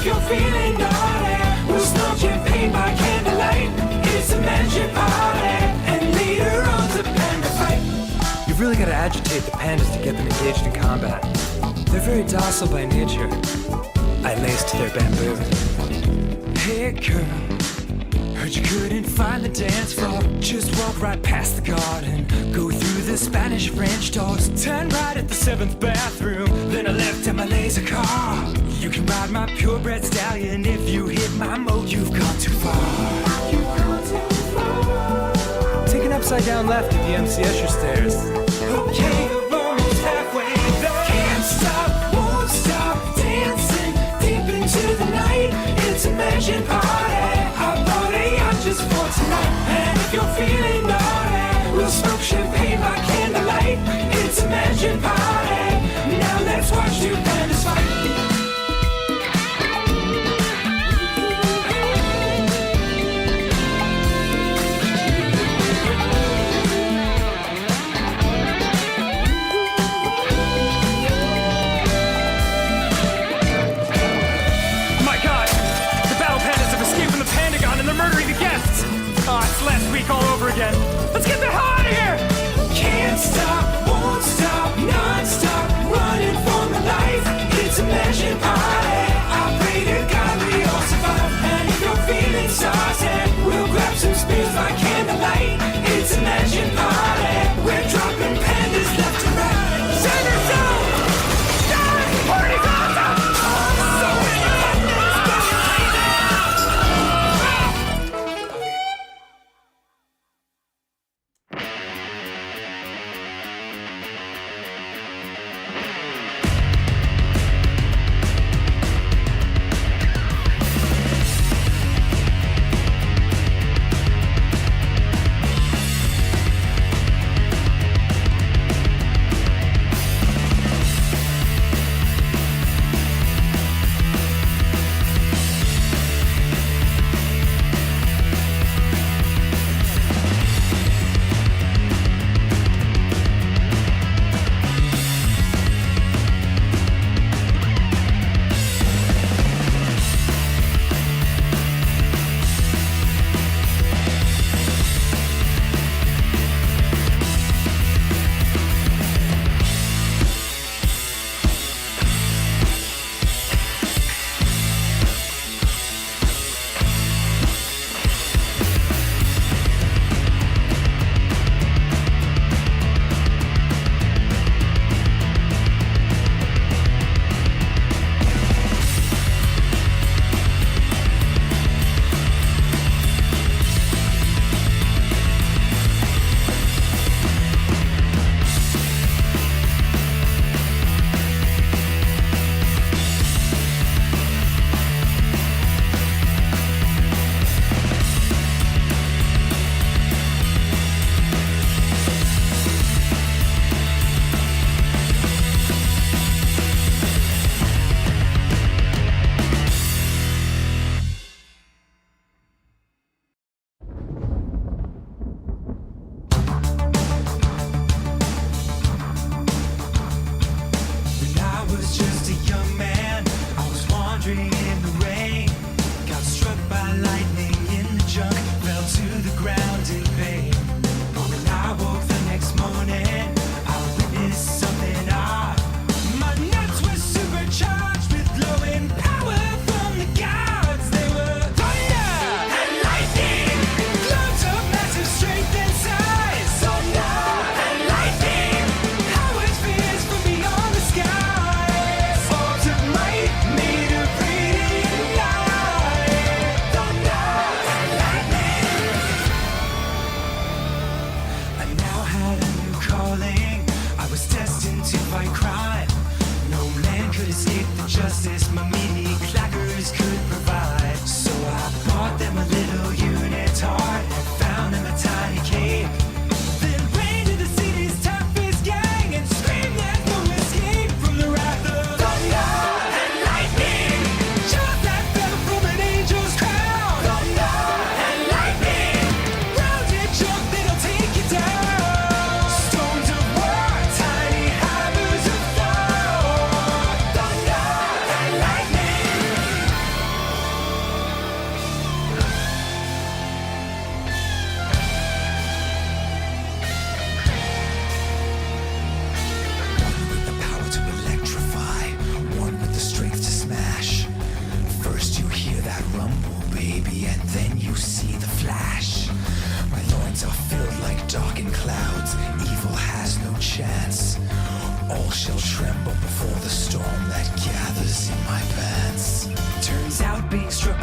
if you're feeling naughty, we'll smoke champagne by candlelight. It's a magic party, and later on the panda fight. You've really got to agitate the pandas to get them engaged in combat. They're very docile by nature. I laced their bamboo. Hey girl, heard you couldn't find the dance floor. Just walk right past the garden, go through the Spanish-French doors, turn right at the 7th bathroom, then a left in my laser car. You can ride my purebred stallion. If you hit my mode, you've gone too far. Take an upside down left at the MC Escher stairs. Okay, we're almost halfway there. Can't stop, won't stop, dancing deep into the night. It's a magic party. I bought a yacht just for tonight. And if you're feeling naughty, we'll smoke champagne by candlelight. It's a magic party. Now let's watch two pandas fight. It's last week all over again. Let's get the hell out of here! Can't stop, won't stop, non-stop, running for my life. It's a magic party. I pray to God we all survive. And if you're feeling saucy, we'll grab some spears by candlelight. It's a magic party. We're dropping pandas left and right. Save yourself! Die! Party's awesome! So many pandas going crazy!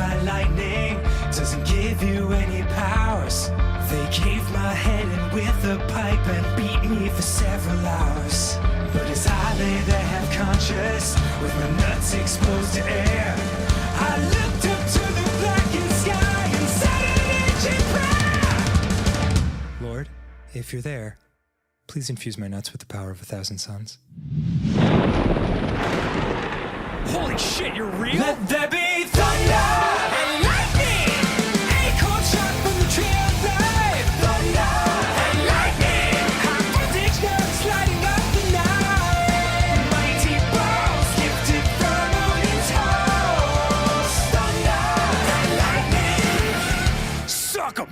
my lightning doesn't give you any powers. They caved my head in with a pipe and beat me for several hours. But as I lay there half conscious, with my nuts exposed to air, I looked up to the blackened sky and said an ancient prayer. Lord, if you're there, please infuse my nuts with the power of 1,000 suns. Holy shit, you're real? Let there be thunder and lightning, a cold shot from the tree of life. Thunder and lightning, high voltage nerves lighting up the night. Mighty balls gifted from Odin's house. Thunder and lightning, suck 'em.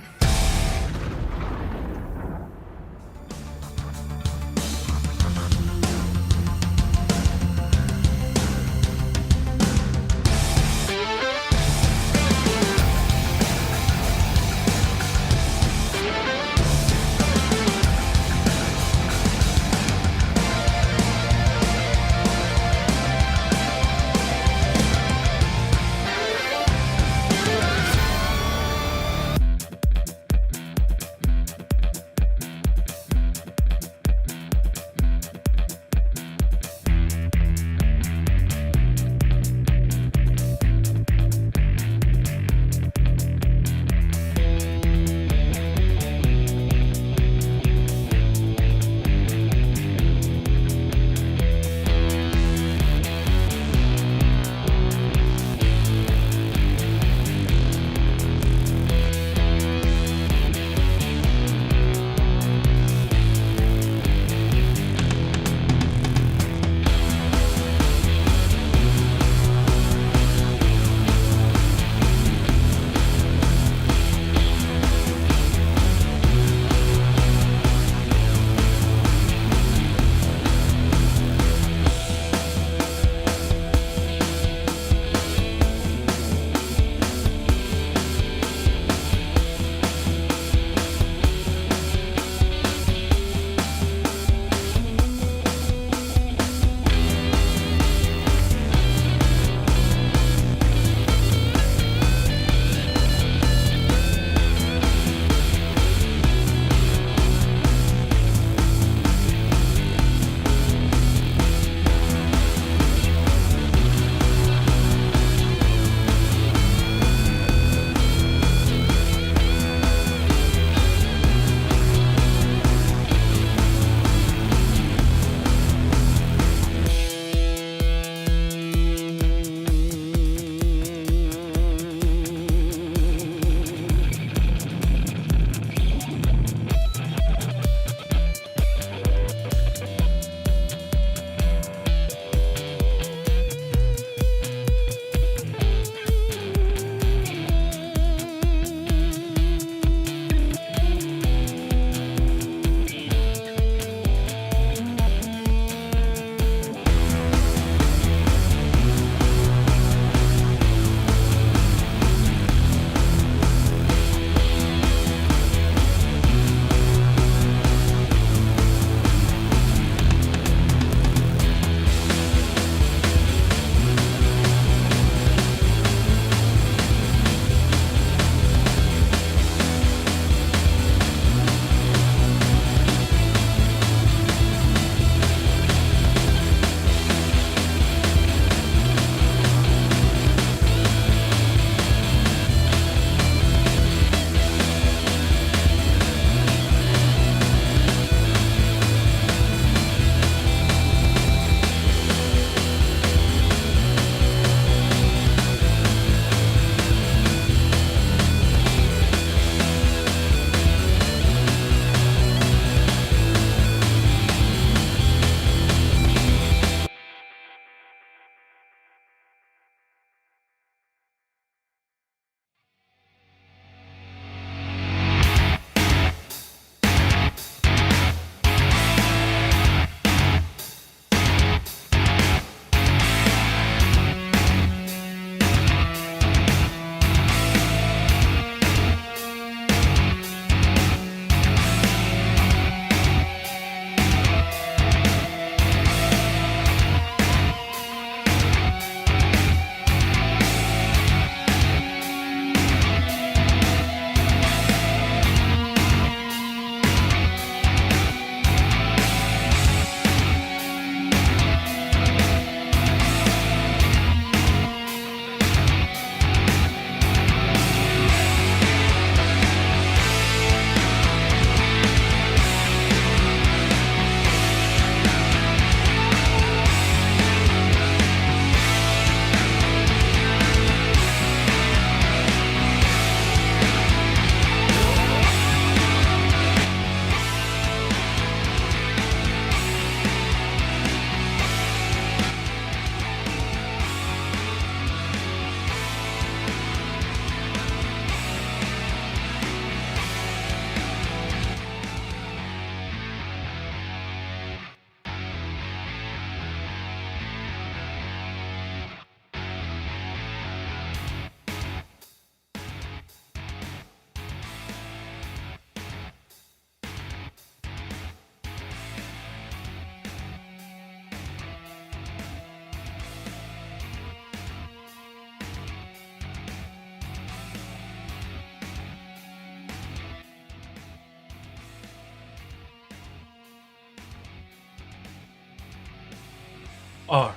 Are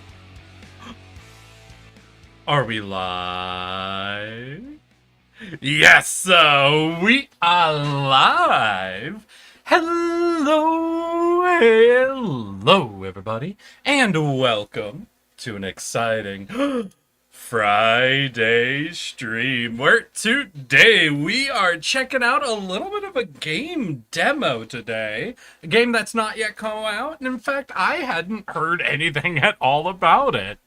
are we live? Yes, we are live. Hello, everybody, and welcome to an exciting Friday stream where today we are checking out a little bit of a game demo today. A game that's not yet come out, and in fact, I hadn't heard anything at all about it.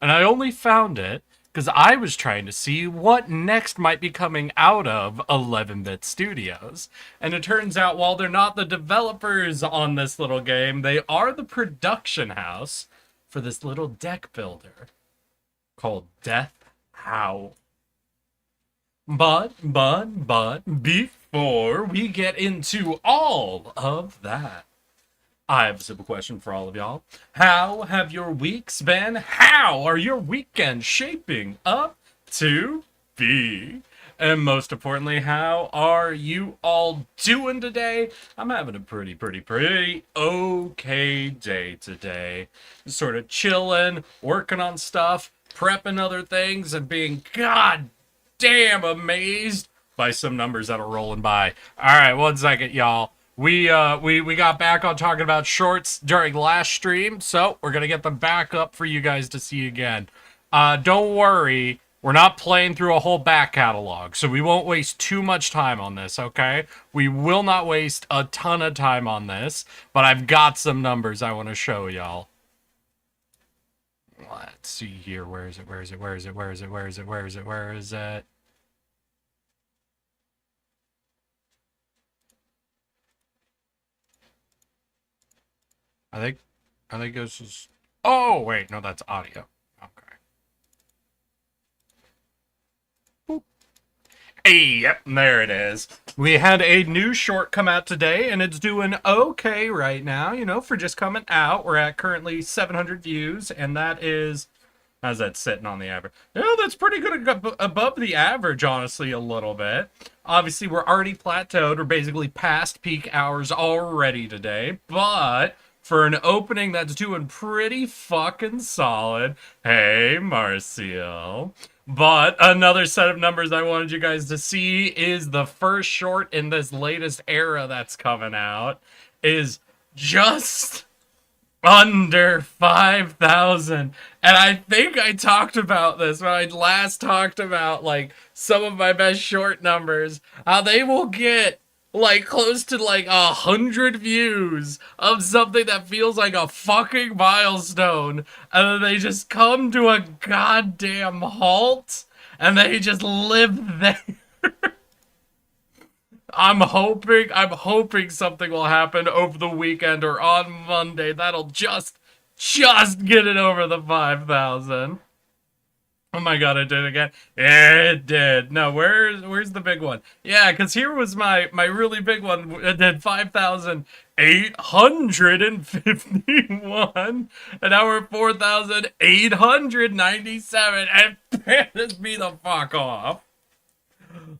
And I only found it because I was trying to see what next might be coming out of 11-Bit Studios. And it turns out while they're not the developers on this little game, they are the production house for this little deck builder called Howl. But, before we get into all of that, I have a simple question for all of y'all. How have your weeks been? How are your weekends shaping up to be? And most importantly, how are you all doing today? I'm having a pretty okay day today. Just sort of chilling, working on stuff, prepping other things, and being goddamn amazed by some numbers that are rolling by. All right, 1 second, y'all. We got back on talking about shorts during last stream, so we're gonna get them back up for you guys to see again. Don't worry, we're not playing through a whole back catalog, so we won't waste too much time on this, okay? We will not waste a ton of time on this, but I've got some numbers I want to show y'all. Let's see here. Where is it? I think this is... Oh, wait. No, that's audio. Okay. Boop. Hey, yep, there it is. We had a new short come out today, and it's doing okay right now, you know, for just coming out. We're at currently 700 views, and that is... How's that sitting on the average? Yeah, that's pretty good above the average, honestly, a little bit. Obviously, we're already plateaued. We're basically past peak hours already today, but... for an opening that's doing pretty fucking solid. Hey, Marcial. But another set of numbers I wanted you guys to see is the first short in this latest era that's coming out is just under 5,000. And I think I talked about this when I last talked about, like, some of my best short numbers. How they will get like close to like 100 views of something that feels like a fucking milestone, and then they just come to a goddamn halt and they just live there. I'm hoping something will happen over the weekend or on Monday that'll just get it over the 5,000. Oh my god, it did again. It did. No, where's the big one? Yeah, because here was my really big one. It did 5,851. And now we're 4,897. And piss me the fuck off.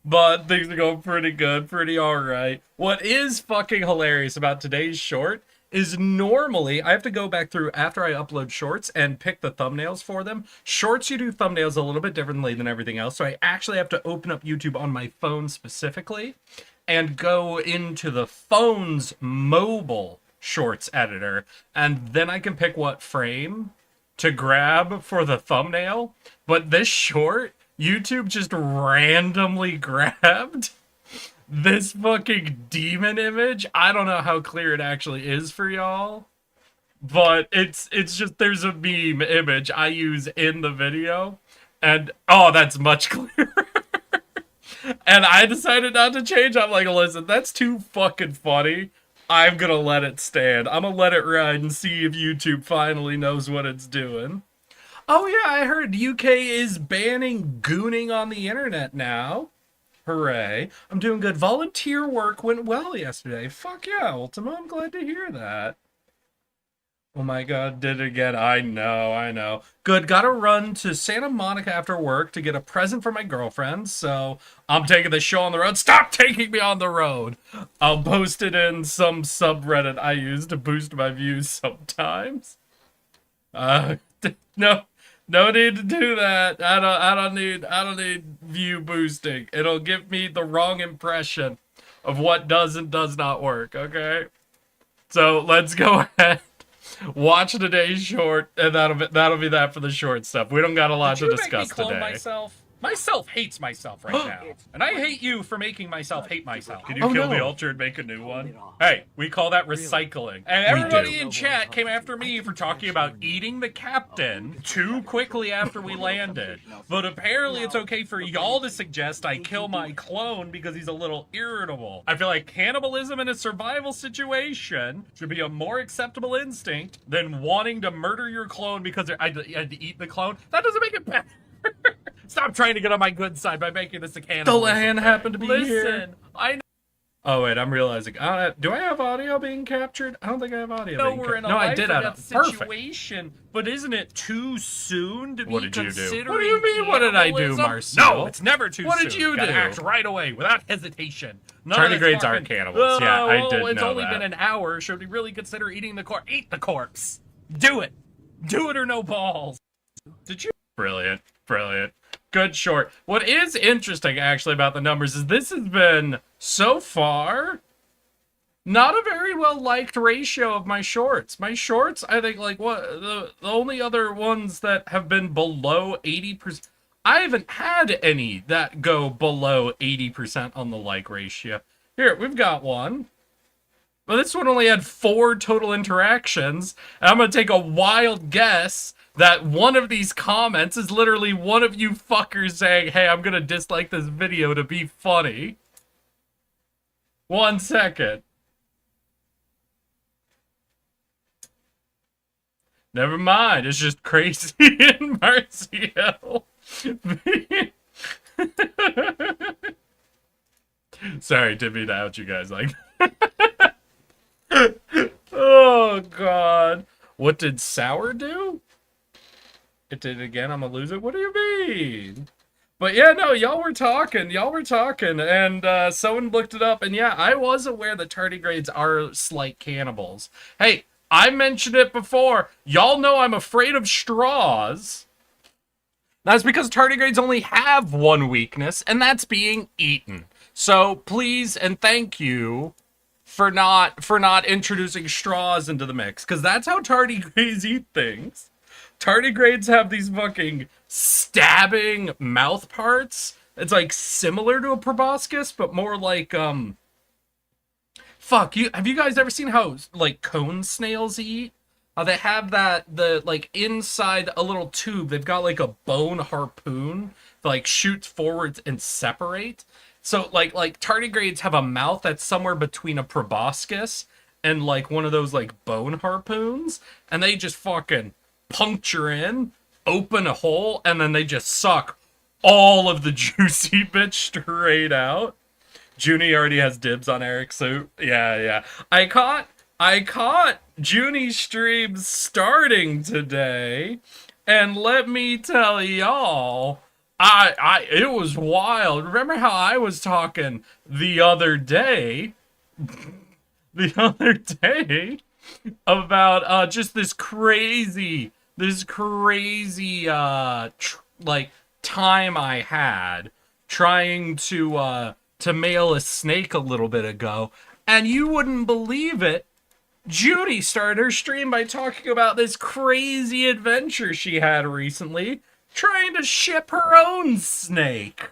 But things are going pretty good, pretty alright. What is fucking hilarious about today's short is normally I have to go back through after I upload shorts and pick the thumbnails for them. Shorts, you do thumbnails a little bit differently than everything else, so I actually have to open up YouTube on my phone specifically and go into the phone's mobile shorts editor, and then I can pick what frame to grab for the thumbnail. But this short, YouTube just randomly grabbed this fucking demon image. I don't know how clear it actually is for y'all, but it's just, there's a meme image I use in the video, and oh, that's much clearer. And I decided not to change. I'm like, listen, that's too fucking funny. I'm gonna let it stand. I'm gonna let it ride and see if YouTube finally knows what it's doing. Oh yeah, I heard UK is banning gooning on the internet now. Hooray. I'm doing good. Volunteer work went well yesterday. Fuck yeah, Ultima. I'm glad to hear that. Oh my god, did it again. I know. Good, gotta run to Santa Monica after work to get a present for my girlfriend, so I'm taking the show on the road. Stop taking me on the road! I'll post it in some subreddit I use to boost my views sometimes. Uh, no, no need to do that. I don't need view boosting. It'll give me the wrong impression of what does and does not work. Okay, so let's go ahead, watch today's short, and that'll be that for the short stuff. We don't got a lot to discuss today. Myself? Myself hates myself right now. And I hate you for making myself hate myself. Can you kill the ultra and make a new one? Hey, we call that recycling. And everybody in chat came after me for talking about eating the captain too quickly after we landed. But apparently it's okay for y'all to suggest I kill my clone because he's a little irritable. I feel like cannibalism in a survival situation should be a more acceptable instinct than wanting to murder your clone because I had to eat the clone. That doesn't make it better. Stop trying to get on my good side by making this a cannibalism. The land happened to be here. Listen, I know. Oh wait, I'm realizing. Do I have audio being captured? I don't think I have audio being We're in captured. a No, I life did or have death it. Perfect. situation, but isn't it too soon to What be did you do? considering? What do you mean, what did I do, cannibalism? Marcel? No, it's never too What soon. did you Gotta do? act right away, without hesitation. None of this Tardigrades fucking, aren't cannibals. Yeah, I did It's know only that. been an hour. Should we really consider eating the corpse? Eat the corpse. Do it. Do it or no balls. Did you? Brilliant. Brilliant. Good short. What is interesting, actually, about the numbers is this has been, so far, not a very well-liked ratio of my shorts. My shorts, I think, like, the only other ones that have been below 80%... I haven't had any that go below 80% on the like ratio. Here, we've got one. But this one only had 4 total interactions. And I'm going to take a wild guess that one of these comments is literally one of you fuckers saying, hey, I'm going to dislike this video to be funny. 1 second. Never mind. It's just Crazy and Marcio. Sorry, didn't mean to out you guys like that. Oh, God. What did Sour do? It did it again. I'm gonna lose it. What do you mean? But yeah, no, y'all were talking, and someone looked it up, and yeah, I was aware that tardigrades are slight cannibals. Hey, I mentioned it before. Y'all know I'm afraid of straws. That's because tardigrades only have one weakness, and that's being eaten. So please and thank you for not introducing straws into the mix, because that's how tardigrades eat things. Tardigrades have these fucking stabbing mouth parts. It's like similar to a proboscis, but more like fuck you. Have you guys ever seen how like cone snails eat? They have the like inside a little tube. They've got like a bone harpoon that like shoots forwards and separate. So like tardigrades have a mouth that's somewhere between a proboscis and like one of those like bone harpoons, and they just fucking puncture in, open a hole, and then they just suck all of the juicy bits straight out. Junie already has dibs on Eric's suit. Yeah. I caught Junie's streams starting today, and let me tell y'all, it was wild. Remember how I was talking the other day about just this crazy like time I had trying to mail a snake a little bit ago, and you wouldn't believe it, Judy started her stream by talking about this crazy adventure she had recently trying to ship her own snake.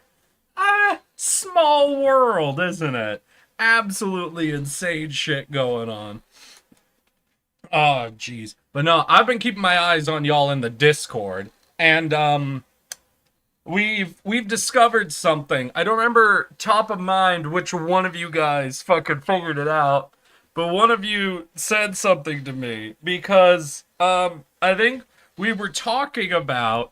Small world, isn't it? Absolutely insane shit going on. Oh, jeez. But no, I've been keeping my eyes on y'all in the Discord, and we've discovered something. I don't remember top of mind which one of you guys fucking figured it out, but one of you said something to me, because I think we were talking about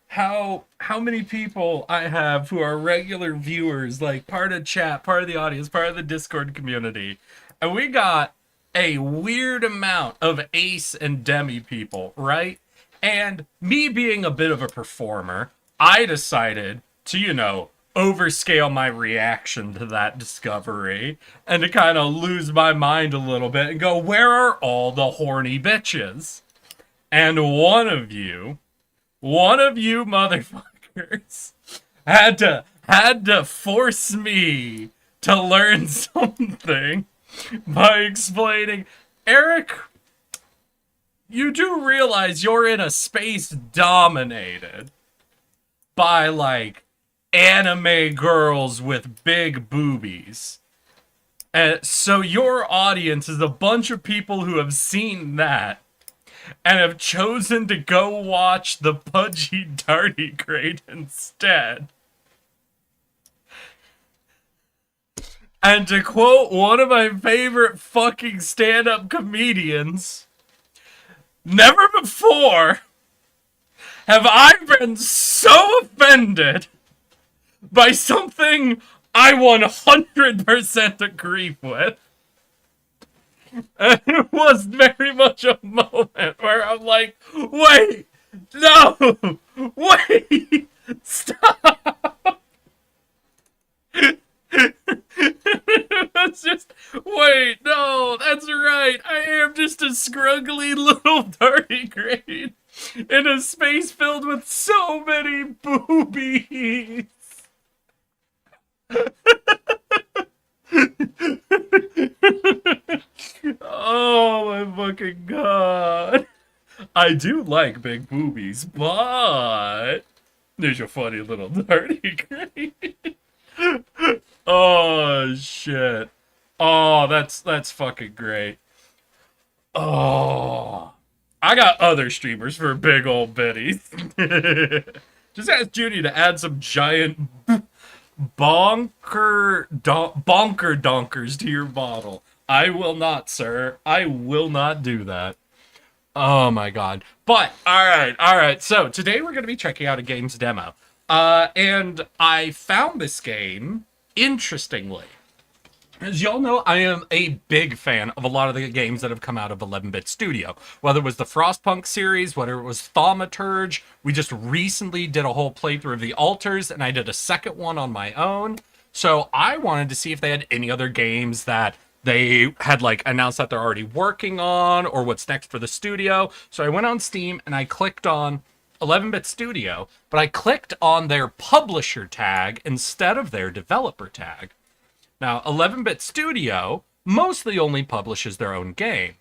how many people I have who are regular viewers, like part of chat, part of the audience, part of the Discord community, and we got a weird amount of Ace and Demi people, right? And me being a bit of a performer, I decided to, overscale my reaction to that discovery and to kind of lose my mind a little bit and go, where are all the horny bitches? And one of you motherfuckers had to force me to learn something by explaining, Erik, you do realize you're in a space dominated by, like, anime girls with big boobies. And so your audience is a bunch of people who have seen that and have chosen to go watch the Pudgy Tardigrade instead. And to quote one of my favorite fucking stand-up comedians, never before have I been so offended by something I 100% agree with. And it was very much a moment where I'm like, wait, no, wait, stop. That's just, wait, no, that's right. I am just a scruggly little tardigrade in a space filled with so many boobies. Oh my fucking god. I do like big boobies, but there's a funny little tardigrade. Oh shit. Oh, that's fucking great. Oh, I got other streamers for big old biddies. Just ask Judy to add some giant bonker donkers to your bottle. I will not, sir. I will not do that. Oh my god. But all right. So today we're going to be checking out a game's demo. And I found this game interestingly. As y'all know, I am a big fan of a lot of the games that have come out of 11-Bit Studio. Whether it was the Frostpunk series, whether it was Thaumaturge, we just recently did a whole playthrough of the Altars, and I did a second one on my own. So I wanted to see if they had any other games that they had like announced that they're already working on, or what's next for the studio. So I went on Steam and I clicked on 11-Bit Studio, but I clicked on their publisher tag instead of their developer tag. Now, 11-Bit Studio mostly only publishes their own game,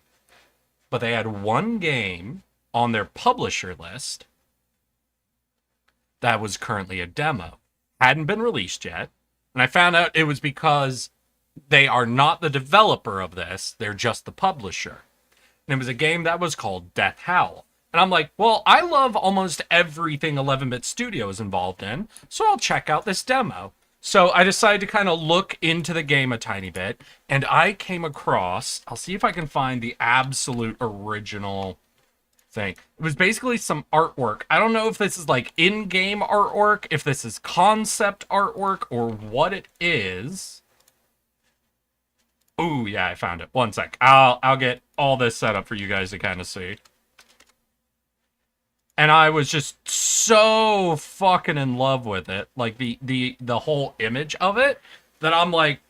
but they had one game on their publisher list that was currently a demo. Hadn't been released yet, and I found out it was because they are not the developer of this, they're just the publisher. And it was a game that was called Howl. And I'm like, well, I love almost everything 11-Bit Studio is involved in, so I'll check out this demo. So I decided to kind of look into the game a tiny bit, and I came across, I'll see if I can find the absolute original thing. It was basically some artwork. I don't know if this is like in-game artwork, if this is concept artwork, or what it is. Ooh, yeah, I found it. One sec. I'll get all this set up for you guys to kind of see. And I was just so fucking in love with it, like the whole image of it, that I'm like,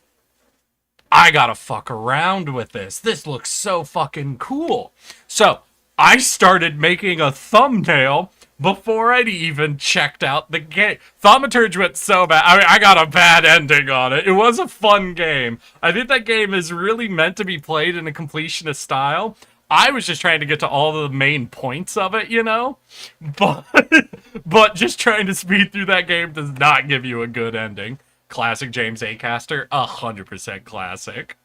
I gotta fuck around with this. This looks so fucking cool. So I started making a thumbnail before I'd even checked out the game. Thaumaturge went so bad. I mean, I got a bad ending on it. It was a fun game. I think that game is really meant to be played in a completionist style. I was just trying to get to all the main points of it, you know? But just trying to speed through that game does not give you a good ending. Classic James Acaster, 100% classic.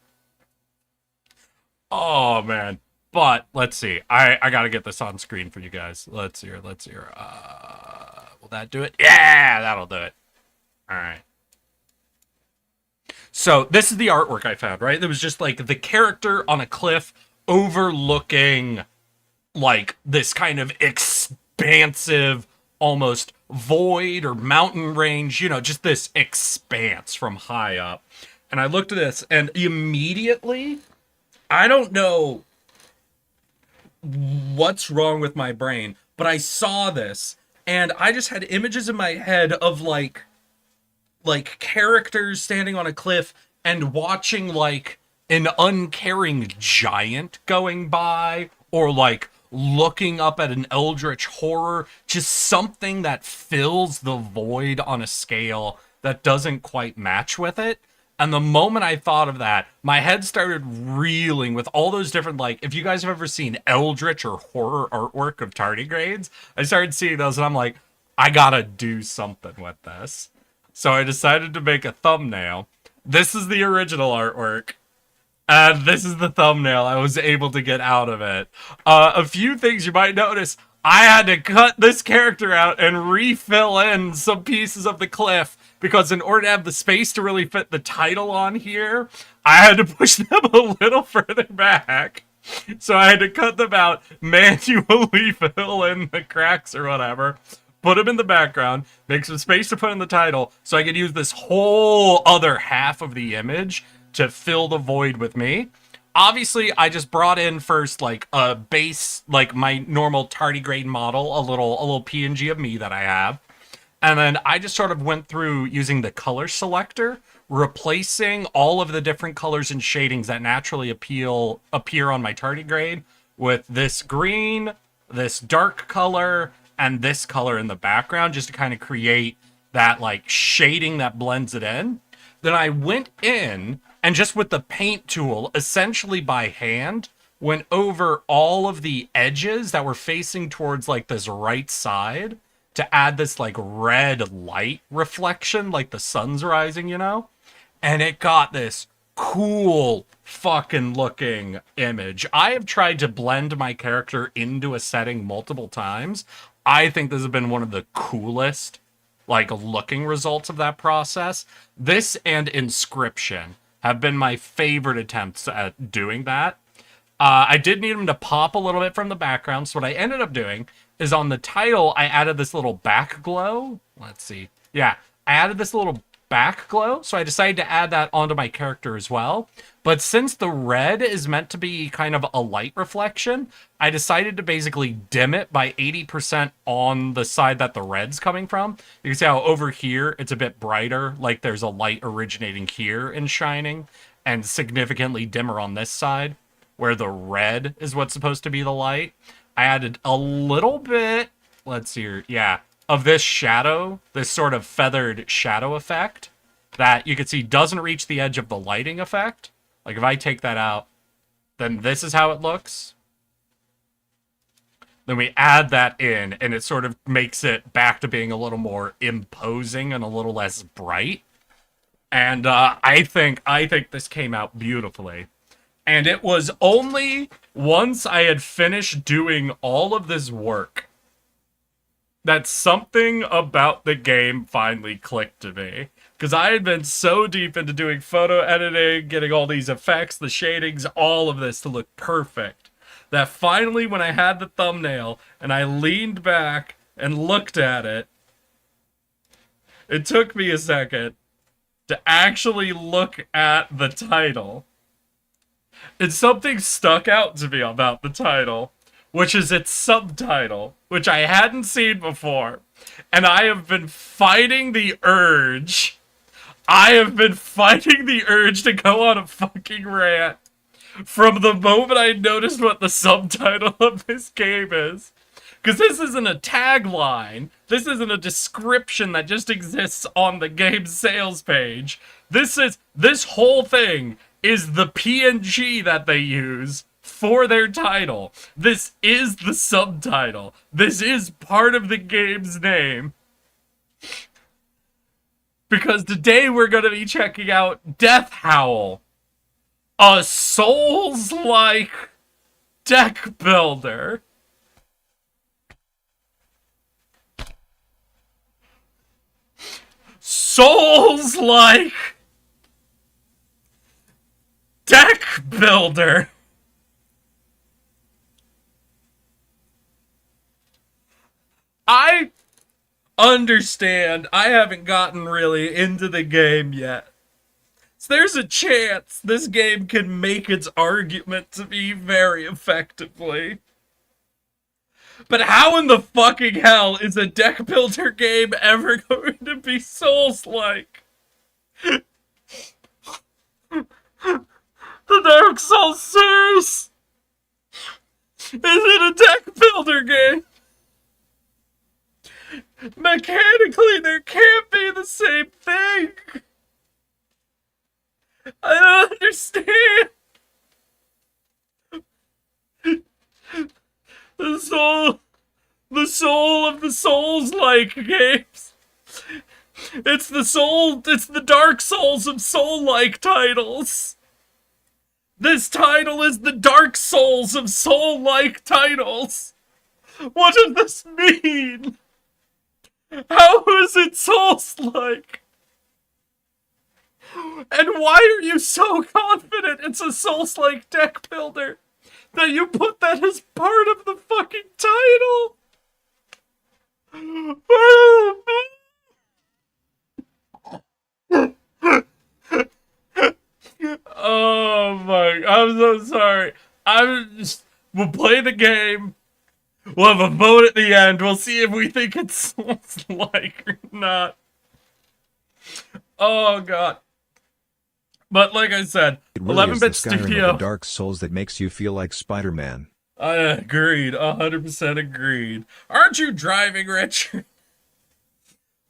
Oh, man. But, let's see. I gotta get this on screen for you guys. Let's hear. Will that do it? Yeah, that'll do it. Alright. So, this is the artwork I found, right? There was just, like, the character on a cliff overlooking like this kind of expansive, almost void or mountain range, you know, just this expanse from high up. And I looked at this and immediately, I don't know what's wrong with my brain, but I saw this and I just had images in my head of like characters standing on a cliff and watching like an uncaring giant going by, or like looking up at an eldritch horror, just something that fills the void on a scale that doesn't quite match with it. And the moment I thought of that, my head started reeling with all those different, like, if you guys have ever seen eldritch or horror artwork of tardigrades, I started seeing those and I'm like, I gotta do something with this. So I decided to make a thumbnail. This is the original artwork. And this is the thumbnail I was able to get out of it. A few things you might notice. I had to cut this character out and refill in some pieces of the cliff because in order to have the space to really fit the title on here, I had to push them a little further back. So I had to cut them out, manually fill in the cracks or whatever, put them in the background, make some space to put in the title so I could use this whole other half of the image to fill the void with me. Obviously, I just brought in first like a base, like my normal tardigrade model, a little PNG of me that I have. And then I just sort of went through using the color selector, replacing all of the different colors and shadings that naturally appear on my tardigrade with this green, this dark color, and this color in the background just to kind of create that like shading that blends it in. Then I went in and just with the paint tool, essentially by hand, went over all of the edges that were facing towards like this right side to add this like red light reflection, like the sun's rising, you know? And it got this cool fucking looking image. I have tried to blend my character into a setting multiple times. I think this has been one of the coolest like looking results of that process. This and Inscription have been my favorite attempts at doing that. I did need them to pop a little bit from the background, so what I ended up doing is on the title, I added this little back glow. Let's see. Yeah, I added this little back glow, so I decided to add that onto my character as well. But since the red is meant to be kind of a light reflection, I decided to basically dim it by 80% on the side that the red's coming from. You can see how over here, it's a bit brighter, like there's a light originating here and shining, and significantly dimmer on this side, where the red is what's supposed to be the light. I added a little bit, let's see here, yeah, of this shadow, this sort of feathered shadow effect that you can see doesn't reach the edge of the lighting effect. Like if I take that out, then this is how it looks. Then we add that in and it sort of makes it back to being a little more imposing and a little less bright. And I think this came out beautifully. And it was only once I had finished doing all of this work that something about the game finally clicked to me. Because I had been so deep into doing photo editing, getting all these effects, the shadings, all of this to look perfect, that finally when I had the thumbnail and I leaned back and looked at it, it took me a second to actually look at the title. And something stuck out to me about the title, which is its subtitle, which I hadn't seen before. And I have been fighting the urge. I have been fighting the urge to go on a fucking rant from the moment I noticed what the subtitle of this game is. Because this isn't a tagline. This isn't a description that just exists on the game's sales page. This whole thing is the PNG that they use for their title. This is the subtitle. This is part of the game's name. Because today we're going to be checking out Death Howl, a Souls-like deck builder. Souls-like deck builder. I understand I haven't gotten really into the game yet. So there's a chance this game can make its argument to me very effectively. But how in the fucking hell is a deck builder game ever going to be Souls-like? The Dark Souls series! Is it a deck builder game? Mechanically, there can't be the same thing. I don't understand. The soul of the Souls-like games. It's the Dark Souls of Soul-like titles. This title is the Dark Souls of Soul-like titles. What does this mean? How is it Souls-like? And why are you so confident it's a Souls-like deck builder that you put that as part of the fucking title? Oh my, I'm so sorry. We'll play the game. We'll have a vote at the end. We'll see if we think it's Souls-like or not. Oh god. But like I said, It really 11-bit is the Skyrim Studio. of the Dark Souls that makes you feel like Spider-Man. I agreed. 100% agreed. Aren't you driving, Richard?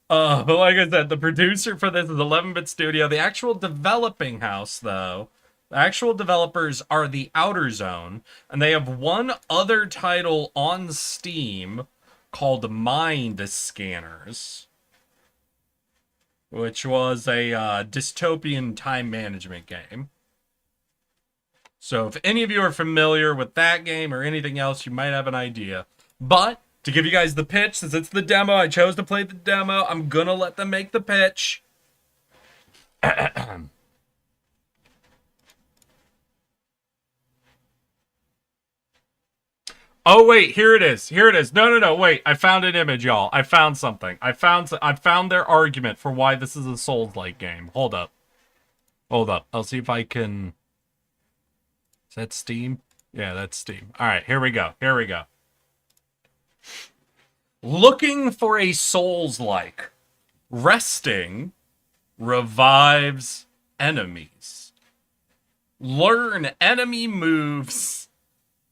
But like I said, the producer for this is 11-bit Studio. The actual developing house, though, the actual developers are the Outer Zone, and they have one other title on Steam called Mind Scanners, which was a dystopian time management game. So if any of you are familiar with that game or anything else, you might have an idea. But to give you guys the pitch, since it's the demo, I chose to play the demo. I'm gonna let them make the pitch. Oh wait, here it is. Here it is. No, wait. I found an image, y'all. I found something. I found their argument for why this is a Souls-like game. Hold up. I'll see if I can. Is that Steam? Yeah, that's Steam. All right, here we go. Looking for a Souls-like. Resting revives enemies. Learn enemy moves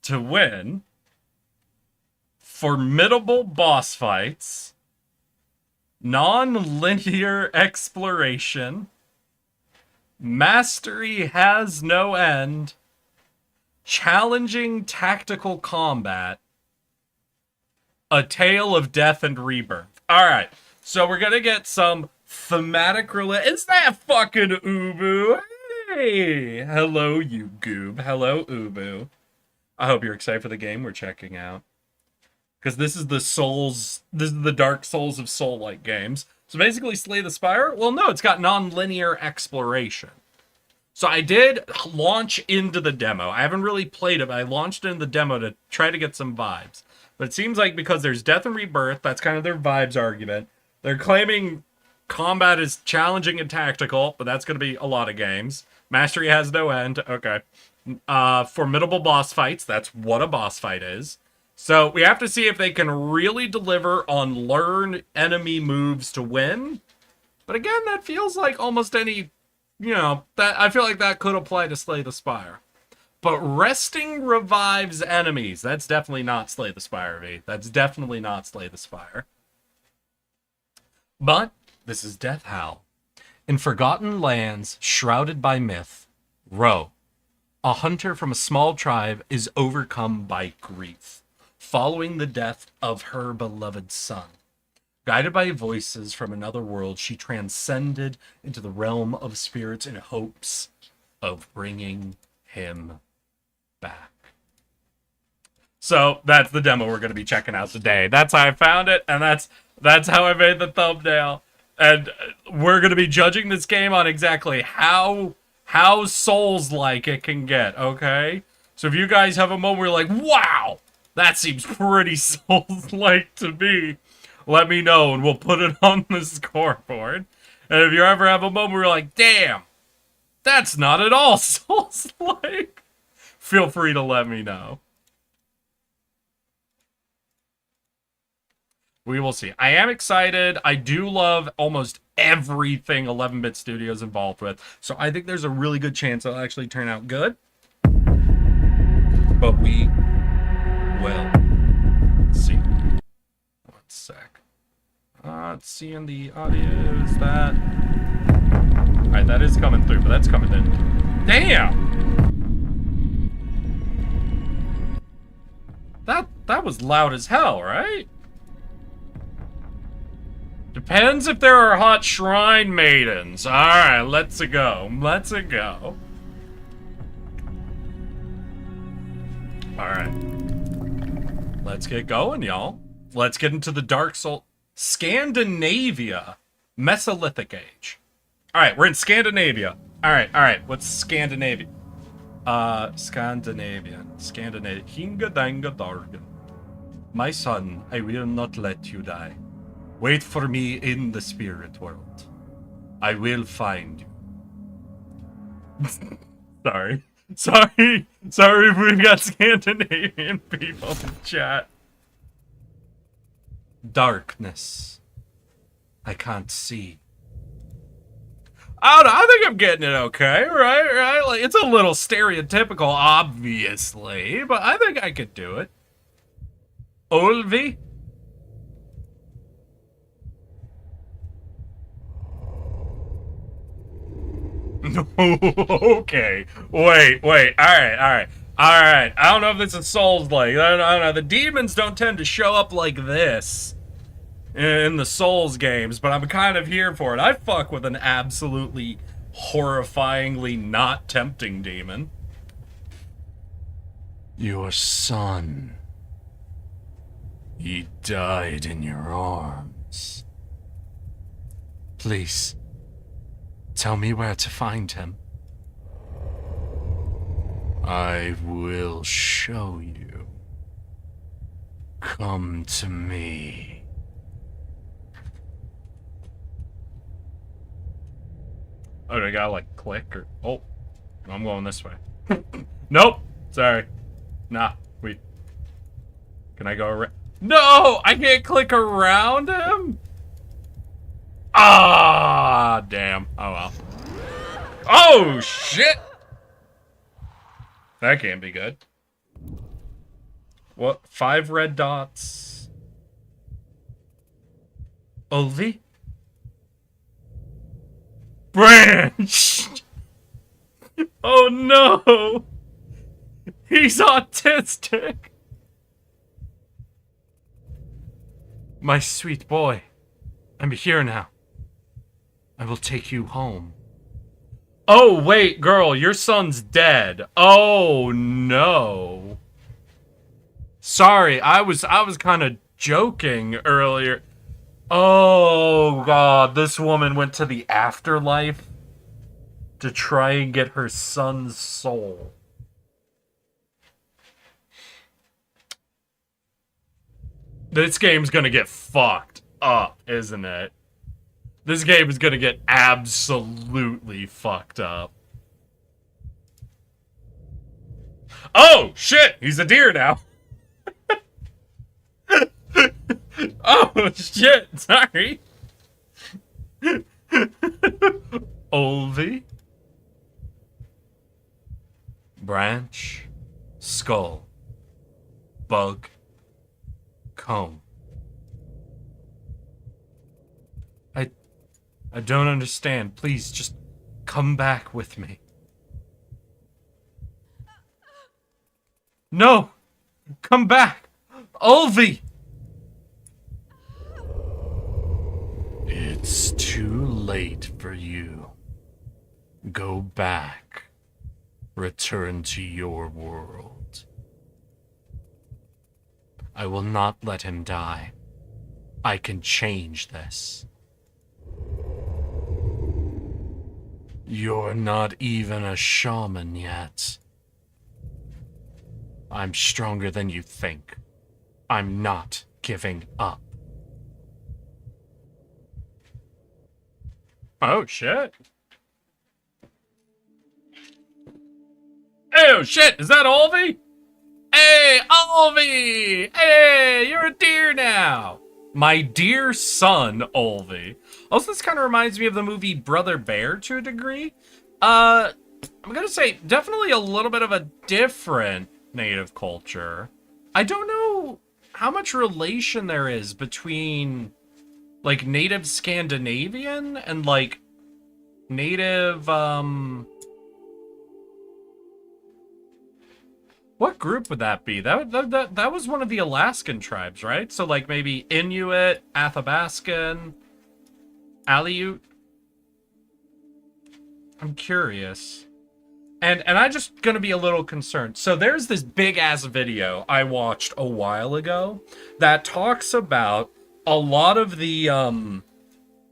to win. Formidable boss fights. Non-linear exploration. Mastery has no end. Challenging tactical combat. A tale of death and rebirth. Alright, so we're gonna get some thematic Is that fucking Ubu? Hey! Hello, you goob. Hello, Ubu. I hope you're excited for the game we're checking out. Because this is the Dark Souls of Soul-like games. So basically, Slay the Spire? Well, no, it's got non-linear exploration. So I did launch into the demo. I haven't really played it, but I launched into the demo to try to get some vibes. But it seems like because there's death and rebirth, that's kind of their vibes argument. They're claiming combat is challenging and tactical, but that's going to be a lot of games. Mastery has no end. Okay. Formidable boss fights. That's what a boss fight is. So we have to see if they can really deliver on learn enemy moves to win. But again, that feels like almost any, that I feel like that could apply to Slay the Spire. But resting revives enemies. That's definitely not Slay the Spire, V. That's definitely not Slay the Spire. But this is Death Howl. In forgotten lands shrouded by myth, Ro, a hunter from a small tribe, is overcome by grief, following the death of her beloved son. Guided by voices from another world, she transcended into the realm of spirits in hopes of bringing him back. So that's the demo we're going to be checking out today. That's how I found it, and that's how I made the thumbnail. And we're going to be judging this game on exactly how Souls-like it can get, okay? So if you guys have a moment where you're like, wow, that seems pretty Souls-like to me, let me know and we'll put it on the scoreboard. And if you ever have a moment where you're like, damn, that's not at all Souls-like, feel free to let me know. We will see. I am excited. I do love almost everything 11-bit Studios involved with. So I think there's a really good chance it'll actually turn out good. But we Well, let's see. One sec. Let's see in the audio. Is that? Alright, that is coming through, but that's coming in. Damn! That was loud as hell, right? Depends if there are hot shrine maidens. Alright, let's go. Let's go. Alright. Let's get going, y'all. Let's get into the Dark Soul. Scandinavia. Mesolithic Age. Alright, we're in Scandinavia. Alright. What's Scandinavia? Scandinavian. Hinga danga dargan. My son, I will not let you die. Wait for me in the spirit world. I will find you. Sorry if we've got Scandinavian people in chat. Darkness. I can't see. I think I'm getting it okay, right? Like, it's a little stereotypical, obviously, but I think I could do it. Olvi? Okay. Wait. Alright. I don't know if this is Souls-like. I don't know. The demons don't tend to show up like this in the Souls games, but I'm kind of here for it. I fuck with an absolutely horrifyingly not tempting demon. Your son. He died in your arms. Please, tell me where to find him. I will show you. Come to me. Oh, do I gotta, like, click or... Oh, I'm going this way. Nope! Sorry. Nah, wait. Can I go around? No! I can't click around him? Ah, damn. Oh, well. Oh, shit! That can't be good. What? 5 red dots. Olvi? Branch! Oh no! He's autistic! My sweet boy, I'm here now. I will take you home. Oh wait, girl, your son's dead. Oh no. Sorry, I was kind of joking earlier. Oh god, this woman went to the afterlife to try and get her son's soul. This game's gonna get fucked up, isn't it? This game is gonna get absolutely fucked up. Oh shit, he's a deer now. Oh shit, sorry. Olvi. Branch. Skull. Bug. Comb. I don't understand. Please, just come back with me. No! Come back! Olvi! It's too late for you. Go back. Return to your world. I will not let him die. I can change this. You're not even a shaman yet. I'm stronger than you think. I'm not giving up. Oh, shit. Oh, shit. Is that Olvi? Hey, Olvi! Hey, you're a deer now. My dear son, Olvi. Also, this kind of reminds me of the movie Brother Bear to a degree. I'm gonna say definitely a little bit of a different native culture. I don't know how much relation there is between, like, native Scandinavian and, like, native, what group would that be? That was one of the Alaskan tribes, right? So, like, maybe Inuit, Athabascan, Aleut. I'm curious. And I just gonna be a little concerned. So there's this big ass video I watched a while ago that talks about a lot of the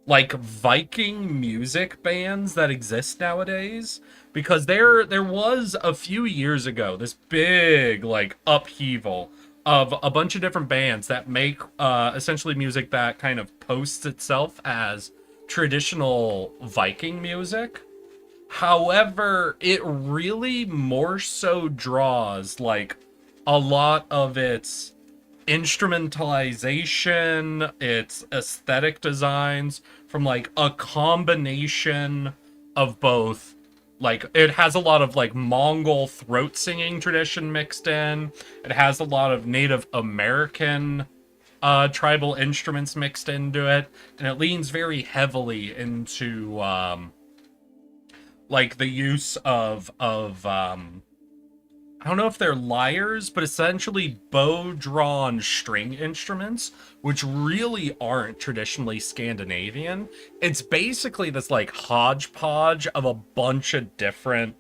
like Viking music bands that exist nowadays, because there was a few years ago this big like upheaval of a bunch of different bands that make essentially music that kind of posts itself as traditional Viking music. However, it really more so draws like a lot of its instrumentalization, its aesthetic designs from like a combination of both. Like, it has a lot of like Mongol throat singing tradition mixed in. It has a lot of Native American tribal instruments mixed into it, and it leans very heavily into like the use of I don't know if they're lyres, but essentially bow-drawn string instruments, which really aren't traditionally Scandinavian. It's basically this like hodgepodge of a bunch of different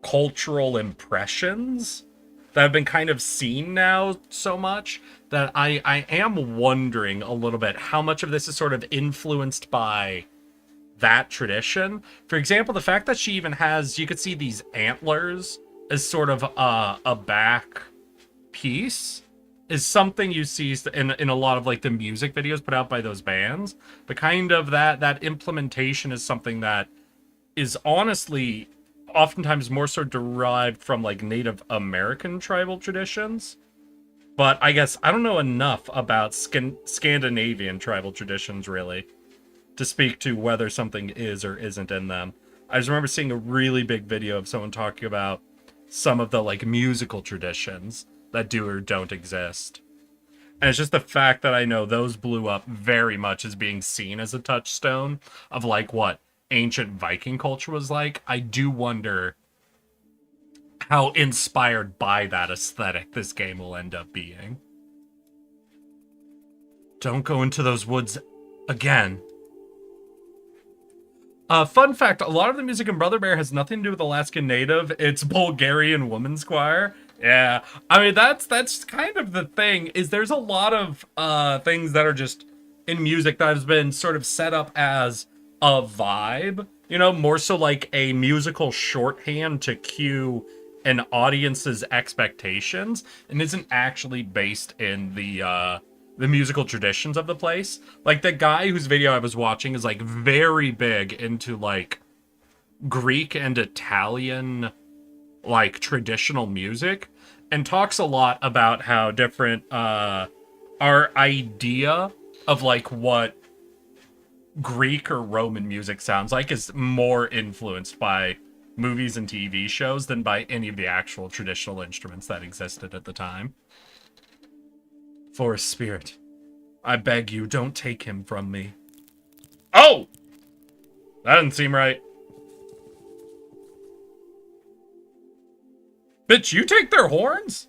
cultural impressions that have been kind of seen now so much that I am wondering a little bit how much of this is sort of influenced by that tradition. For example, the fact that she even has, you could see these antlers as sort of a back piece is something you see in a lot of like the music videos put out by those bands. But kind of that implementation is something that is honestly oftentimes more so derived from like Native American tribal traditions. But I guess I don't know enough about Scandinavian tribal traditions really to speak to whether something is or isn't in them. I just remember seeing a really big video of someone talking about some of the like musical traditions that do or don't exist. And it's just the fact that I know those blew up very much as being seen as a touchstone of like what ancient Viking culture was like. I do wonder how inspired by that aesthetic this game will end up being. Don't go into those woods again. Fun fact, a lot of the music in Brother Bear has nothing to do with Alaskan Native. It's Bulgarian women's choir. Yeah, I mean, that's kind of the thing, is there's a lot of things that are just in music that has been sort of set up as a vibe, you know, more so like a musical shorthand to cue an audience's expectations, and isn't actually based in the musical traditions of the place. Like, the guy whose video I was watching is like very big into like Greek and Italian like traditional music, and talks a lot about how different our idea of like what Greek or Roman music sounds like is more influenced by movies and TV shows than by any of the actual traditional instruments that existed at the time. Forest spirit, I beg you, don't take him from me. Oh! That didn't seem right. Bitch, you take their horns?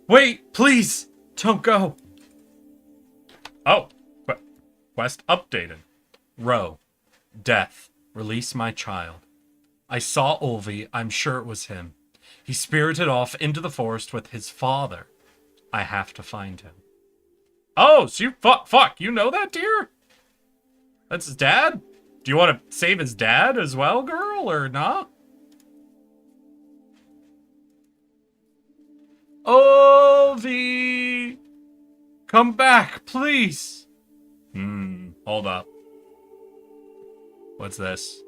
Wait, please, don't go. Oh, quest updated. Row, death, release my child. I saw Olvi, I'm sure it was him. He spirited off into the forest with his father. I have to find him. Oh, so you fuck, you know that deer? That's his dad? Do you want to save his dad as well, girl, or not? Olvi! Come back, please! Hold up. What's this?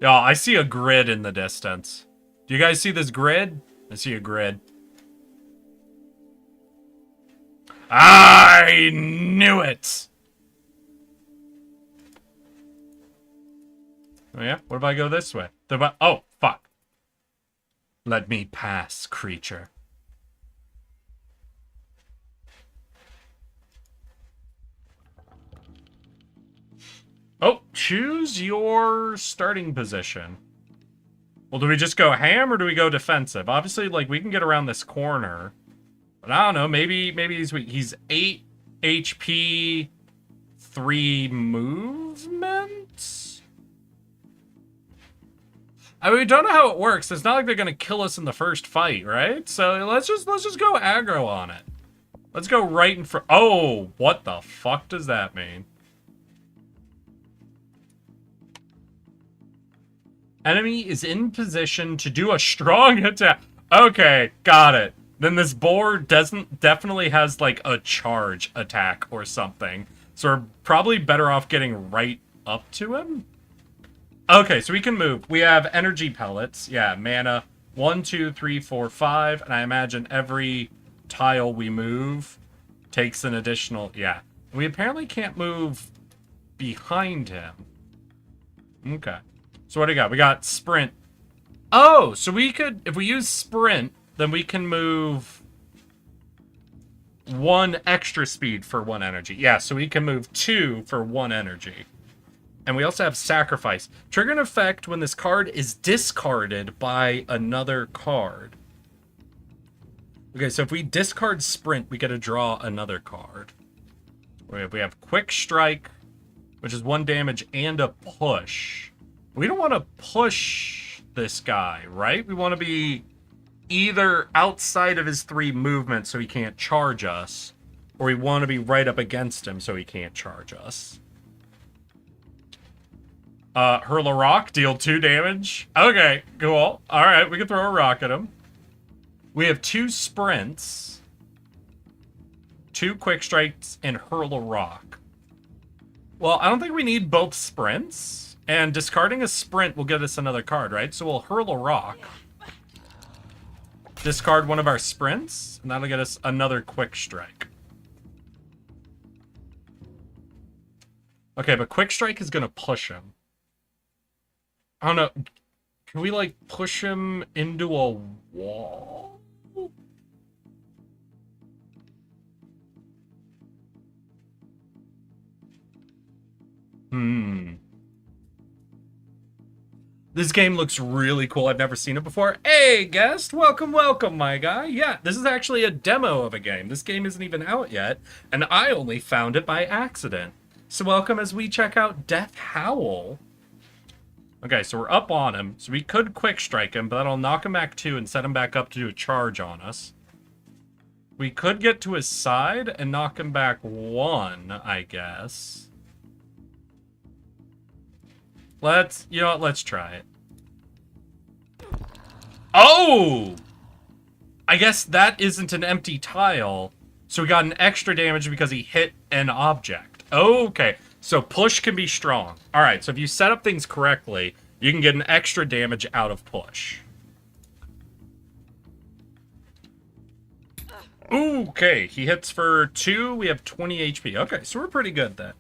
Yo, I see a grid in the distance. Do you guys see this grid? I see a grid. I knew it! Oh yeah? What if I go this way? Oh, fuck. Let me pass, creature. Oh, choose your starting position. Well, do we just go ham or do we go defensive? Obviously, like, we can get around this corner. But I don't know, maybe he's weak. He's 8 HP, 3 movement? I mean, we don't know how it works. It's not like they're gonna kill us in the first fight, right? So let's just go aggro on it. Let's go right in front. Oh, what the fuck does that mean? Enemy is in position to do a strong attack. Okay, got it. Then this boar definitely has like a charge attack or something. So we're probably better off getting right up to him. Okay, so we can move. We have energy pellets. Yeah, mana. 1, 2, 3, 4, 5. And I imagine every tile we move takes an additional... Yeah. We apparently can't move behind him. Okay. So what do we got? We got sprint. Oh, so we could... If we use sprint, then we can move 1 extra speed for 1 energy. Yeah, so we can move 2 for 1 energy. And we also have sacrifice. Trigger an effect when this card is discarded by another card. Okay, so if we discard sprint, we get to draw another card. We have quick strike, which is 1 damage and a push. We don't want to push this guy, right? We want to be either outside of his 3 movements so he can't charge us, or we want to be right up against him so he can't charge us. Hurl a rock, deal 2 damage. Okay, cool. Alright, we can throw a rock at him. We have 2 sprints, 2 quick strikes, and hurl a rock. Well, I don't think we need both sprints, and discarding a sprint will get us another card, right? So we'll hurl a rock, discard one of our sprints, and that'll get us another quick strike. Okay, but quick strike is gonna push him. I don't know. Can we, like, push him into a wall? This game looks really cool. I've never seen it before. Hey, guest! Welcome, welcome, my guy. Yeah, this is actually a demo of a game. This game isn't even out yet, and I only found it by accident. So welcome as we check out Howl. Okay, so we're up on him. So we could quick strike him, but that'll knock him back 2 and set him back up to do a charge on us. We could get to his side and knock him back 1, I guess. You know what, let's try it. Oh! I guess that isn't an empty tile, so we got an extra damage because he hit an object. Okay. So push can be strong. Alright, so if you set up things correctly, you can get an extra damage out of push. Okay, he hits for 2. We have 20 HP. Okay, so we're pretty good then.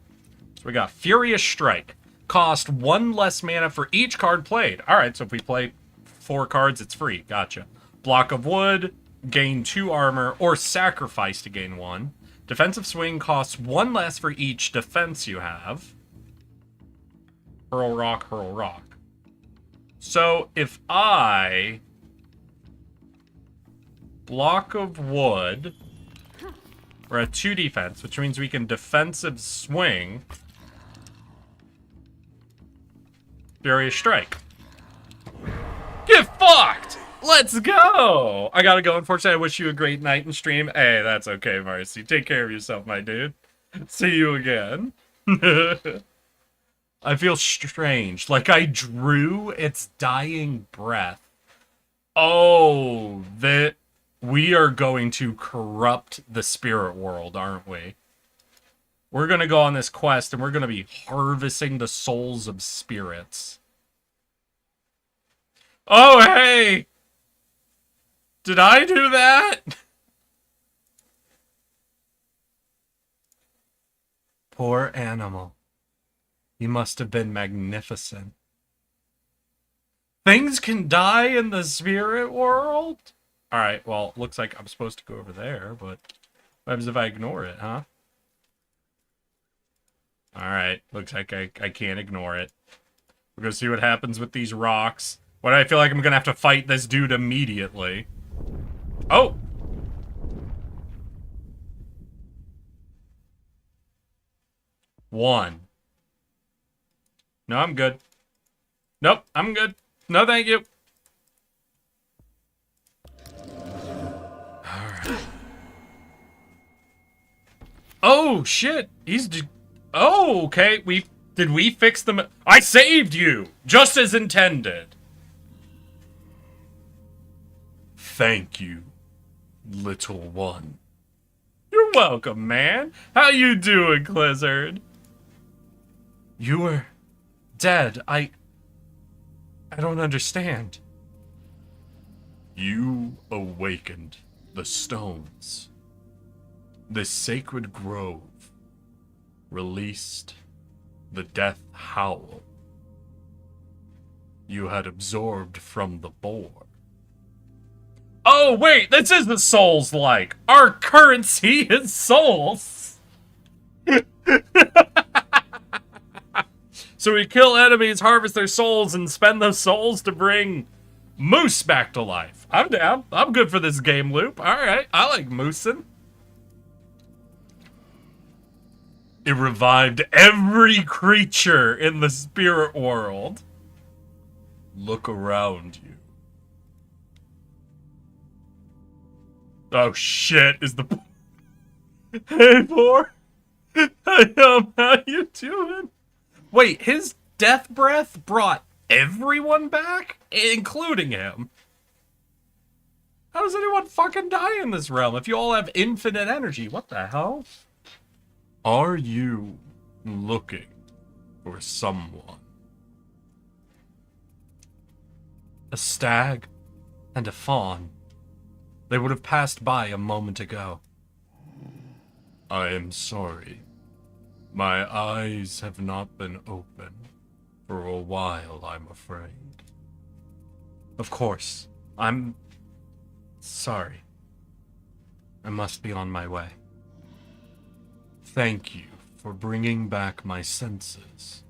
So we got Furious Strike. Cost 1 less mana for each card played. Alright, so if we play 4 cards, it's free. Gotcha. Block of Wood, gain 2 armor, or sacrifice to gain 1. Defensive Swing costs 1 less for each defense you have. Hurl rock, hurl rock. So if I... Block of Wood... We're at 2 defense, which means we can defensive swing. Furious Strike. Get fucked! Let's go! I gotta go. Unfortunately, I wish you a great night and stream. Hey, that's okay, Marcy. Take care of yourself, my dude. See you again. I feel strange. Like I drew its dying breath. Oh, that we are going to corrupt the spirit world, aren't we? We're gonna go on this quest and we're gonna be harvesting the souls of spirits. Oh, hey! Did I do that? Poor animal. He must have been magnificent. Things can die in the spirit world? Alright, well, looks like I'm supposed to go over there, but what happens if I ignore it, huh? Alright, looks like I can't ignore it. We're gonna see what happens with these rocks. What I feel like I'm gonna have to fight this dude immediately. Oh! One. No, I'm good. Nope, I'm good. No, thank you. Alright. Oh, shit! Oh, okay, did we fix them? I saved you! Just as intended! Thank you, little one. You're welcome, man. How you doing, Clizzard? You were dead. I don't understand. You awakened the stones. This sacred grove released the death howl you had absorbed from the boar. Oh, wait, this is the souls-like. Our currency is souls. So we kill enemies, harvest their souls, and spend those souls to bring Moose back to life. I'm down. I'm good for this game loop. Alright, I like moosing. It revived every creature in the spirit world. Look around you. Oh shit, is the... Hey, boy. How you doing? Wait, his death breath brought everyone back? Including him? How does anyone fucking die in this realm if you all have infinite energy? What the hell? Are you looking for someone? A stag and a fawn. They would have passed by a moment ago. I am sorry. My eyes have not been open for a while, I'm afraid. Of course. I'm sorry. I must be on my way. Thank you for bringing back my senses.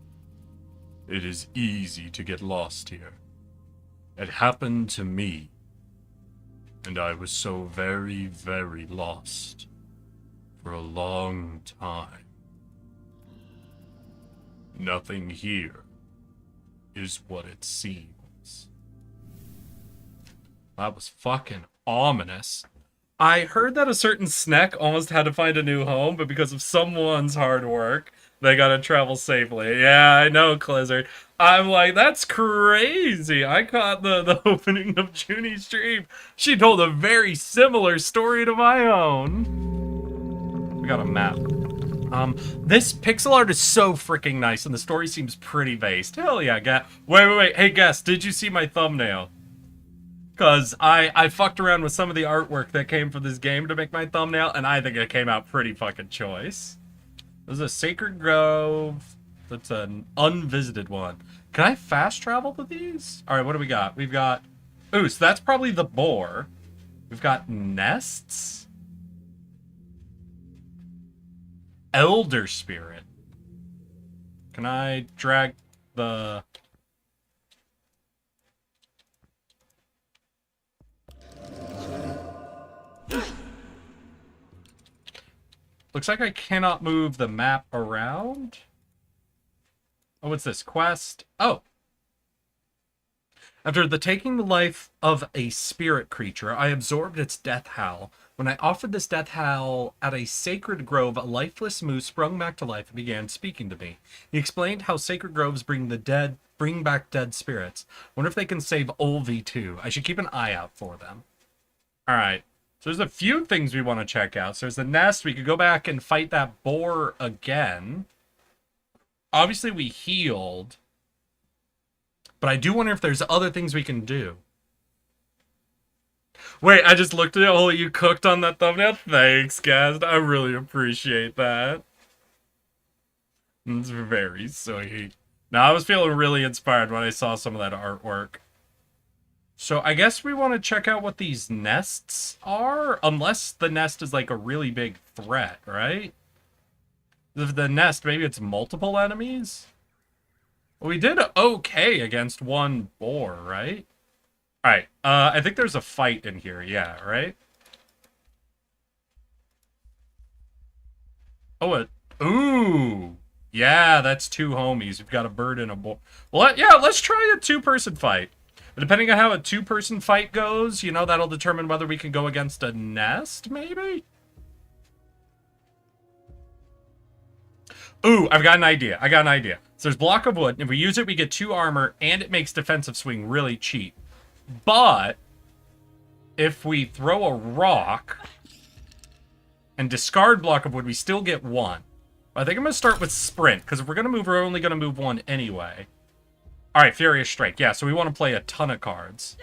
It is easy to get lost here. It happened to me, and I was so very, very lost for a long time. Nothing here is what it seems. That was fucking ominous. I heard that a certain snack almost had to find a new home, but because of someone's hard work, they gotta travel safely. Yeah, I know, Clizzard. I'm like, that's crazy. I caught the opening of Junie's stream. She told a very similar story to my own. We got a map. This pixel art is so freaking nice, and the story seems pretty based. Hell yeah, wait. Hey, guest, did you see my thumbnail? Because I fucked around with some of the artwork that came from this game to make my thumbnail, and I think it came out pretty fucking choice. There's a sacred grove. That's an unvisited one. Can I fast travel to these? Alright, what do we got? We've got... Ooh, so that's probably the boar. We've got nests. Elder spirit. Can I drag the... Looks like I cannot move the map around. Oh, what's this? Quest. Oh. After taking the life of a spirit creature, I absorbed its death howl. When I offered this death howl at a sacred grove, a lifeless moose sprung back to life and began speaking to me. He explained how sacred groves bring back dead spirits. Wonder if they can save Olvi too. I should keep an eye out for them. Alright. So there's a few things we want to check out. So there's the nest. We could go back and fight that boar again. Obviously, we healed. But I do wonder if there's other things we can do. Wait, I just looked at it. Oh, you cooked on that thumbnail? Thanks, guys. I really appreciate that. It's very sweet. Now, I was feeling really inspired when I saw some of that artwork. So I guess we want to check out what these nests are, unless the nest is like a really big threat, right? The nest, maybe it's multiple enemies? Well, we did okay against one boar, right? Alright, I think there's a fight in here, yeah, right? Oh, ooh! Yeah, that's two homies. We've got a bird and a boar. Well, yeah, let's try a two-person fight. But depending on how a two-person fight goes, you know, that'll determine whether we can go against a nest, maybe? Ooh, I've got an idea. So there's block of wood. If we use it, we get 2 armor, and it makes defensive swing really cheap. But if we throw a rock and discard block of wood, we still get 1. I think I'm going to start with sprint, because if we're going to move, we're only going to move 1 anyway. Alright, Furious Strike. Yeah, so we want to play a ton of cards.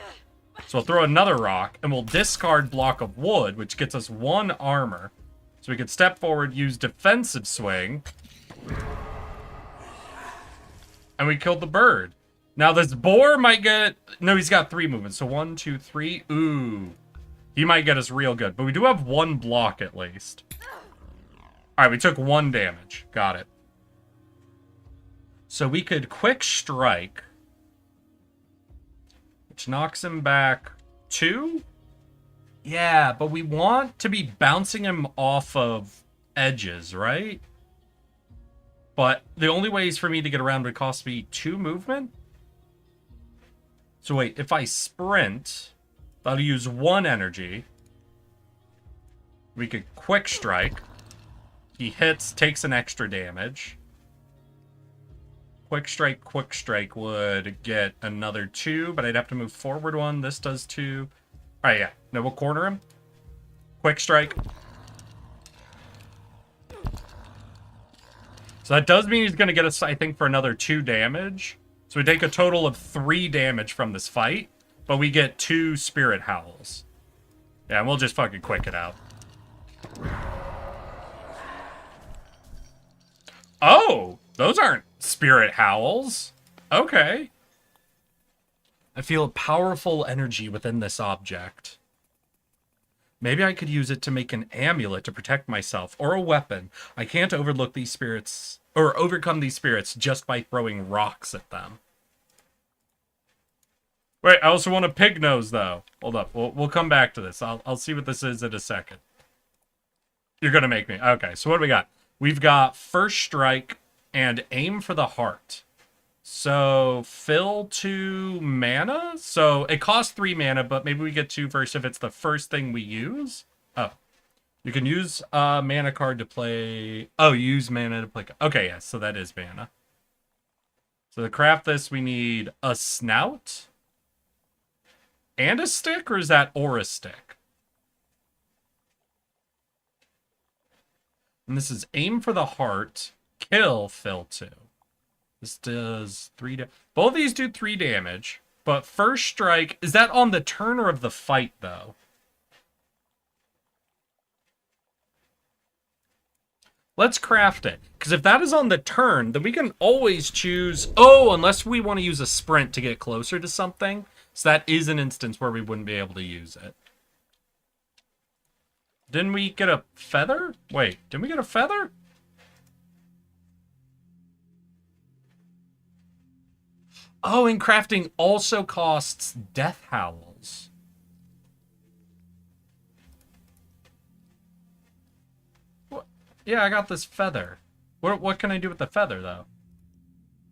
So we'll throw another rock, and we'll discard block of wood, which gets us 1 armor. So we could step forward, use defensive swing. And we killed the bird. Now this boar might get... No, he's got 3 movements. So 1, 2, 3. Ooh. He might get us real good. But we do have 1 block at least. Alright, we took 1 damage. Got it. So we could quick strike. Which knocks him back 2? Yeah, but we want to be bouncing him off of edges, right? But the only ways for me to get around would cost me 2 movement? So wait, if I sprint, that'll use 1 energy. We could quick strike. He hits, takes an extra damage. Quick strike would get another 2, but I'd have to move forward 1. This does 2. Alright, yeah. No, we'll corner him. Quick strike. So that does mean he's going to get us, I think, for another 2 damage. So we take a total of 3 damage from this fight, but we get 2 Spirit Howls. Yeah, and we'll just fucking quick it out. Oh! Those aren't Spirit Howls. Okay. I feel a powerful energy within this object. Maybe I could use it to make an amulet to protect myself, or a weapon. I can't overlook these spirits, or overcome these spirits just by throwing rocks at them. Wait, I also want a pig nose, though. Hold up, we'll come back to this. I'll see what this is in a second. You're gonna make me. Okay, so what do we got? We've got First Strike and Aim for the Heart. So, fill 2 mana? So, it costs 3 mana, but maybe we get 2 first if it's the first thing we use? Oh. You can use a mana card to play... Oh, use mana to play... Okay, yes, so that is mana. So, to craft this, we need a snout? And a stick, or is that or a stick? And this is Aim for the Heart, kill, fill 2. This does 3 damage. Both of these do 3 damage, but First Strike, is that on the turn or of the fight, though? Let's craft it, because if that is on the turn, then we can always choose... Oh, unless we want to use a sprint to get closer to something. So that is an instance where we wouldn't be able to use it. Didn't we get a feather? Wait, didn't we get a feather? Oh, and crafting also costs Death Howls. What? Yeah, I got this feather. What can I do with the feather, though?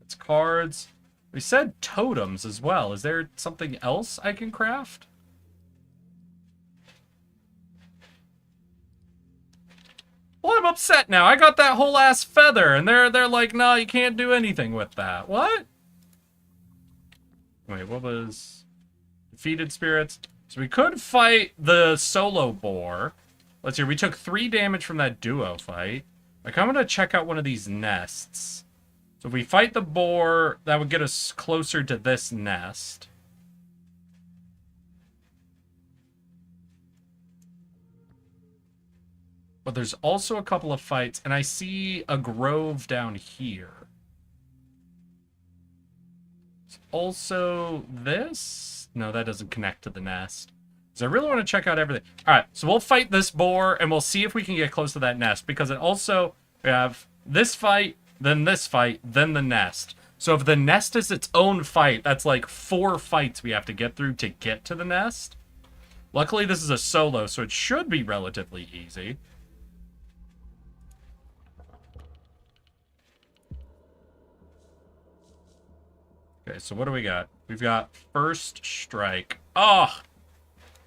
It's cards. We said totems as well. Is there something else I can craft? Well, I'm upset now. I got that whole ass feather, and they're like, no, you can't do anything with that. What? Wait, what was... Defeated spirits? So we could fight the solo boar. Let's see, we took 3 damage from that duo fight. Like, I'm gonna check out one of these nests. So if we fight the boar, that would get us closer to this nest. But there's also a couple of fights, and I see a grove down here. There's also this? No, that doesn't connect to the nest. So I really want to check out everything. Alright, so we'll fight this boar, and we'll see if we can get close to that nest, because it also... We have this fight, then the nest. So if the nest is its own fight, that's like 4 fights we have to get through to get to the nest. Luckily, this is a solo, so it should be relatively easy. Okay, so what do we got? We've got first strike. Oh!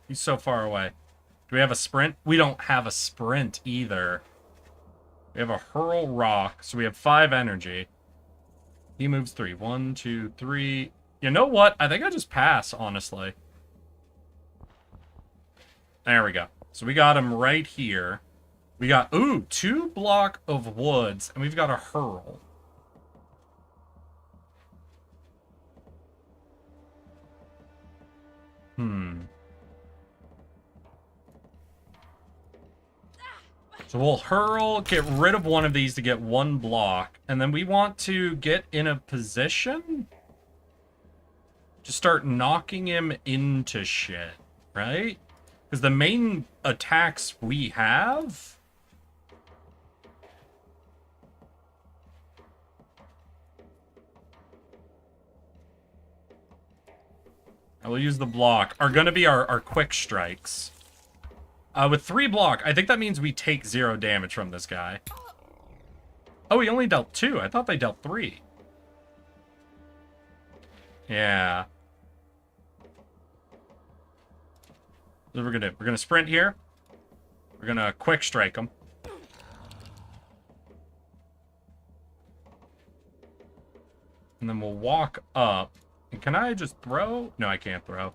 He's so far away. Do we have a sprint? We don't have a sprint either. We have a hurl rock, so we have 5 energy. He moves 3. 1, 2, 3. You know what? I think I just pass, honestly. There we go. So we got him right here. We got, 2 block of woods, and we've got a hurl. So we'll hurl, get rid of one of these to get 1 block, and then we want to get in a position to start knocking him into shit, right? Because the main attacks we have... I will use the block, are going to be our quick strikes. With 3 block, I think that means we take 0 damage from this guy. Oh, he only dealt 2. I thought they dealt 3. Yeah. What we're gonna do? We're gonna sprint here. We're gonna quick strike him. And then we'll walk up. And can I just throw? No, I can't throw.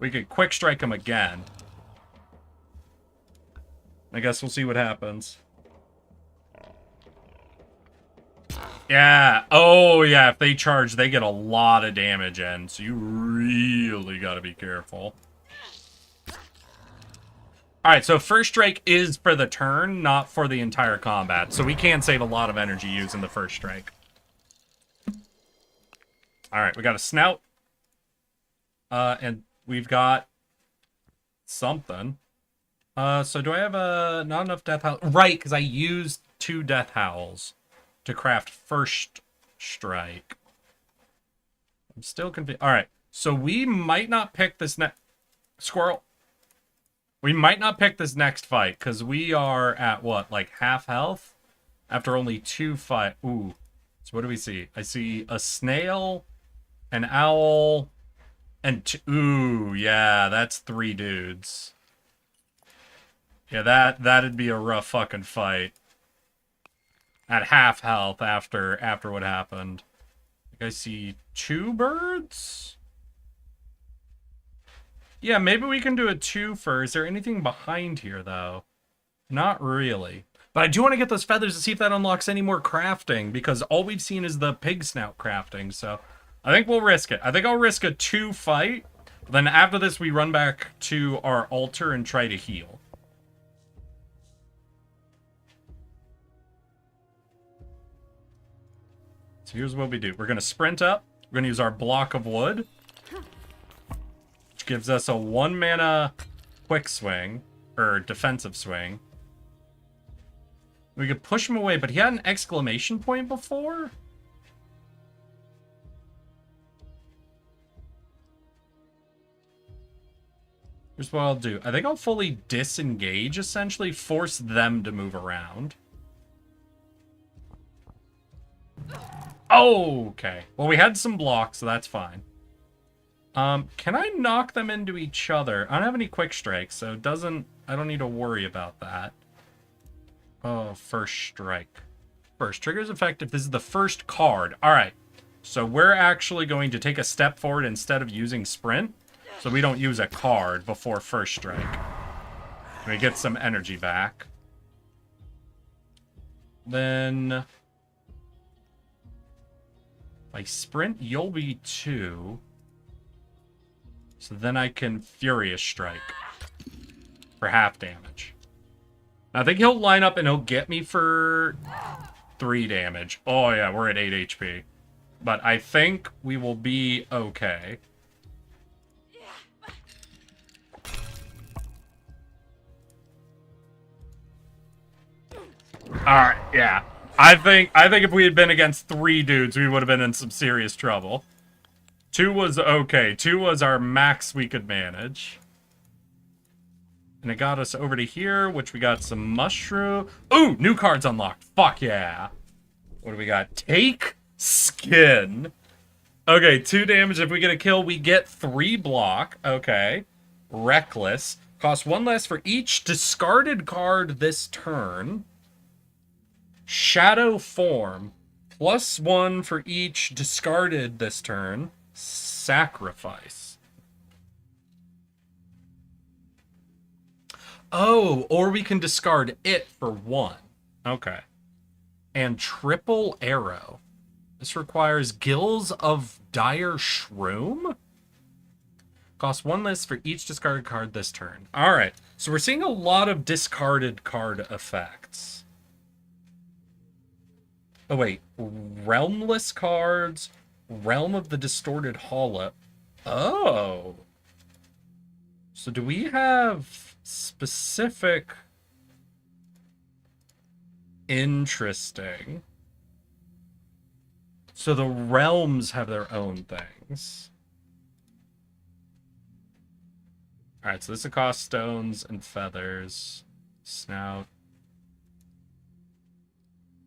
We could quick strike him again. I guess we'll see what happens. Yeah. Oh, yeah. If they charge, they get a lot of damage in. So you really got to be careful. Alright, so first strike is for the turn, not for the entire combat. So we can save a lot of energy using the first strike. Alright, we got a snout. And we've got something. So do I have not enough death howls? Right, because I used 2 death howls to craft first strike. I'm still confused. Alright, so we might not pick this next... Squirrel. We might not pick this next fight, because we are at, what, like half health? After only 2 fight. Ooh. So what do we see? I see a snail, an owl, and ooh, yeah, that's 3 dudes. Yeah, that'd be a rough fucking fight. At half health after what happened. I think I see 2 birds? Yeah, maybe we can do a 2-fer. Is there anything behind here, though? Not really. But I do want to get those feathers to see if that unlocks any more crafting, because all we've seen is the pig snout crafting, so I think we'll risk it. I think I'll risk a 2 fight, then after this we run back to our altar and try to heal. So here's what we do. We're going to sprint up. We're going to use our block of wood, which gives us a 1 mana quick swing, or defensive swing. We could push him away, but he had an exclamation point before? Here's what I'll do. I think I'll fully disengage, essentially, force them to move around. Oh, okay. Well, we had some blocks, so that's fine. Can I knock them into each other? I don't have any quick strikes, so it doesn't... I don't need to worry about that. Oh, first strike. First, triggers effect if this is the first card. Alright. So we're actually going to take a step forward instead of using sprint. So we don't use a card before first strike. We get some energy back. Then... If I sprint, you'll be 2. So then I can Furious Strike for half damage. I think he'll line up and he'll get me for 3 damage. Oh yeah, we're at 8 HP. But I think we will be okay. Alright, yeah. I think if we had been against 3 dudes, we would have been in some serious trouble. 2 was okay. 2 was our max we could manage. And it got us over to here, which we got some mushroom. Ooh, new cards unlocked. Fuck yeah. What do we got? Take skin. Okay, 2 damage. If we get a kill, we get 3 block. Okay. Reckless. Costs 1 less for each discarded card this turn. Shadow form. +1 for each discarded this turn. Sacrifice. Oh, or we can discard it for 1. Okay. And triple arrow. This requires gills of dire shroom. Costs 1 less for each discarded card this turn. Alright, so we're seeing a lot of discarded card effects. Oh wait, realmless cards, Realm of the Distorted Hollow. Oh. So do we have specific... Interesting. So the realms have their own things. Alright, so this will cost stones and feathers. Snout.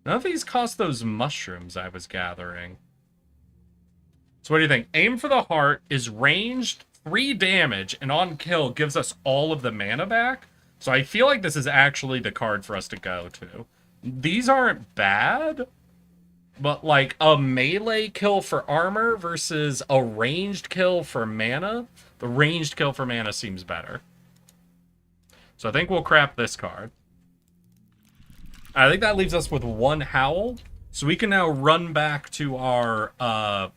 None of these cost those mushrooms I was gathering. So what do you think? Aim for the Heart is ranged 3 damage, and on kill gives us all of the mana back. So I feel like this is actually the card for us to go to. These aren't bad, but like a melee kill for armor versus a ranged kill for mana, the ranged kill for mana seems better. So I think we'll crap this card. I think that leaves us with 1 Howl. So we can now run back to our, to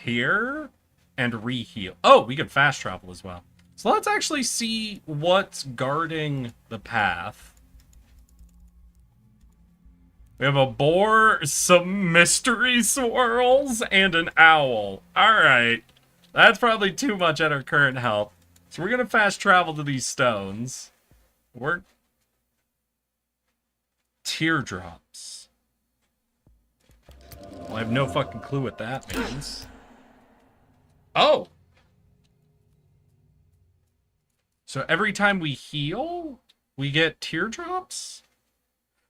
here and re-heal. Oh, we can fast travel as well. So let's actually see what's guarding the path. We have a boar, some mystery swirls, and an owl. Alright. That's probably too much at our current health. So we're going to fast travel to these stones. Teardrops. Well, I have no fucking clue what that means. Oh! So every time we heal, we get teardrops?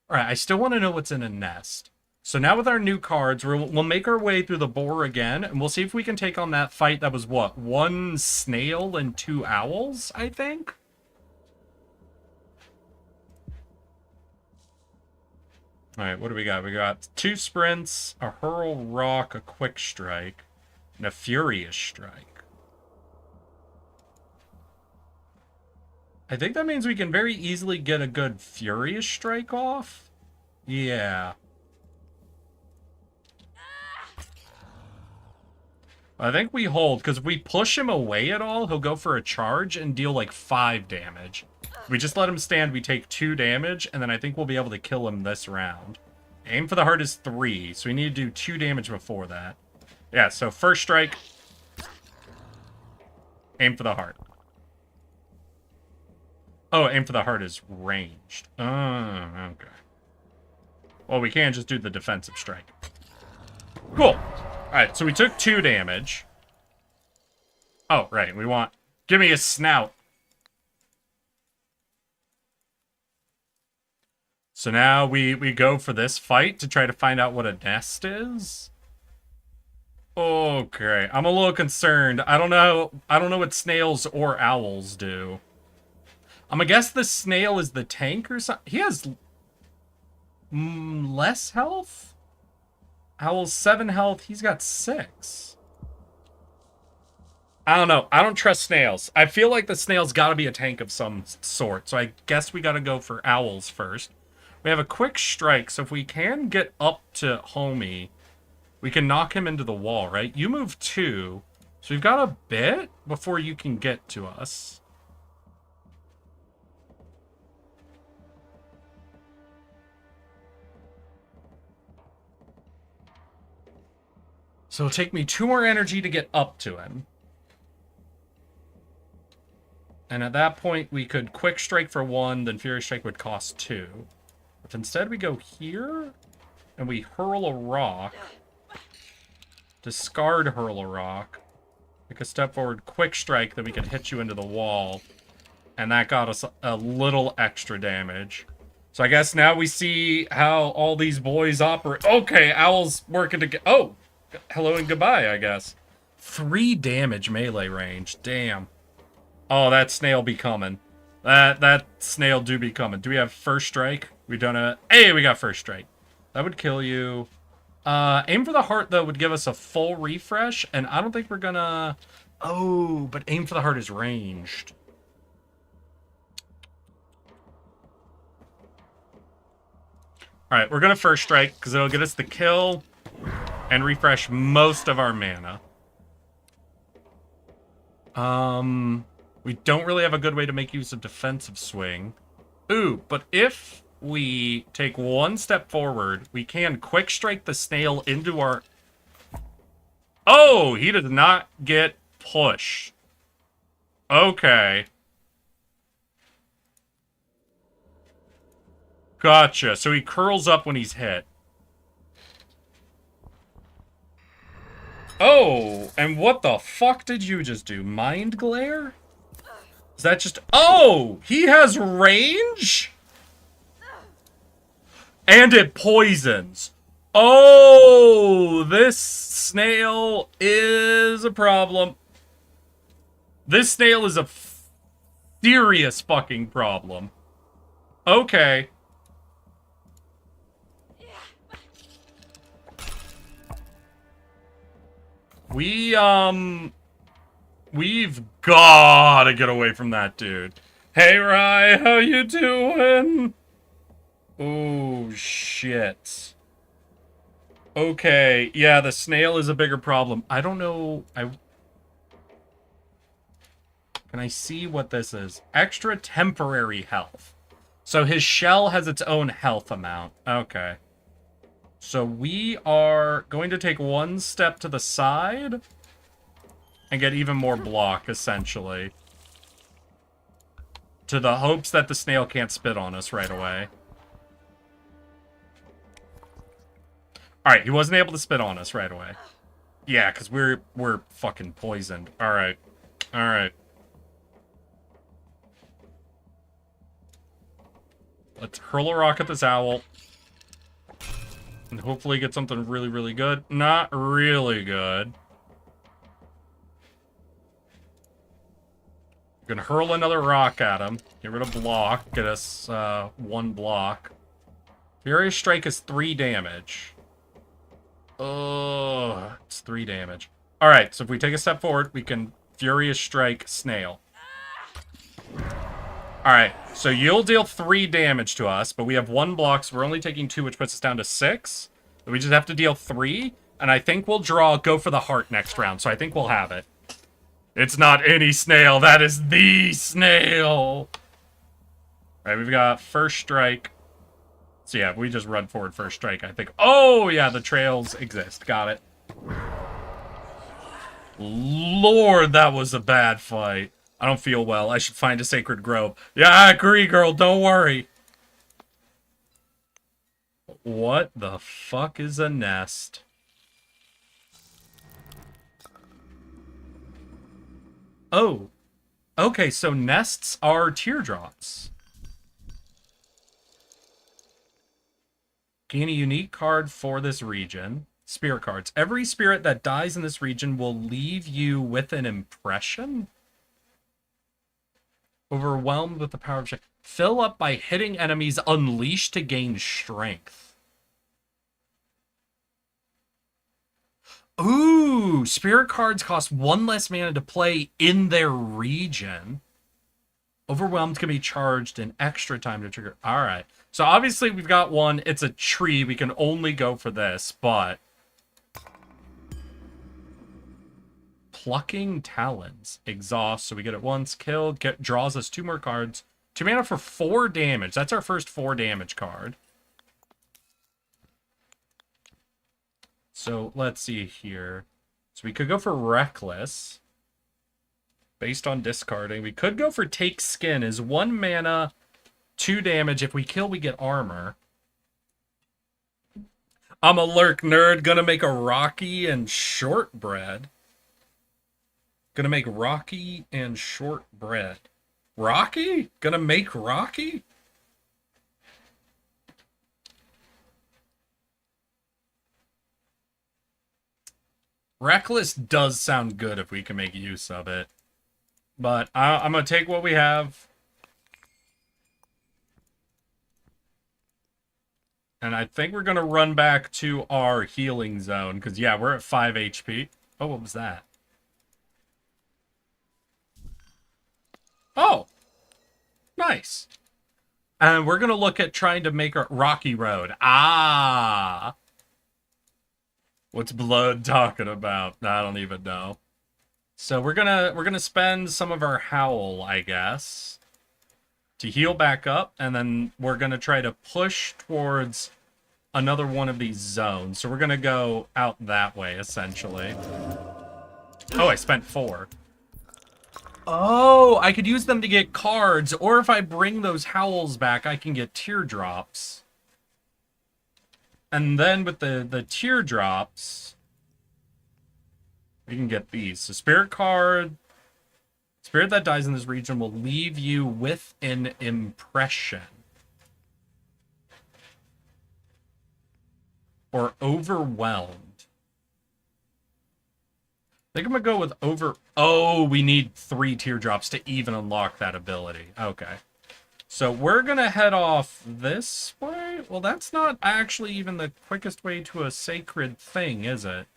Alright, I still want to know what's in a nest. So now with our new cards, we'll make our way through the boar again, and we'll see if we can take on that fight that was, what, 1 snail and 2 owls, I think? Alright, what do we got? We got 2 sprints, a hurl rock, a quick strike, and a furious strike. I think that means we can very easily get a good furious strike off. Yeah. I think we hold, because if we push him away at all, he'll go for a charge and deal like 5 damage. If we just let him stand, we take 2 damage, and then I think we'll be able to kill him this round. Aim for the heart is 3, so we need to do 2 damage before that. Yeah, so first strike. Aim for the heart. Oh, aim for the heart is ranged. Oh, okay. Well, we can just do the defensive strike. Cool. Alright, so we took 2 damage. Oh, right, we want... Give me a snout. So now we go for this fight to try to find out what a nest is. Okay, I'm a little concerned. I don't know what snails or owls do. I'm gonna guess the snail is the tank or something. He has less health? Owl's 7 health. He's got 6. I don't know. I don't trust snails. I feel like the snail's got to be a tank of some sort. So I guess we got to go for owls first. We have a quick strike. So if we can get up to homie, we can knock him into the wall, right? You move 2. So we've got a bit before you can get to us. So it'll take me 2 more energy to get up to him. And at that point, we could quick strike for 1, then Fury Strike would cost 2. If instead we go here and we hurl a rock, discard hurl a rock, take a step forward, quick strike, then we can hit you into the wall. And that got us a little extra damage. So I guess now we see how all these boys operate. Okay, Owl's working to get... Oh! Hello and goodbye, I guess. 3 damage melee range. Damn. Oh, that snail be coming. That snail do be coming. Do we have first strike? We don't have... Hey, we got first strike. That would kill you. Aim for the heart, though, would give us a full refresh. And I don't think we're gonna... Oh, but aim for the heart is ranged. Alright, we're gonna first strike, because it'll get us the kill and refresh most of our mana. We don't really have a good way to make use of defensive swing. Ooh, but if we take 1 step forward, we can quick strike the snail into our... Oh, he does not get pushed. Okay. Gotcha. So he curls up when he's hit. Oh, and what the fuck did you just do? Mind glare? Is that just... Oh, he has range? And it poisons. Oh, this snail is a problem. This snail is a serious fucking problem. Okay. We've gotta get away from that dude. Hey, Rye, how you doing? Oh, shit. Okay, yeah, the snail is a bigger problem. I don't know, Can I see what this is? Extra temporary health. So his shell has its own health amount. Okay. So we are going to take 1 step to the side and get even more block, essentially. To the hopes that the snail can't spit on us right away. Alright, he wasn't able to spit on us right away. Yeah, because we're fucking poisoned. Alright. Alright. Let's hurl a rock at this owl. And hopefully get something really, really good. Not really good. We can hurl another rock at him. Get rid of block. Get us 1 block. Furious Strike is 3 damage. Oh, it's 3 damage. Alright, so if we take a step forward, we can Furious Strike Snail. Alright, so you'll deal 3 damage to us, but we have 1 block, so we're only taking 2, which puts us down to 6. So we just have to deal 3, and I think we'll go for the heart next round, so I think we'll have it. It's not any snail, that is the snail! Alright, we've got first strike. So yeah, if we just run forward first strike, I think... Oh, yeah, the trails exist. Got it. Lord, that was a bad fight. I don't feel well. I should find a sacred grove. Yeah, I agree, girl. Don't worry. What the fuck is a nest? Oh. Okay, so nests are teardrops. Gain a unique card for this region. Spirit cards. Every spirit that dies in this region will leave you with an impression? Overwhelmed with the power of... Fill up by hitting enemies unleashed to gain strength. Ooh! Spirit cards cost 1 less mana to play in their region. Overwhelmed can be charged in extra time to trigger. Alright. So obviously we've got 1. It's a tree. We can only go for this, but... Plucking Talons. Exhaust, so we get it once. Kill, draws us 2 more cards. 2 mana for 4 damage. That's our first 4 damage card. So let's see here. So we could go for Reckless. Based on discarding. We could go for Take Skin. Is 1 mana, 2 damage. If we kill, we get armor. I'm a lurk nerd. Gonna make a Rocky and shortbread. Gonna make Rocky and shortbread. Rocky? Gonna make Rocky? Reckless does sound good if we can make use of it. But I'm gonna take what we have. And I think we're gonna run back to our healing zone. Because, yeah, we're at 5 HP. Oh, what was that? Oh! Nice. And we're gonna look at trying to make a Rocky Road. Ah! What's Blood talking about? I don't even know. So we're gonna spend some of our Howl, I guess, to heal back up, and then we're gonna try to push towards another one of these zones. So we're gonna go out that way, essentially. Oh, I spent 4. Oh, I could use them to get cards, or if I bring those Howls back, I can get teardrops. And then with the teardrops, we can get these. So spirit card. Spirit that dies in this region will leave you with an impression. Or overwhelmed. I think I'm going to go with over... Oh, we need 3 teardrops to even unlock that ability. Okay. So we're going to head off this way? Well, that's not actually even the quickest way to a sacred thing, is it?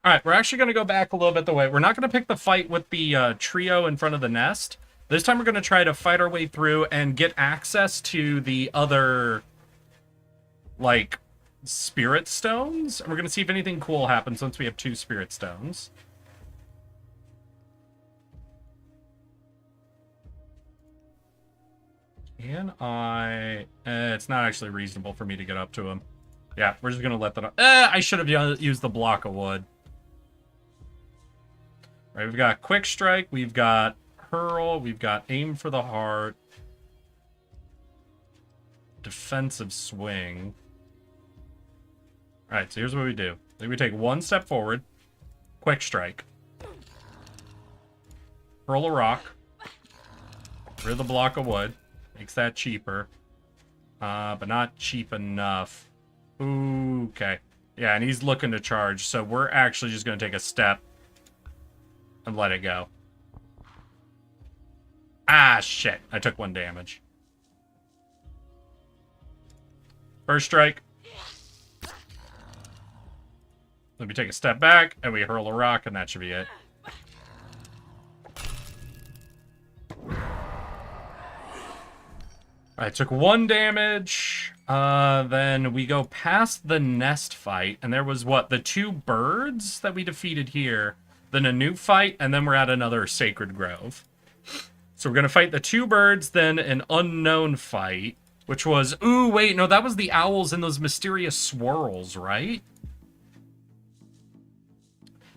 Alright, we're actually going to go back a little bit the way. We're not going to pick the fight with the trio in front of the nest. This time we're going to try to fight our way through and get access to the other, like, spirit stones. And we're going to see if anything cool happens once we have 2 spirit stones. Can I... it's not actually reasonable for me to get up to him. Yeah, we're just going to let that... I should have used the block of wood. All right, we've got Quick Strike, we've got Hurl, we've got Aim for the Heart. Defensive Swing. All right, so here's what we do. I think we take 1 step forward. Quick Strike. Hurl a rock. Rid of the block of wood. Makes that cheaper. But not cheap enough. Ooh, okay. Yeah, and he's looking to charge, so we're actually just going to take a step and let it go. Ah, shit. I took 1 damage. First strike. Let me take a step back, and we hurl a rock, and that should be it. Alright, took 1 damage. Then we go past the nest fight, and there was, what, the 2 birds that we defeated here, then a new fight, and then we're at another Sacred Grove. So we're going to fight the 2 birds, then an unknown fight, which was... Ooh, wait, no, that was the owls and those mysterious swirls, right?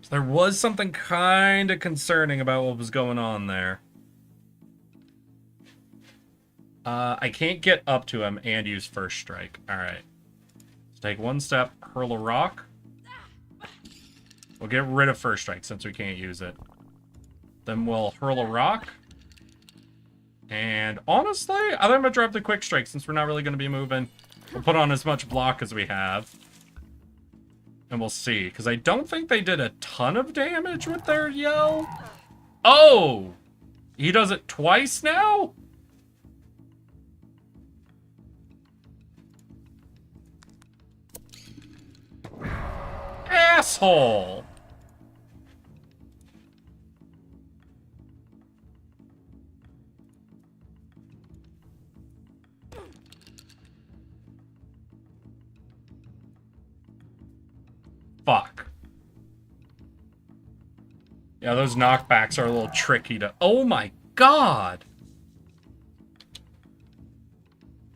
So there was something kind of concerning about what was going on there. I can't get up to him and use First Strike. Alright. Let's take 1 step, hurl a rock. We'll get rid of First Strike since we can't use it. Then we'll hurl a rock. And honestly, I think I'm going to drop the Quick Strike since we're not really going to be moving. We'll put on as much block as we have. And we'll see. Because I don't think they did a ton of damage with their yell. Oh! He does it twice now? Asshole! Fuck. Yeah, those knockbacks are a little tricky to... Oh my god!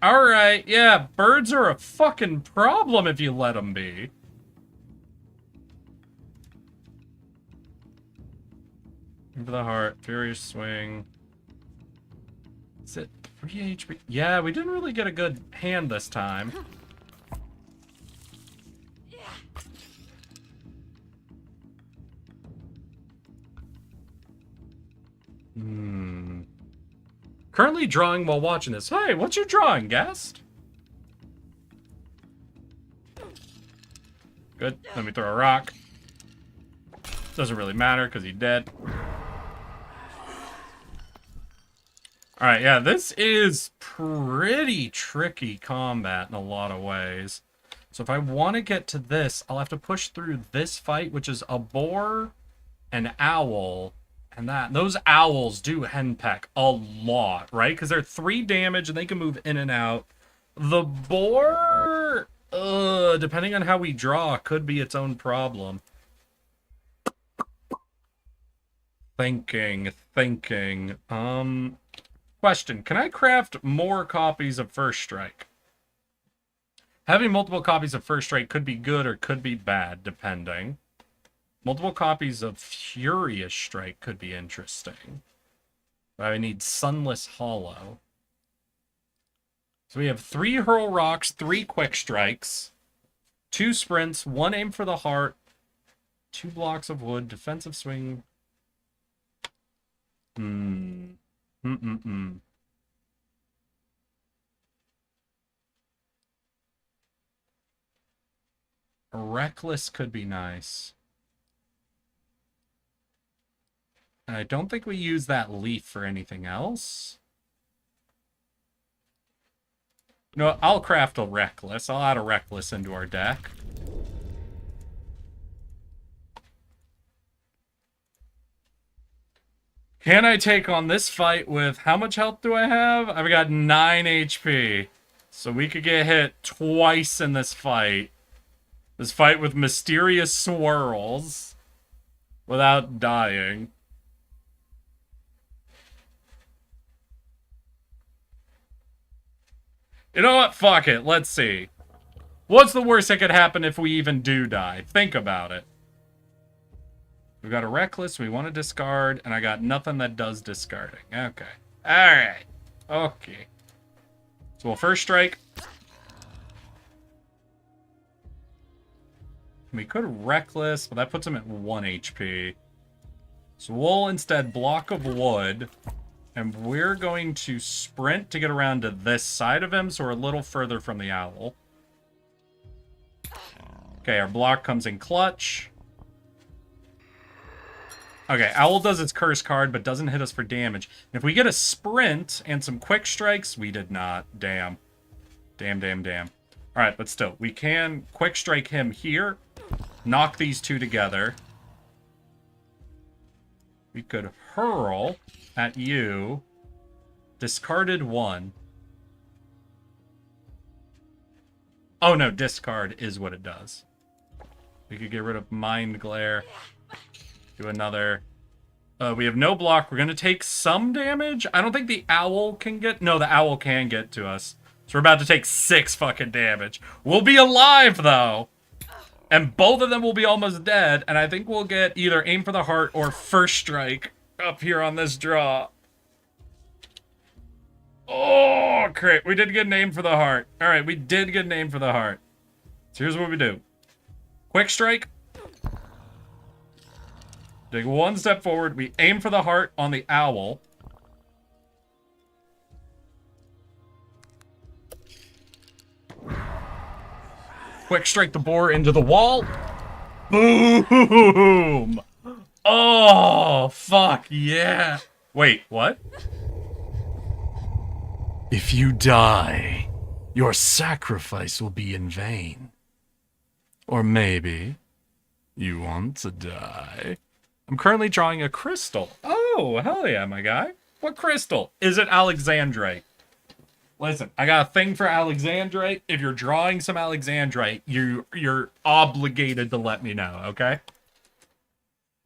Alright, yeah, birds are a fucking problem if you let them be. Into the heart, furious swing. Is it 3 HP? Yeah, we didn't really get a good hand this time. Currently drawing while watching this. Hey, what's your drawing, guest? Good. Let me throw a rock. Doesn't really matter because he's dead. Alright, yeah, this is pretty tricky combat in a lot of ways. So if I want to get to this, I'll have to push through this fight, which is a boar, an owl, and that. Those owls do henpeck a lot, right? Because they're 3 damage and they can move in and out. The boar, depending on how we draw, could be its own problem. Thinking. Question, can I craft more copies of First Strike? Having multiple copies of First Strike could be good or could be bad, depending. Multiple copies of Furious Strike could be interesting. But I need Sunless Hollow. So we have 3 Hurl Rocks, 3 Quick Strikes, 2 Sprints, 1 Aim for the Heart, 2 Blocks of Wood, Defensive Swing. Reckless could be nice. And I don't think we use that leaf for anything else. No, I'll craft a Reckless. I'll add a Reckless into our deck. Can I take on this fight with... How much health do I have? I've got 9 HP. So we could get hit twice in this fight. This fight with mysterious swirls. Without dying. You know what? Fuck it. Let's see. What's the worst that could happen if we even do die? Think about it. We got a Reckless, we want to discard, and I got nothing that does discarding. Okay. Alright. Okay. So we'll First Strike. We could Reckless, but that puts him at 1 HP. So we'll instead Block of Wood, and we're going to sprint to get around to this side of him, so we're a little further from the owl. Okay, our block comes in clutch. Okay, Owl does its curse card, but doesn't hit us for damage. And if we get a sprint and some quick strikes, we did not. Damn. Alright, but still, we can quick strike him here. Knock these 2 together. We could hurl at you. Discarded 1. Oh no, discard is what it does. We could get rid of Mind Glare. Do another. We have no block. We're going to take some damage. I don't think the owl can get... No, the owl can get to us. So we're about to take 6 fucking damage. We'll be alive, though. And both of them will be almost dead. And I think we'll get either Aim for the Heart or First Strike up here on this draw. Oh, great. We did get an Aim for the Heart. All right, we did get an Aim for the Heart. So here's what we do. Quick Strike. Take 1 step forward. We aim for the heart on the owl. Quick strike the boar into the wall. Boom! Oh, fuck, yeah. Wait, what? If you die, your sacrifice will be in vain. Or maybe you want to die. I'm currently drawing a crystal. Oh, hell yeah, my guy. What crystal? Is it Alexandrite? Listen, I got a thing for Alexandrite. If you're drawing some Alexandrite, you're obligated to let me know, okay?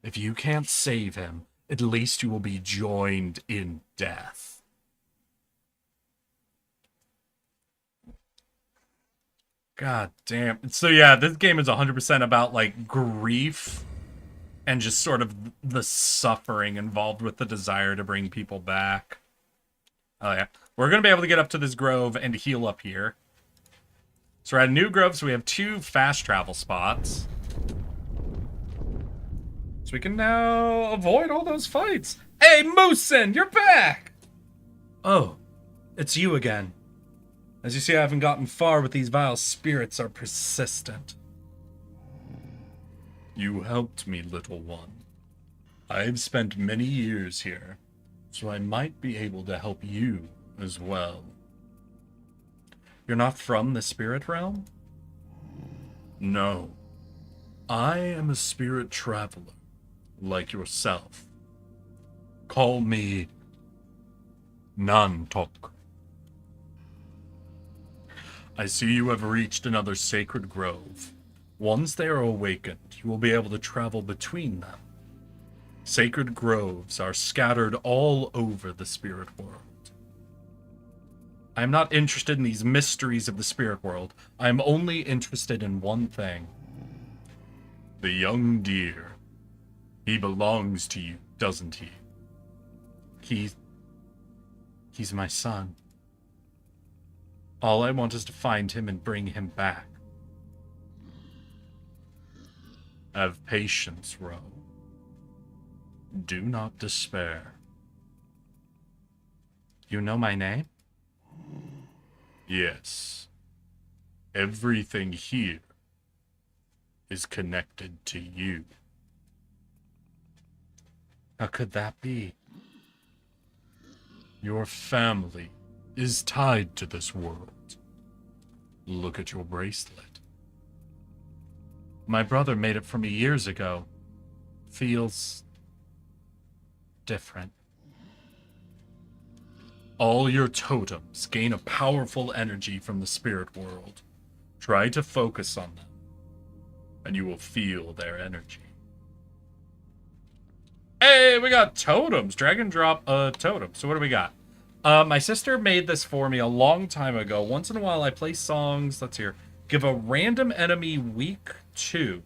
If you can't save him, at least you will be joined in death. God damn. So yeah, this game is 100% about, like, grief and just sort of the suffering involved with the desire to bring people back. Oh yeah. We're going to be able to get up to this grove and heal up here. So we're at a new grove, so we have 2 fast travel spots. So we can now avoid all those fights. Hey, Moosin, you're back! Oh, it's you again. As you see, I haven't gotten far, but these vile spirits are persistent. You helped me, little one. I've spent many years here, so I might be able to help you as well. You're not from the spirit realm? No. I am a spirit traveler, like yourself. Call me Nantok. I see you have reached another sacred grove. Once they are awakened, you will be able to travel between them. Sacred groves are scattered all over the spirit world. I am not interested in these mysteries of the spirit world. I am only interested in one thing. The young deer. He belongs to you, doesn't he? He's my son. All I want is to find him and bring him back. Have patience, Ro. Do not despair. You know my name? Yes. Everything here is connected to you. How could that be? Your family is tied to this world. Look at your bracelet. My brother made it for me years ago. Feels different. All your totems gain a powerful energy from the spirit world. Try to focus on them, and you will feel their energy. Hey, we got totems. Drag and drop a totem. So what do we got? My sister made this for me a long time ago. Once in a while I play songs. Let's hear. Give a random enemy week 2.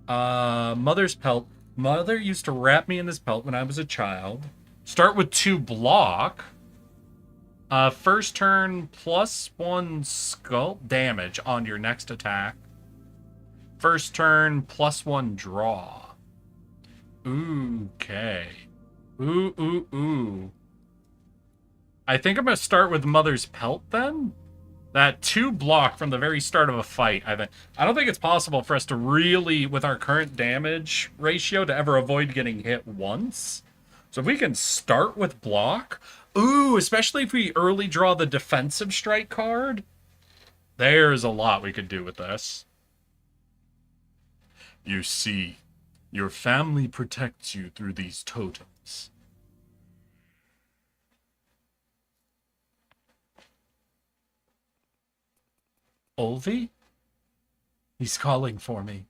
Mother's pelt. Mother used to wrap me in this pelt when I was a child. Start with 2 block. First turn +1 skull damage on your next attack. First turn +1 draw. Okay. Ooh. I think I'm going to start with Mother's Pelt then. That 2 block from the very start of a fight. I don't think it's possible for us to really, with our current damage ratio, to ever avoid getting hit once. So if we can start with block. Ooh, especially if we early draw the defensive strike card. There's a lot we could do with this. You see, your family protects you through these totems. Olvi? He's calling for me.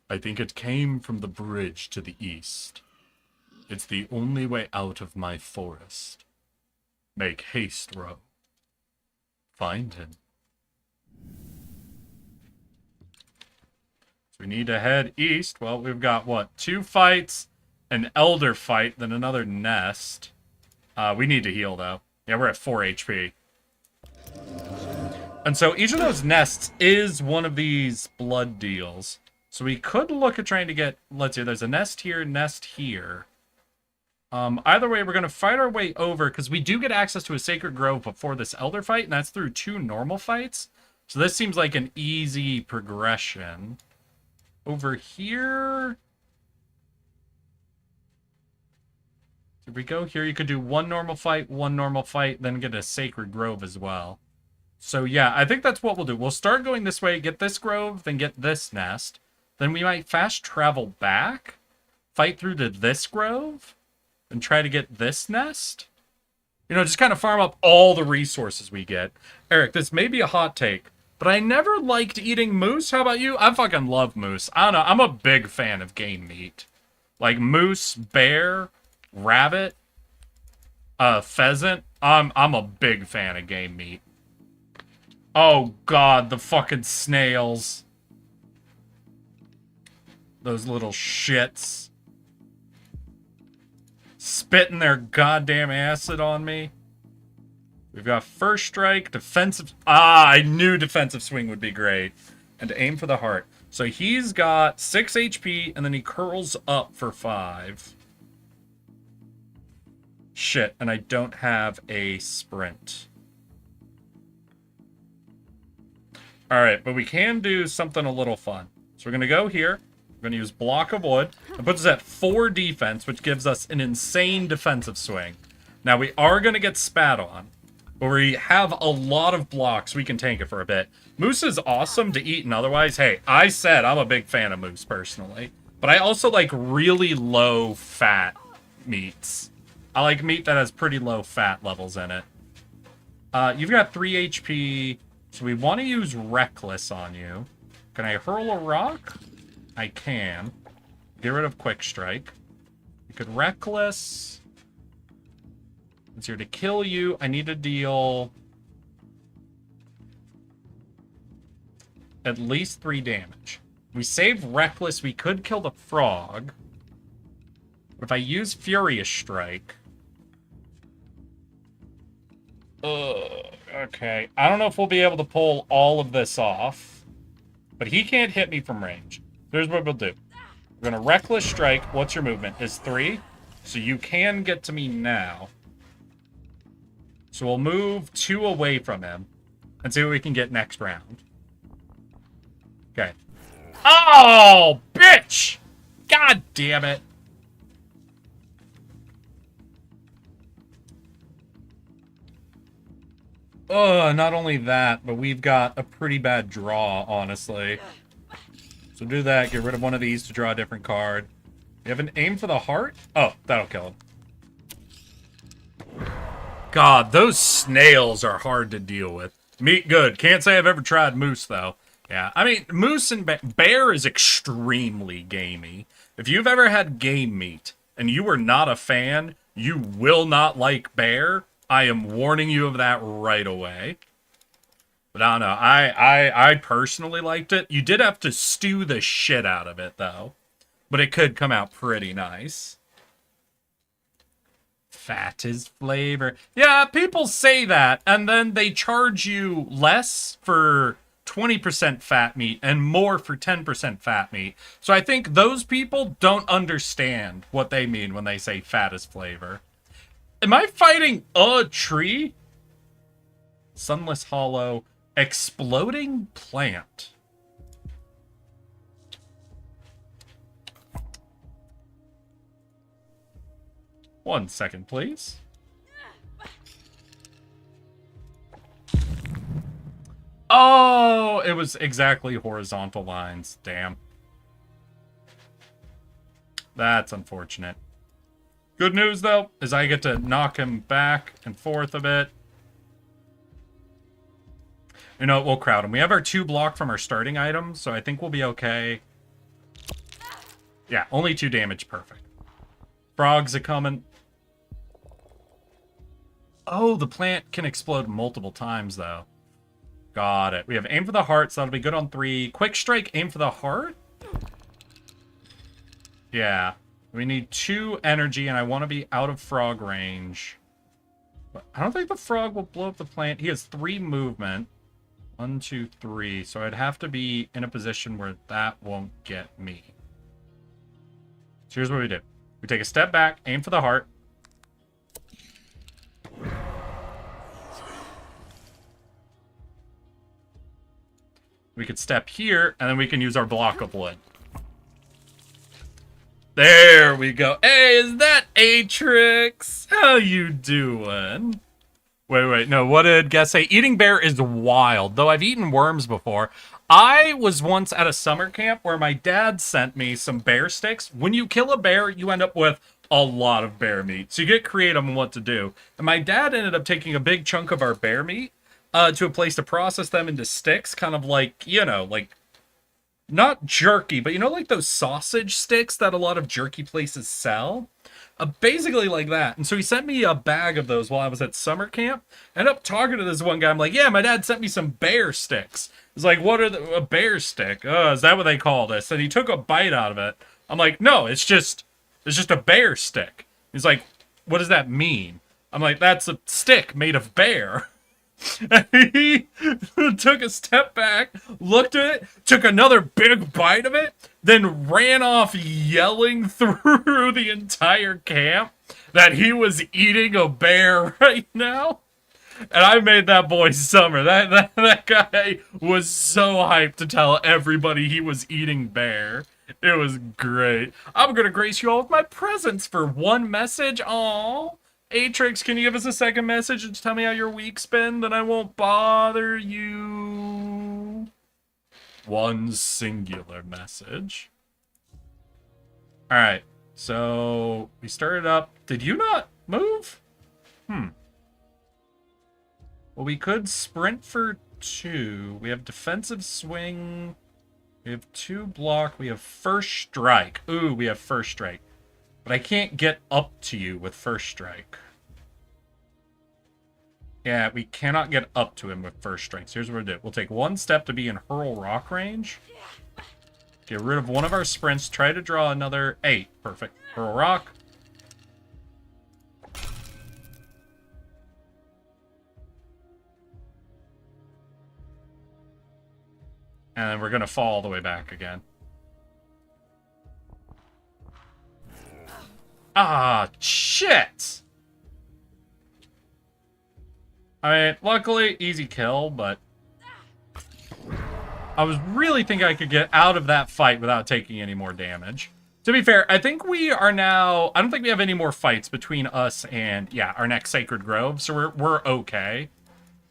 I think it came from the bridge to the east. It's the only way out of my forest. Make haste, Ro. Find him. So we need to head east. Well, we've got, what, 2 fights, an elder fight, then another nest. We need to heal, though. Yeah, we're at 4 HP. And so each of those nests is one of these blood deals. So we could look at trying to get, let's see, there's a nest here, nest here. Either way, we're going to fight our way over, because we do get access to a sacred grove before this elder fight, and that's through 2 normal fights. So this seems like an easy progression. Over here... If we go here, you could do 1 normal fight, then get a sacred grove as well. So yeah, I think that's what we'll do. We'll start going this way, get this grove, then get this nest. Then we might fast travel back, fight through to this grove, and try to get this nest. You know, just kind of farm up all the resources we get. Eric, this may be a hot take, but I never liked eating moose. How about you? I fucking love moose. I don't know, I'm a big fan of game meat. Like moose, bear, rabbit, pheasant. I'm a big fan of game meat. Oh god, the fucking snails. Those little shits. Spitting their goddamn acid on me. We've got first strike, defensive... I knew defensive swing would be great. And to aim for the heart. So he's got 6 HP, and then he curls up for 5. Shit, and I don't have a sprint. Alright, but we can do something a little fun. So we're going to go here. We're going to use block of wood. It puts us at 4 defense, which gives us an insane defensive swing. Now, we are going to get spat on. But we have a lot of blocks. We can tank it for a bit. Moose is awesome to eat, and otherwise, hey, I said I'm a big fan of moose, personally. But I also like really low fat meats. I like meat that has pretty low fat levels in it. You've got 3 HP, so we want to use Reckless on you. Can I hurl a rock? I can. Get rid of Quick Strike. You could Reckless... It's here to kill you. I need to deal at least 3 damage. If we save Reckless, we could kill the frog. But if I use Furious Strike... okay. I don't know if we'll be able to pull all of this off. But he can't hit me from range. Here's what we'll do. We're going to Reckless Strike. What's your movement? Is 3. So you can get to me now. So we'll move 2 away from him and see what we can get next round. Okay. Oh, bitch! God damn it. Oh, not only that, but we've got a pretty bad draw, honestly. So do that, get rid of one of these to draw a different card. You have an aim for the heart? Oh, that'll kill him. God, those snails are hard to deal with. Meat good. Can't say I've ever tried moose, though. Yeah, I mean, moose and bear is extremely gamey. If you've ever had game meat and you were not a fan, you will not like bear. I am warning you of that right away. But I don't know. I personally liked it. You did have to stew the shit out of it, though. But it could come out pretty nice. Fat is flavor. Yeah, people say that, and then they charge you less for 20% fat meat and more for 10% fat meat. So I think those people don't understand what they mean when they say fat is flavor. Am I fighting a tree? Sunless Hollow. Exploding plant. One second, please. Oh, it was exactly horizontal lines. Damn. That's unfortunate. Good news, though, is I get to knock him back and forth a bit. You know, we'll crowd him. We have our 2 block from our starting item, so I think we'll be okay. Yeah, only 2 damage. Perfect. Frogs are coming. Oh, the plant can explode multiple times, though. Got it. We have aim for the heart, so that'll be good on 3. Quick strike, aim for the heart? Yeah. We need 2 energy, and I want to be out of frog range. But I don't think the frog will blow up the plant. He has 3 movement. 1, 2, 3. So I'd have to be in a position where that won't get me. So here's what we do. We take a step back, aim for the heart. We could step here, and then we can use our block of wood. There we go. Hey, is that Atrix? How you doing? Wait, no, what did Guess say? Eating bear is wild, though I've eaten worms before. I was once at a summer camp where my dad sent me some bear sticks. When you kill a bear, you end up with a lot of bear meat. So you get creative on what to do. And my dad ended up taking a big chunk of our bear meat to a place to process them into sticks, kind of like, you know, like not jerky, but you know, like those sausage sticks that a lot of jerky places sell? Basically like that. And so he sent me a bag of those while I was at summer camp. I ended up talking to this one guy. I'm like, yeah, my dad sent me some bear sticks. He's like, what are a bear stick? Is that what they call this? And he took a bite out of it. I'm like, no, it's just a bear stick. He's like, what does that mean? I'm like, that's a stick made of bear. And he took a step back, looked at it, took another big bite of it, then ran off yelling through the entire camp that he was eating a bear right now. And I made that boy summer. That guy was so hyped to tell everybody he was eating bear. It was great. I'm gonna grace you all with my presents for one message. Aww. Atrix, can you give us a second message and tell me how your week's been? Then I won't bother you. One singular message. Alright, so we started up. Did you not move? Well, we could sprint for 2. We have defensive swing. We have 2 block. We have first strike. Ooh, we have first strike. But I can't get up to you with first strike. Yeah, we cannot get up to him with first strike. So here's what we'll do. We'll take 1 step to be in hurl rock range. Get rid of one of our sprints. Try to draw another 8. Perfect. Hurl rock. And then we're going to fall all the way back again. Ah, shit! I mean, luckily, easy kill, but I was really thinking I could get out of that fight without taking any more damage. To be fair, I think we are now... I don't think we have any more fights between us and, yeah, our next Sacred Grove, so we're okay.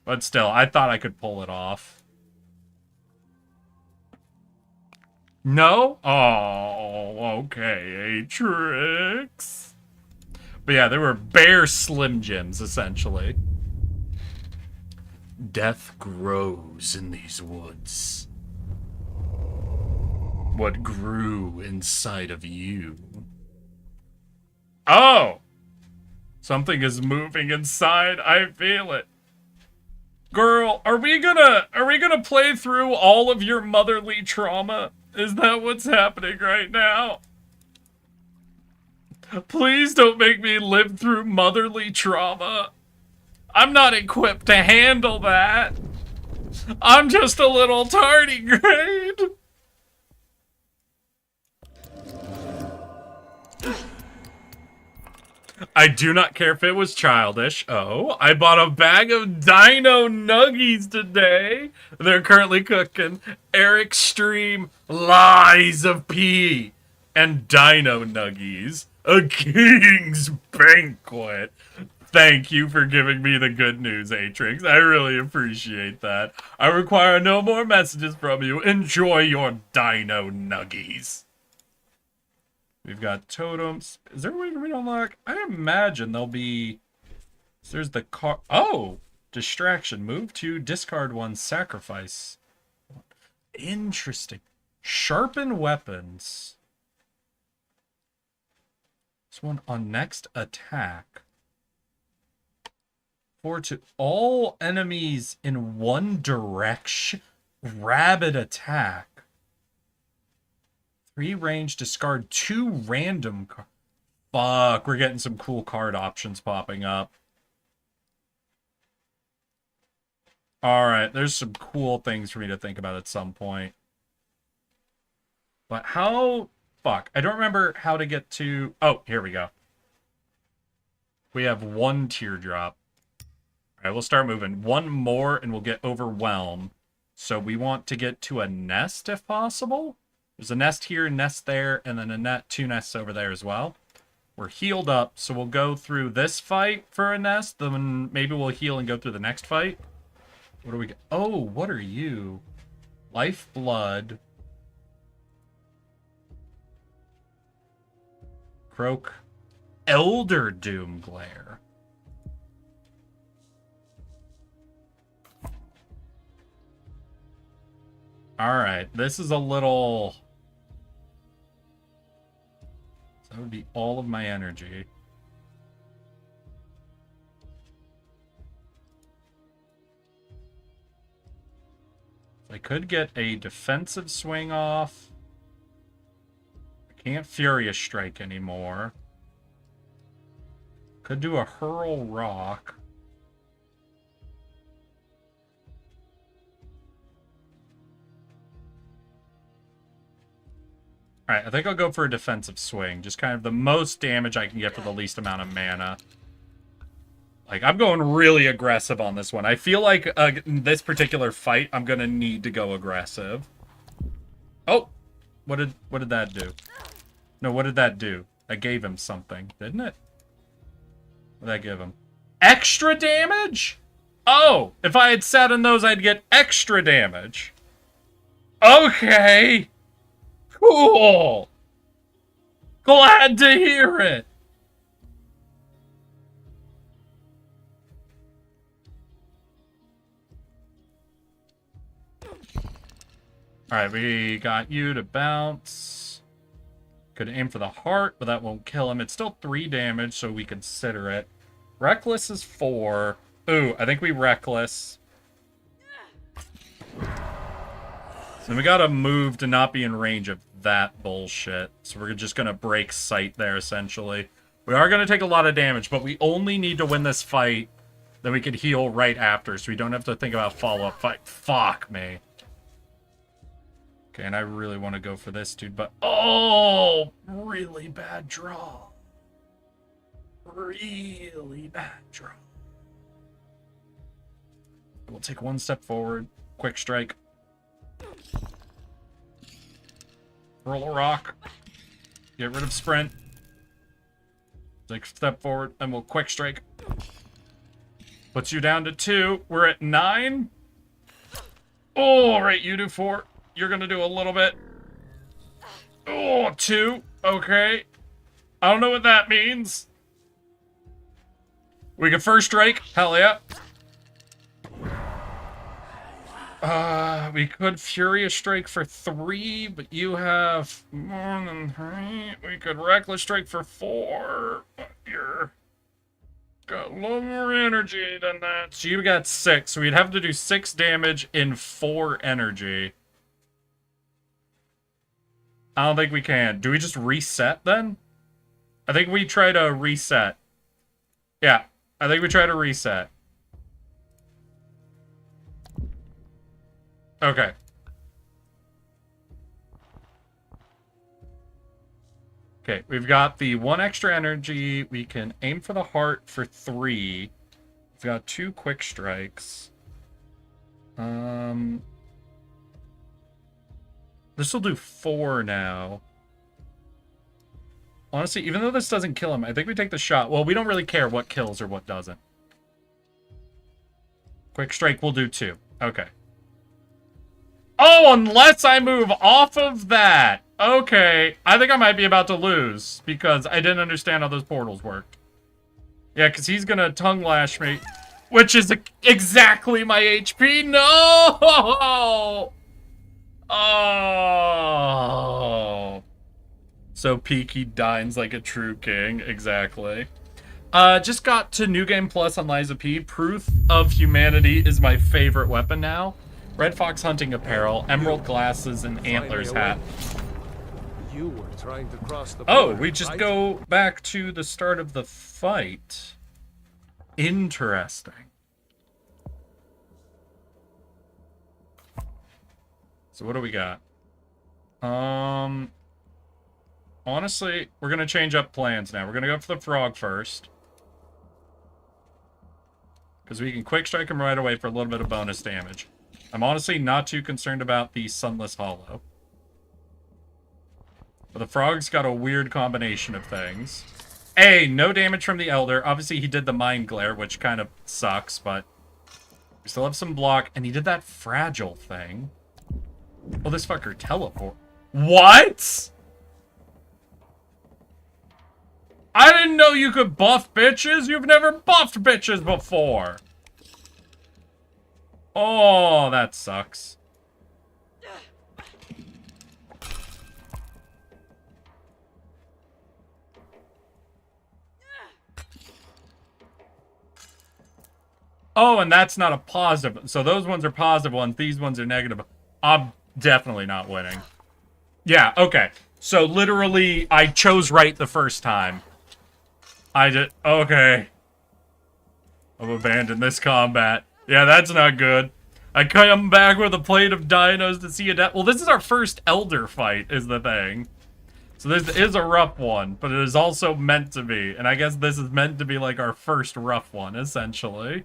But still, I thought I could pull it off. No? Oh, okay, Atrix. But yeah, there were bare Slim Jims, essentially. Death grows in these woods. What grew inside of you? Oh! Something is moving inside. I feel it. Girl, are we gonna play through all of your motherly trauma? Is that what's happening right now? Please don't make me live through motherly trauma. I'm not equipped to handle that. I'm just a little tardigrade. I do not care if it was childish. Oh, I bought a bag of Dino Nuggies today. They're currently cooking. Erik stream Lies of P and Dino Nuggies. A king's banquet. Thank you for giving me the good news, Atrix. I really appreciate that. I require no more messages from you. Enjoy your Dino Nuggies. We've got totems. Is there a way for me to unlock? I imagine there'll be... So there's the car... Oh! Distraction. Move to discard 1, sacrifice. Interesting. Sharpen weapons. This one on next attack. 4 to all enemies in one direction. Rabid attack. 3 range, discard 2 random cards. Fuck, we're getting some cool card options popping up. Alright, there's some cool things for me to think about at some point. But how... Fuck, I don't remember how to get to... Oh, here we go. We have 1 teardrop. Alright, we'll start moving. 1 more and we'll get overwhelmed. So we want to get to a nest if possible. There's a nest here, a nest there, and then 2 nests over there as well. We're healed up, so we'll go through this fight for a nest, then maybe we'll heal and go through the next fight. What do we get? Oh, what are you? Lifeblood. Croak. Elder Doom Glare. Alright, this is a little... So that would be all of my energy. I could get a defensive swing off. I can't Furious Strike anymore. Could do a Hurl Rock. Alright, I think I'll go for a defensive swing. Just kind of the most damage I can get for the least amount of mana. Like, I'm going really aggressive on this one. I feel like in this particular fight, I'm gonna need to go aggressive. Oh! What did that do? No, what did that do? I gave him something, didn't it? What did I give him? Extra damage? Oh! If I had sat in those, I'd get extra damage. Okay! Cool! Glad to hear it! Alright, we got you to bounce. Could aim for the heart, but that won't kill him. It's still 3 damage, so we consider it. Reckless is 4. Ooh, I think we Reckless. So we gotta move to not be in range of that bullshit. So we're just gonna break sight there, essentially. We are gonna take a lot of damage, but we only need to win this fight. Then we can heal right after, so we don't have to think about follow-up fight. Fuck me. Okay, and I really want to go for this dude, but... Oh! Really bad draw. Really bad draw. We'll take 1 step forward. Quick strike. Roll a rock. Get rid of sprint. Take a step forward, and we'll quick strike. Puts you down to 2. We're at 9. Oh, right, you do 4. You're gonna do a little bit. Oh, 2. Okay. I don't know what that means. We can first strike. Hell yeah. We could Furious Strike for 3, but you have more than 3. We could Reckless Strike for 4, but you're got a little more energy than that. So you got 6, so we'd have to do 6 damage in 4 energy. I don't think we can. Do we just reset then? I think we try to reset. Yeah, I think we try to reset. Okay. Okay, we've got the 1 extra energy. We can aim for the heart for 3. We've got 2 quick strikes. This will do 4 now. Honestly, even though this doesn't kill him, I think we take the shot. Well, we don't really care what kills or what doesn't. Quick strike will do 2. Okay. Oh, unless I move off of that. Okay. I think I might be about to lose because I didn't understand how those portals worked. Yeah, because he's going to tongue lash me, which is exactly my HP. No! Oh. So Peaky dines like a true king. Exactly. Just got to New Game Plus on Liza P. Proof of Humanity is my favorite weapon now. Red Fox hunting apparel, emerald glasses, and antlers hat. You were trying to cross the Oh, border, we just right? go back to the start of the fight. Interesting. So what do we got? Honestly, we're gonna change up plans now. We're gonna go for the frog first. Because we can quick strike him right away for a little bit of bonus damage. I'm honestly not too concerned about the Sunless Hollow. But the frog's got a weird combination of things. A, no damage from the Elder. Obviously, he did the Mind Glare, which kind of sucks, but we still have some block. And he did that fragile thing. Oh, this fucker teleport. What? I didn't know you could buff bitches. You've never buffed bitches before. Oh, that sucks. Oh, and that's not a positive. So those ones are positive ones. These ones are negative. I'm definitely not winning. Yeah, okay. So literally, I chose right the first time. Okay. I've abandoned this combat. Yeah, that's not good. I come back with a plate of dinos to see a death. Well, this is our first elder fight, is the thing. So this is a rough one, but it is also meant to be. And I guess this is meant to be like our first rough one, essentially.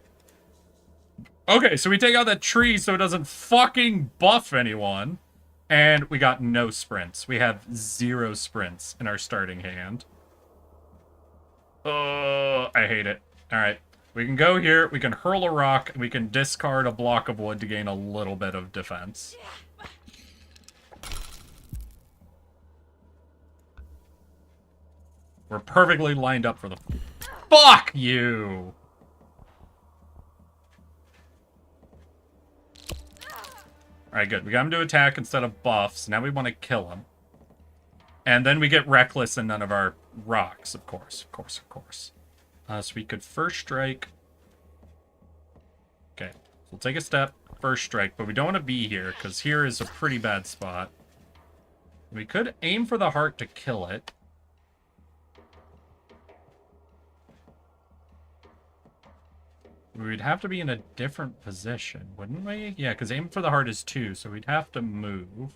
Okay, so we take out that tree so it doesn't fucking buff anyone. And we got no sprints. We have 0 sprints in our starting hand. Oh, I hate it. Alright. We can go here, we can hurl a rock, and we can discard a block of wood to gain a little bit of defense. We're perfectly lined up for the... Fuck you! Alright, good. We got him to attack instead of buffs. Now we want to kill him. And then we get reckless and none of our rocks, of course. So we could first strike. Okay, so we'll take a step, first strike, but we don't want to be here, because here is a pretty bad spot. We could aim for the heart to kill it. We'd have to be in a different position, wouldn't we? Yeah, because aim for the heart is 2, so we'd have to move.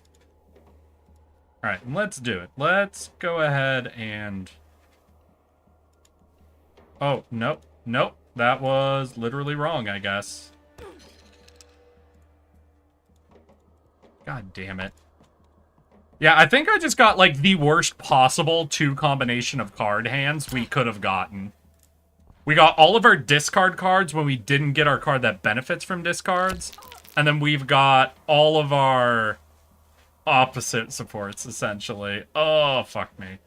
Alright, let's do it. Let's go ahead and... Oh, nope. Nope. That was literally wrong, I guess. God damn it. Yeah, I think I just got, like, the worst possible 2 combination of card hands we could have gotten. We got all of our discard cards when we didn't get our card that benefits from discards. And then we've got all of our opposite supports, essentially. Oh, fuck me.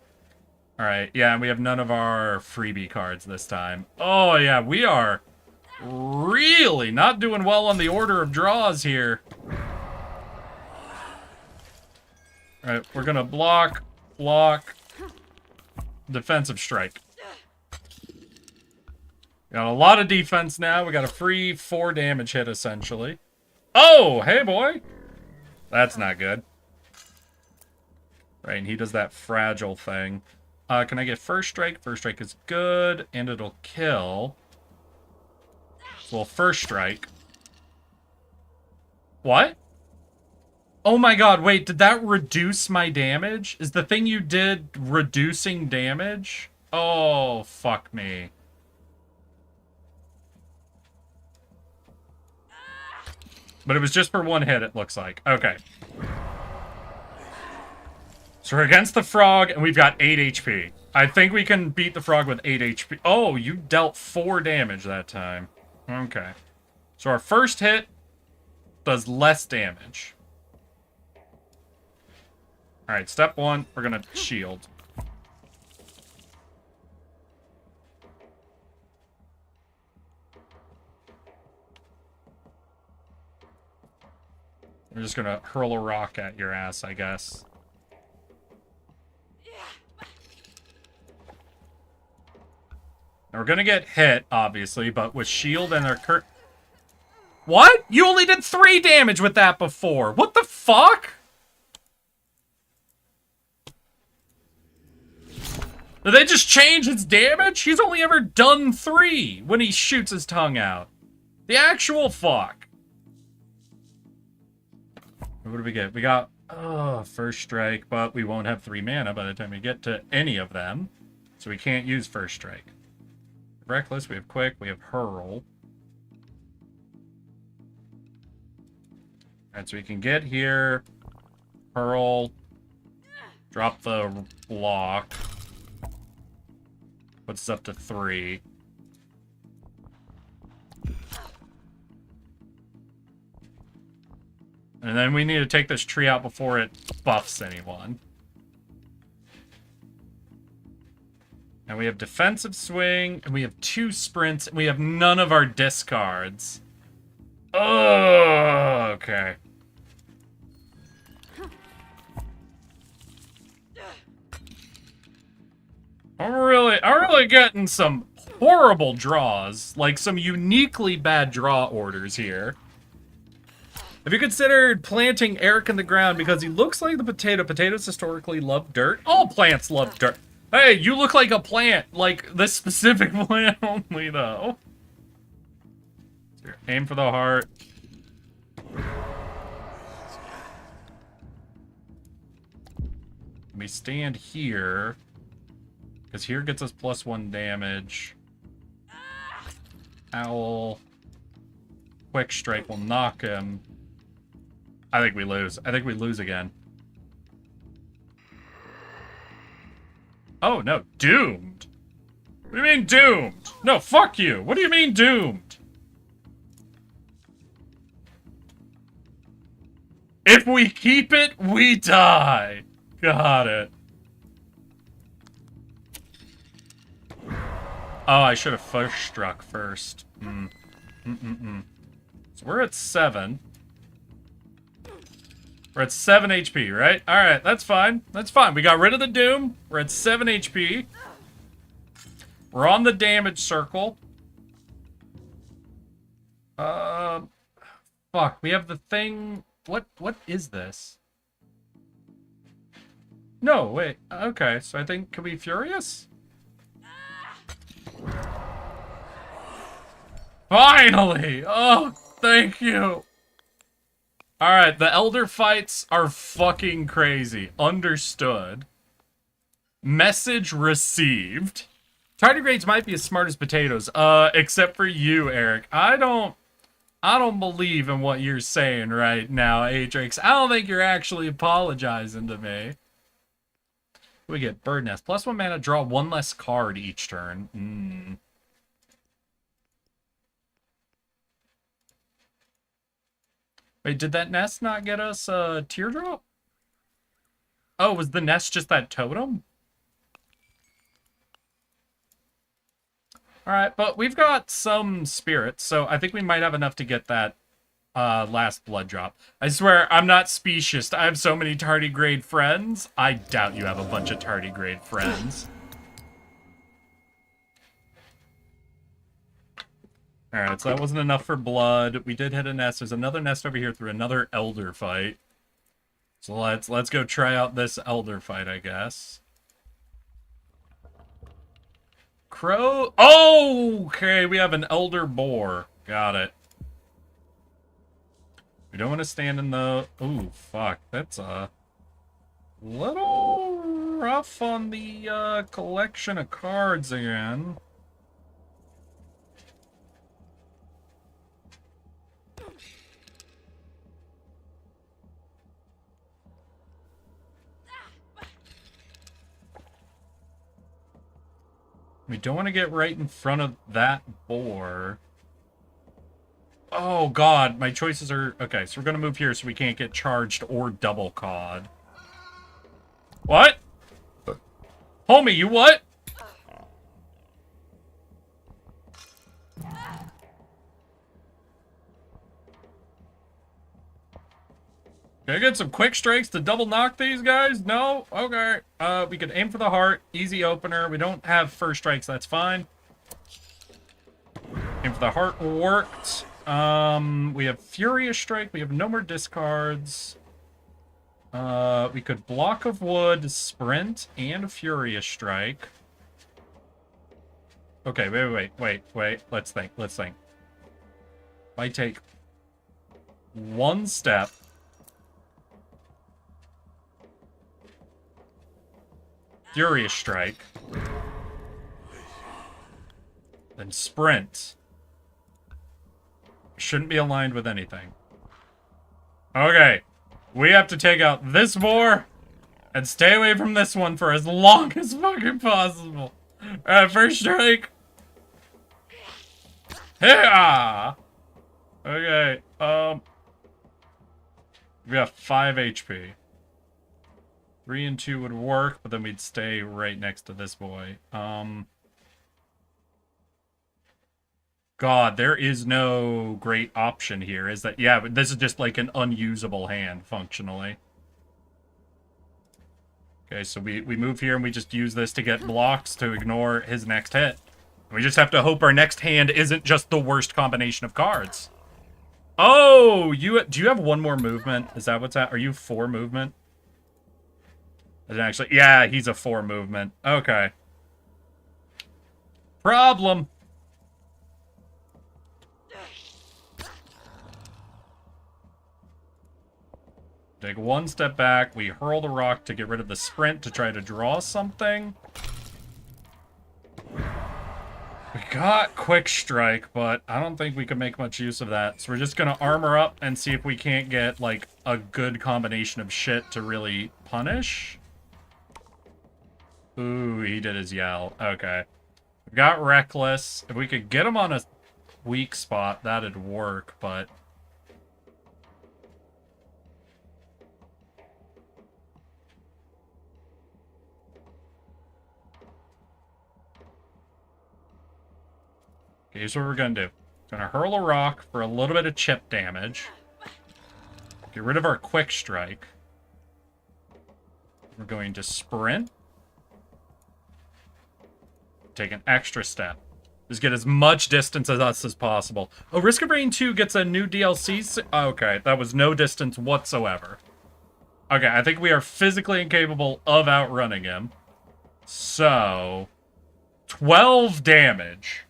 Alright, yeah, and we have none of our freebie cards this time. Oh, yeah, we are really not doing well on the order of draws here. Alright, we're gonna block, defensive strike. Got a lot of defense now. We got a free 4 damage hit, essentially. Oh, hey, boy. That's not good. Right, and he does that fragile thing. Can I get first strike? First strike is good, and it'll kill. Well, first strike. What? Oh my god, wait, did that reduce my damage? Is the thing you did reducing damage? Oh, fuck me. But it was just for 1 hit, it looks like. Okay. So we're against the frog, and we've got 8 HP. I think we can beat the frog with 8 HP. Oh, you dealt 4 damage that time. Okay. So our first hit does less damage. Alright, step 1, we're gonna shield. We're just gonna hurl a rock at your ass, I guess. And we're gonna get hit, obviously, but with shield and our What? You only did 3 damage with that before. What the fuck? Did they just change his damage? He's only ever done 3 when he shoots his tongue out. The actual fuck. What do we get? We got, first strike, but we won't have 3 mana by the time we get to any of them. So we can't use first strike. Reckless, we have quick, we have hurl. Alright, so we can get here, hurl, drop the block. Puts us up to 3. And then we need to take this tree out before it buffs anyone. And we have defensive swing, and we have 2 sprints, and we have none of our discards. Oh, okay. I'm really getting some horrible draws, like some uniquely bad draw orders here. Have you considered planting Erik in the ground because he looks like the potato? Potatoes historically love dirt. All plants love dirt. Hey, you look like a plant, like this specific plant only, though. Here, aim for the heart. Let me stand here, because here gets us +1 damage. Howl. Quick strike will knock him. I think we lose. I think we lose again. Oh, no. Doomed? What do you mean doomed? No, fuck you. What do you mean doomed? If we keep it, we die. Got it. Oh, I should have first struck first. So we're at 7. We're at 7 HP, right? Alright, that's fine. That's fine. We got rid of the Doom. We're at 7 HP. We're on the damage circle. Fuck. We have the thing... What is this? No, wait. Okay, so I think... Can we Furious? Finally! Oh, thank you! Alright, the Elder fights are fucking crazy. Understood. Message received. Tardigrades might be as smart as potatoes, except for you, Erik. I don't believe in what you're saying right now, Atrix. I don't think you're actually apologizing to me. We get Bird Nest. +1 mana, draw 1 less card each turn. Wait, did that nest not get us a teardrop? Oh, was the nest just that totem? Alright, but we've got some spirits, so I think we might have enough to get that last blood drop. I swear, I'm not specious. I have so many tardigrade friends. I doubt you have a bunch of tardigrade friends. Alright, so that wasn't enough for blood. We did hit a nest. There's another nest over here through another Elder fight. So let's go try out this Elder fight, I guess. Crow. Oh, okay, we have an Elder Boar. Got it. We don't want to stand in the... Ooh, fuck. That's a little rough on the collection of cards again. We don't want to get right in front of that boar. Oh, God. My choices are... Okay, so we're going to move here so we can't get charged or double cawed. What? Homie, you what? Can I get some quick strikes to double knock these guys? No? Okay. We could aim for the heart. Easy opener. We don't have first strikes. That's fine. Aim for the heart worked. We have Furious Strike. We have no more discards. We could Block of Wood, Sprint, and Furious Strike. Okay, wait. Let's think. If I take one step... Furious Strike. Then Sprint. Shouldn't be aligned with anything. Okay. We have to take out this boar and stay away from this one for as long as fucking possible. First strike. Yeah. Okay. We have 5 HP. 3 and 2 would work, but then we'd stay right next to this boy. God, there is no great option here, is that? Yeah, but this is just like an unusable hand, functionally. Okay, so we move here and we just use this to get blocks to ignore his next hit. We just have to hope our next hand isn't just the worst combination of cards. Oh, do you have one more movement? Is that what's at? Are you 4 movement? Is it actually, yeah, he's a 4 movement. Okay. Problem. Take one step back. We hurl the rock to get rid of the sprint to try to draw something. We got quick strike, but I don't think we can make much use of that. So we're just gonna armor up and see if we can't get like a good combination of shit to really punish. Ooh, he did his yell. Okay. We got reckless. If we could get him on a weak spot, that'd work, but okay, here's what we're gonna do. Gonna hurl a rock for a little bit of chip damage. Get rid of our quick strike. We're going to sprint. Take an extra step. Just get as much distance as us as possible. Oh, Risk of Rain 2 gets a new DLC? Okay, that was no distance whatsoever. Okay, I think we are physically incapable of outrunning him. So, 12 damage.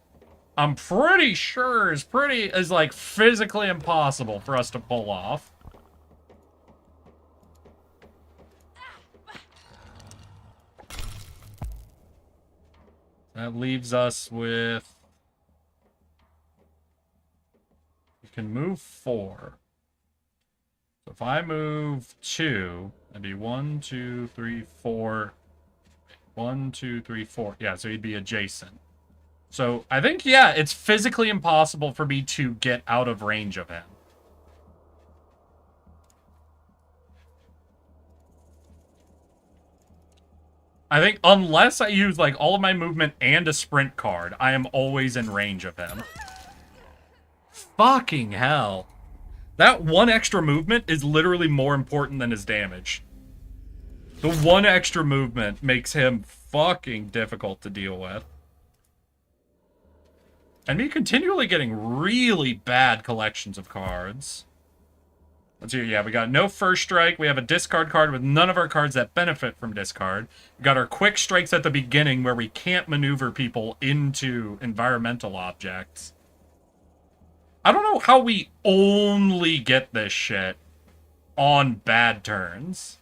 I'm pretty sure is like physically impossible for us to pull off. That leaves us with... We can move 4. So if I move 2, that'd be 1, 2, 3, 4. 1, 2, 3, 4. Yeah, so he'd be adjacent. So I think, yeah, it's physically impossible for me to get out of range of him. I think unless I use like all of my movement and a sprint card, I am always in range of him. Fucking hell. That one extra movement is literally more important than his damage. The one extra movement makes him fucking difficult to deal with. And me continually getting really bad collections of cards. Let's see, yeah, we got no first strike. We have a discard card with none of our cards that benefit from discard. We got our quick strikes at the beginning where we can't maneuver people into environmental objects. I don't know how we only get this shit on bad turns.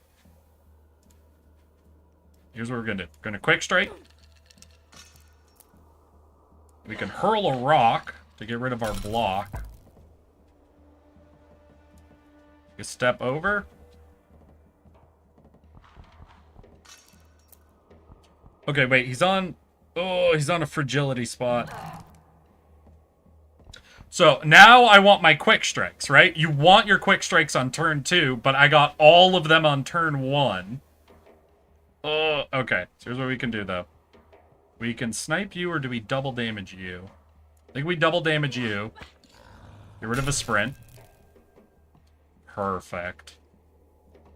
Here's what we're gonna do. We're gonna quick strike. We can hurl a rock to get rid of our block. You step over. Okay, wait, he's on... Oh, he's on a fragility spot. So, now I want my quick strikes, right? You want your quick strikes on turn 2, but I got all of them on turn 1. Oh, okay. So here's what we can do, though. We can snipe you, or do we double damage you? I think we double damage you. Get rid of a sprint. Perfect.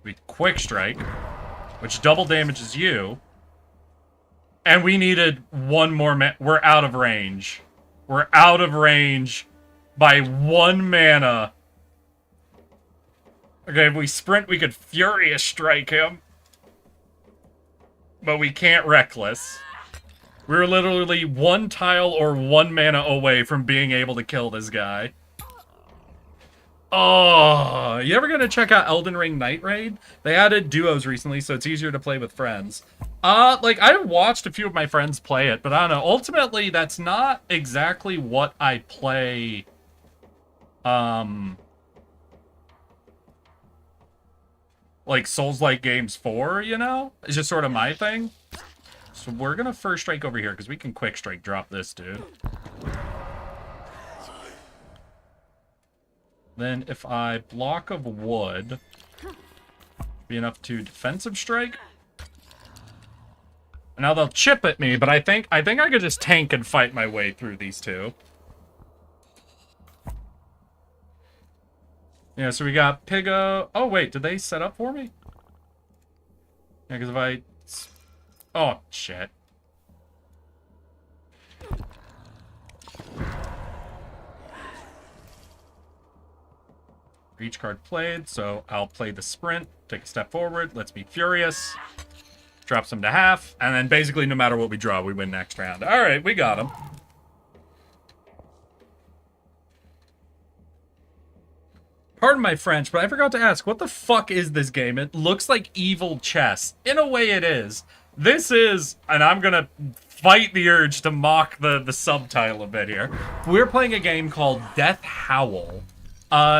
We quick strike, which double damages you. And we needed one more we're out of range. We're out of range by 1 mana. Okay, if we sprint, we could Furious Strike him. But we can't Reckless. We're literally 1 tile or 1 mana away from being able to kill this guy. Oh, you ever gonna check out Elden Ring Night Raid? They added duos recently, so it's easier to play with friends. Like, I've watched a few of my friends play it, but I don't know. Ultimately, that's not exactly what I play, like, Souls-like games for, you know? It's just sort of my thing. So we're gonna first strike over here, because we can quick strike drop this dude. Then if I block of wood, be enough to defensive strike. Now they'll chip at me, but I think I could just tank and fight my way through these two. Yeah, so we got Pigo. Oh wait, did they set up for me? Yeah, because if I... Oh, shit. Each card played, so I'll play the sprint, take a step forward, let's be furious, drops him to half, and then basically no matter what we draw, we win next round. Alright, we got him. Pardon my French, but I forgot to ask, what the fuck is this game? It looks like evil chess. In a way it is. This is, and I'm gonna fight the urge to mock the subtitle a bit here. We're playing a game called Death Howl.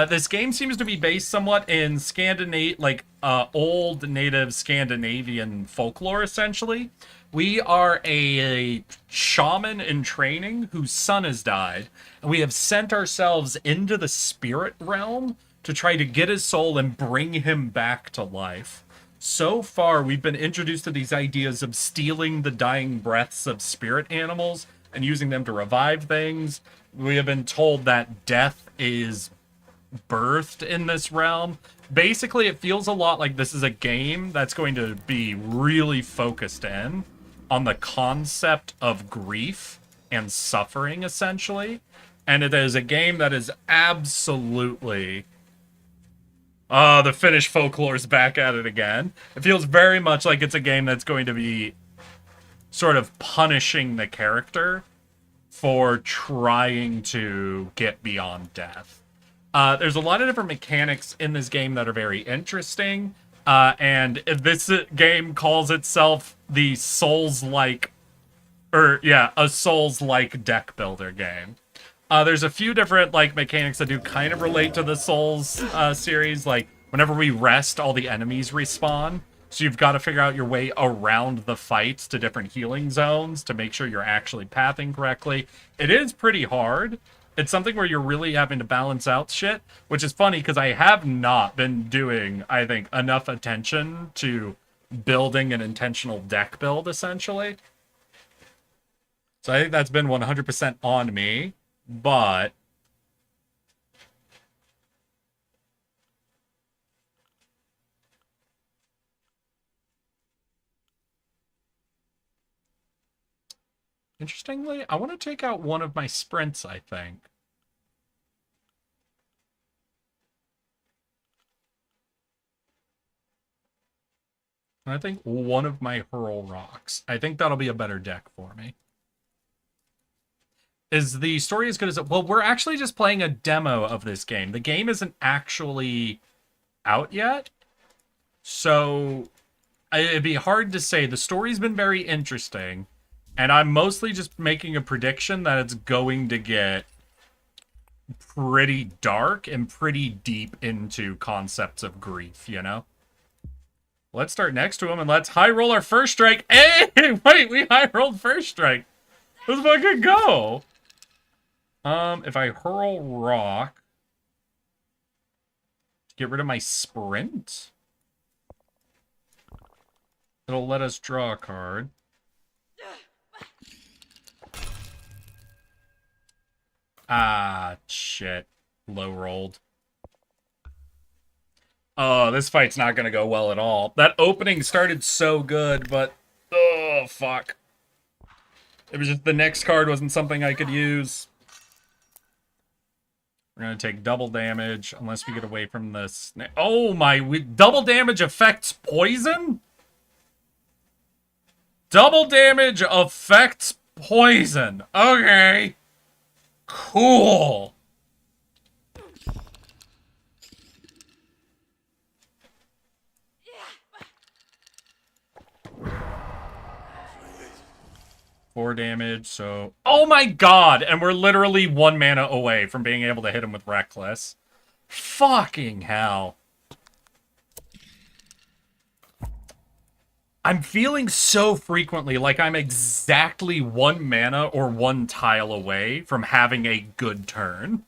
This game seems to be based somewhat in old native Scandinavian folklore, essentially. We are a shaman in training whose son has died, and we have sent ourselves into the spirit realm to try to get his soul and bring him back to life. So far, we've been introduced to these ideas of stealing the dying breaths of spirit animals and using them to revive things. We have been told that death is birthed in this realm. Basically, it feels a lot like this is a game that's going to be really focused in on the concept of grief and suffering, essentially. And it is a game that is absolutely... the Finnish folklore's back at it again. It feels very much like it's a game that's going to be sort of punishing the character for trying to get beyond death. There's a lot of different mechanics in this game that are very interesting. And this game calls itself the Souls-like, a Souls-like deck builder game. There's a few different mechanics that do kind of relate to the Souls series. Like whenever we rest, all the enemies respawn. So you've got to figure out your way around the fights to different healing zones to make sure you're actually pathing correctly. It is pretty hard. It's something where you're really having to balance out shit, which is funny because I have not been doing, I think, enough attention to building an intentional deck build, essentially. So I think that's been 100% on me, but... Interestingly, I want to take out one of my sprints, I think. And I think one of my hurl rocks. I think that'll be a better deck for me. Is the story as good as it? Well, we're actually just playing a demo of this game. The game isn't actually out yet. So it'd be hard to say. The story's been very interesting. And I'm mostly just making a prediction that it's going to get pretty dark and pretty deep into concepts of grief, you know? Let's start next to him and let's high roll our first strike. Hey, wait, we high rolled first strike. Let's fucking go. If I hurl rock to get rid of my sprint, it'll let us draw a card. Ah, shit. Low rolled. Oh, this fight's not gonna go well at all. That opening started so good, but... Oh, fuck. It was just the next card wasn't something I could use. We're gonna take double damage, unless we get away from this. Oh my... double damage affects poison? Double damage affects poison. Okay. Cool. Four damage, so... Oh my god! And we're literally 1 mana away from being able to hit him with Reckless. Fucking hell. I'm feeling so frequently like I'm exactly 1 mana or 1 tile away from having a good turn.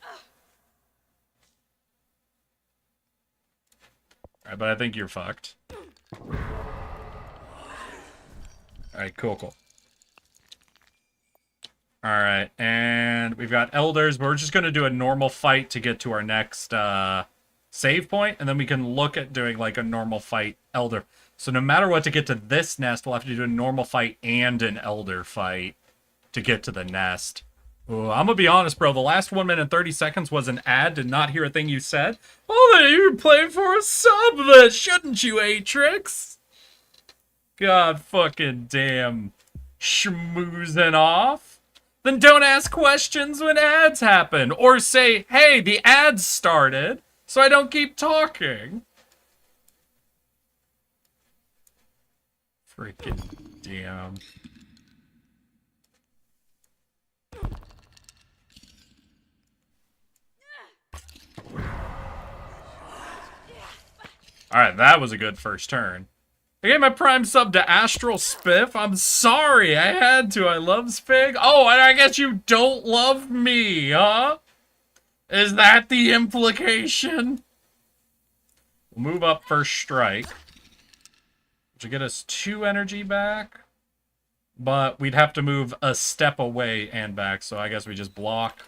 Alright, but I think you're fucked. Alright, cool. Alright, and we've got Elders, but we're just going to do a normal fight to get to our next save point, and then we can look at doing like a normal fight Elder. So no matter what, to get to this nest, we'll have to do a normal fight and an Elder fight to get to the nest. Ooh, I'm gonna be honest, bro. The last 1 minute and 30 seconds was an ad. Did not hear a thing you said. Oh, then you're playing for a sub, then, shouldn't you, Atrix? God fucking damn. Schmoozing off. Then don't ask questions when ads happen. Or say, hey, the ads started, so I don't keep talking. Freaking damn. Alright, that was a good first turn. I gave my prime sub to Astral Spiff. I'm sorry, I had to. I love Spig. Oh, and I guess you don't love me, huh? Is that the implication? We'll move up first strike. Which will get us 2 energy back. But we'd have to move a step away and back, so I guess we just block.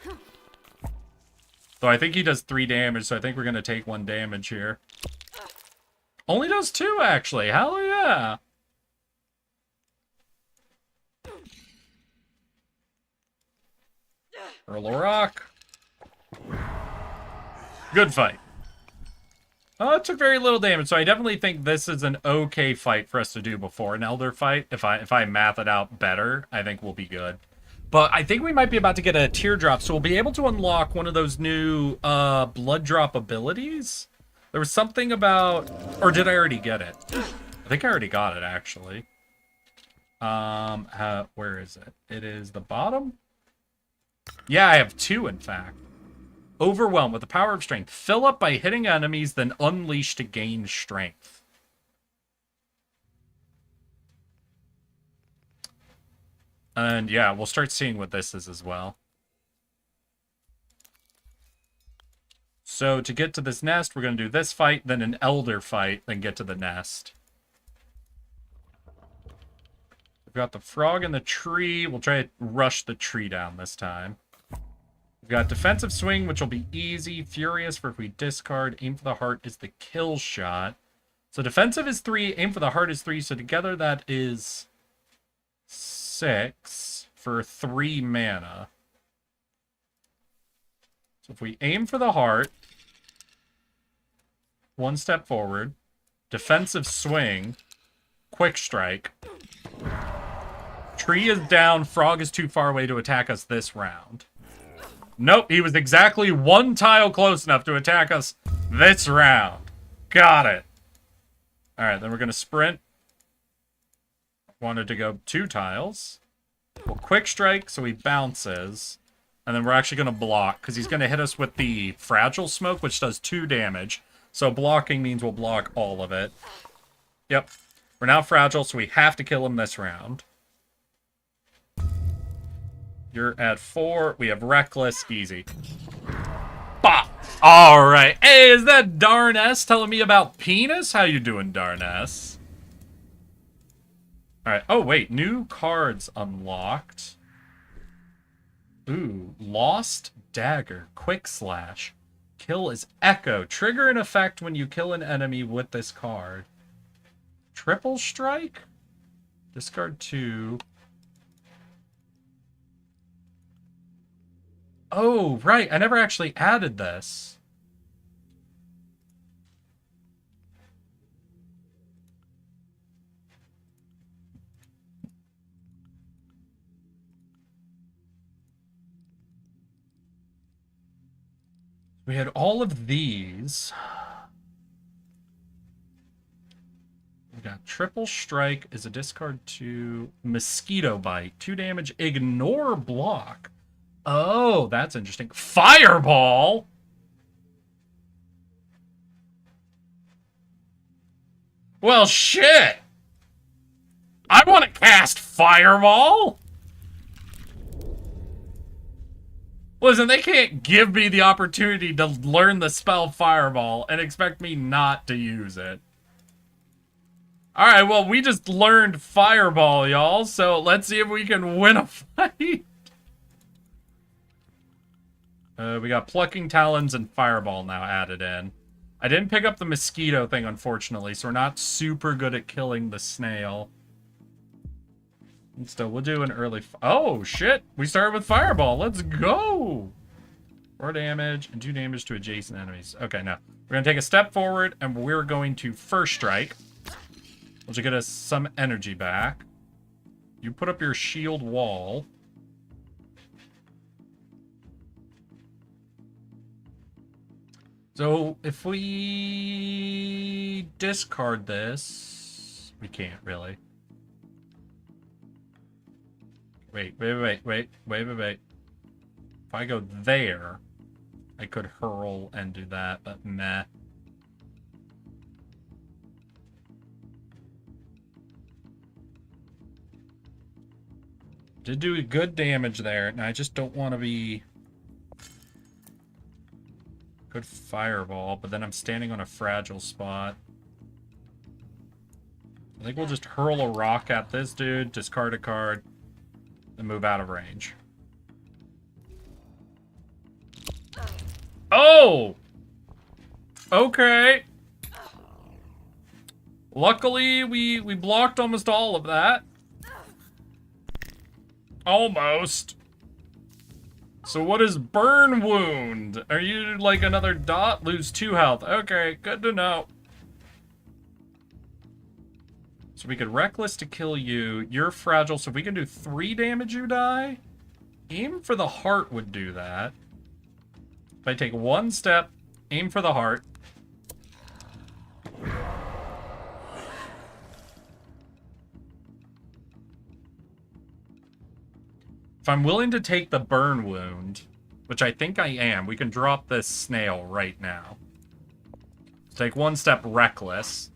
Though I think he does 3 damage, so I think we're going to take 1 damage here. Only does 2, actually. Hell yeah. Hurl a rock. Good fight. Oh, it took very little damage, so I definitely think this is an okay fight for us to do before an Elder fight. If I math it out better, I think we'll be good. But I think we might be about to get a teardrop, so we'll be able to unlock one of those new blood drop abilities. There was something about... Or did I already get it? I think I already got it, actually. Where is it? It is the bottom? Yeah, I have 2, in fact. Overwhelm with the power of strength. Fill up by hitting enemies, then unleash to gain strength. And yeah, we'll start seeing what this is as well. So to get to this nest, we're going to do this fight, then an Elder fight, then get to the nest. We've got the frog in the tree. We'll try to rush the tree down this time. We've got defensive swing, which will be easy. Furious for if we discard. Aim for the heart is the kill shot. So defensive is 3. Aim for the heart is 3. So together that is 6 for 3 mana. So if we aim for the heart, 1 step forward, defensive swing, quick strike. Tree is down. Frog is too far away to attack us this round. Nope, he was exactly 1 tile close enough to attack us this round. Got it. Alright, then we're going to sprint. Wanted to go 2 tiles. We'll quick strike, so he bounces. And then we're actually going to block, because he's going to hit us with the Fragile Smoke, which does 2 damage. So blocking means we'll block all of it. Yep. We're now fragile, so we have to kill him this round. You're at 4. We have Reckless. Easy. Bah! Alright. Hey, is that Darness telling me about penis? How you doing, Darness? Alright. Oh, wait. New cards unlocked. Ooh. Lost Dagger. Quick Slash. Kill is Echo. Trigger an effect when you kill an enemy with this card. Triple Strike? Discard 2. Oh, right. I never actually added this. We had all of these. We got Triple Strike is a discard 2. Mosquito Bite. 2 damage. Ignore block. Oh, that's interesting. Fireball? Well, shit. I want to cast Fireball? Listen, they can't give me the opportunity to learn the spell Fireball and expect me not to use it. Alright, well, we just learned Fireball, y'all, so let's see if we can win a fight. We got Plucking Talons and Fireball now added in. I didn't pick up the mosquito thing, unfortunately, so we're not super good at killing the snail. And still, we'll do an early... Oh, shit! We started with Fireball. Let's go! 4 damage and 2 damage to adjacent enemies. Okay, now, we're going to take a step forward, and we're going to First Strike, which will get us some energy back. You put up your shield wall. So, if we discard this... We can't, really. Wait. If I go there, I could hurl and do that, but meh. Did do good damage there, and I just don't want to be... Good fireball, but then I'm standing on a fragile spot. I think we'll just hurl a rock at this dude, discard a card, and move out of range. Oh! Okay. Luckily, we blocked almost all of that. Almost. So what is burn wound? Are you like another dot? Lose 2 health. Okay, good to know. So we could reckless to kill you. You're fragile, so if we can do 3 damage, you die. Aim for the heart would do that. If I take 1 step, aim for the heart. If I'm willing to take the burn wound, which I think I am, we can drop this snail right now. Take 1 step reckless.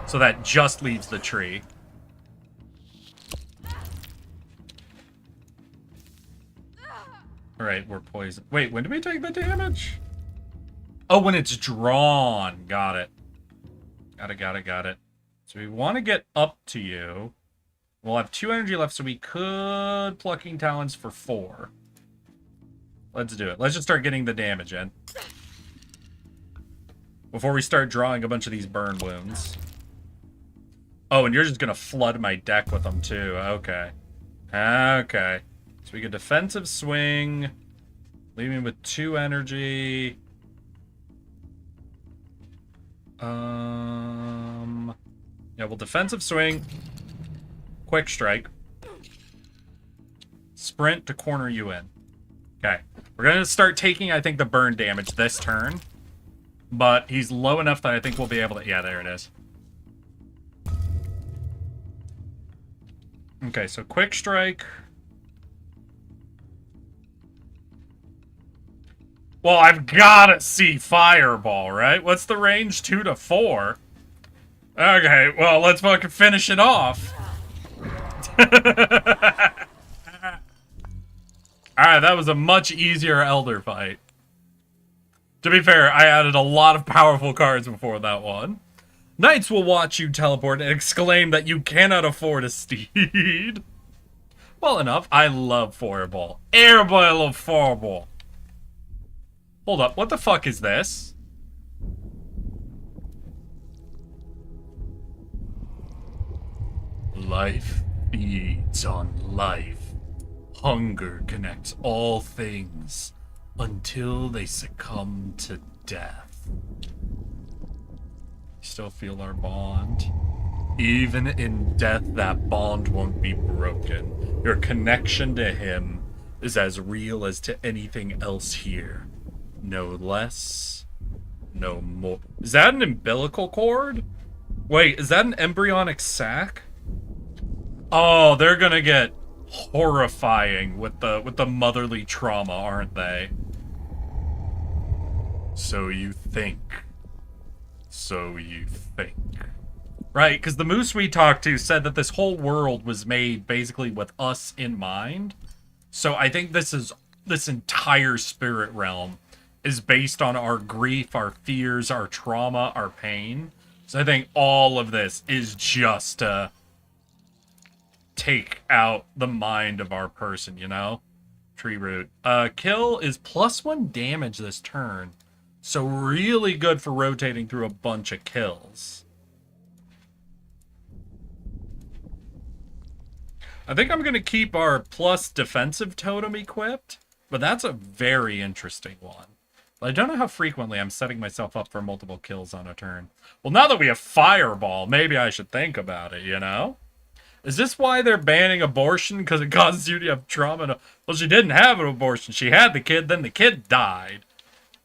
So that just leaves the tree. Alright, we're poisoned. Wait, when do we take the damage? Oh, when it's drawn. Got it. Got it. So we want to get up to you. We'll have 2 energy left, so we could Plucking Talons for 4. Let's do it. Let's just start getting the damage in. Before we start drawing a bunch of these burn wounds. Oh, and you're just going to flood my deck with them, too. Okay. Okay. So we get defensive swing. Leave me with 2 energy. Yeah, we'll defensive swing. Quick strike. Sprint to corner you in. Okay. We're going to start taking, I think, the burn damage this turn. But he's low enough that I think we'll be able to... Yeah, there it is. Okay, so quick strike. Well, I've got to see fireball, right? What's the range? 2 to 4? Okay, well, let's fucking finish it off. Alright, that was a much easier Elder fight. To be fair, I added a lot of powerful cards before that one. Knights will watch you teleport and exclaim that you cannot afford a steed. Well enough, I love Fireball. Everybody loves Fireball. Hold up, what the fuck is this? Life feeds on life. Hunger connects all things until they succumb to death. Still feel our bond. Even in death, that bond won't be broken. Your connection to him is as real as to anything else here. No less, no more. Is that an umbilical cord? Wait, is that an embryonic sac? Oh, they're gonna get horrifying with the motherly trauma, aren't they? So you think. So you think. Right, because the moose we talked to said that this whole world was made basically with us in mind. So I think this entire spirit realm is based on our grief, our fears, our trauma, our pain. So I think all of this is just to take out the mind of our person, you know? Tree root. Kill is +1 damage this turn. So really good for rotating through a bunch of kills. I think I'm going to keep our plus defensive totem equipped, but that's a very interesting one. I don't know how frequently I'm setting myself up for multiple kills on a turn. Well, now that we have Fireball, maybe I should think about it, you know? Is this why they're banning abortion? Because it causes you to have trauma? Well, she didn't have an abortion. She had the kid, then the kid died.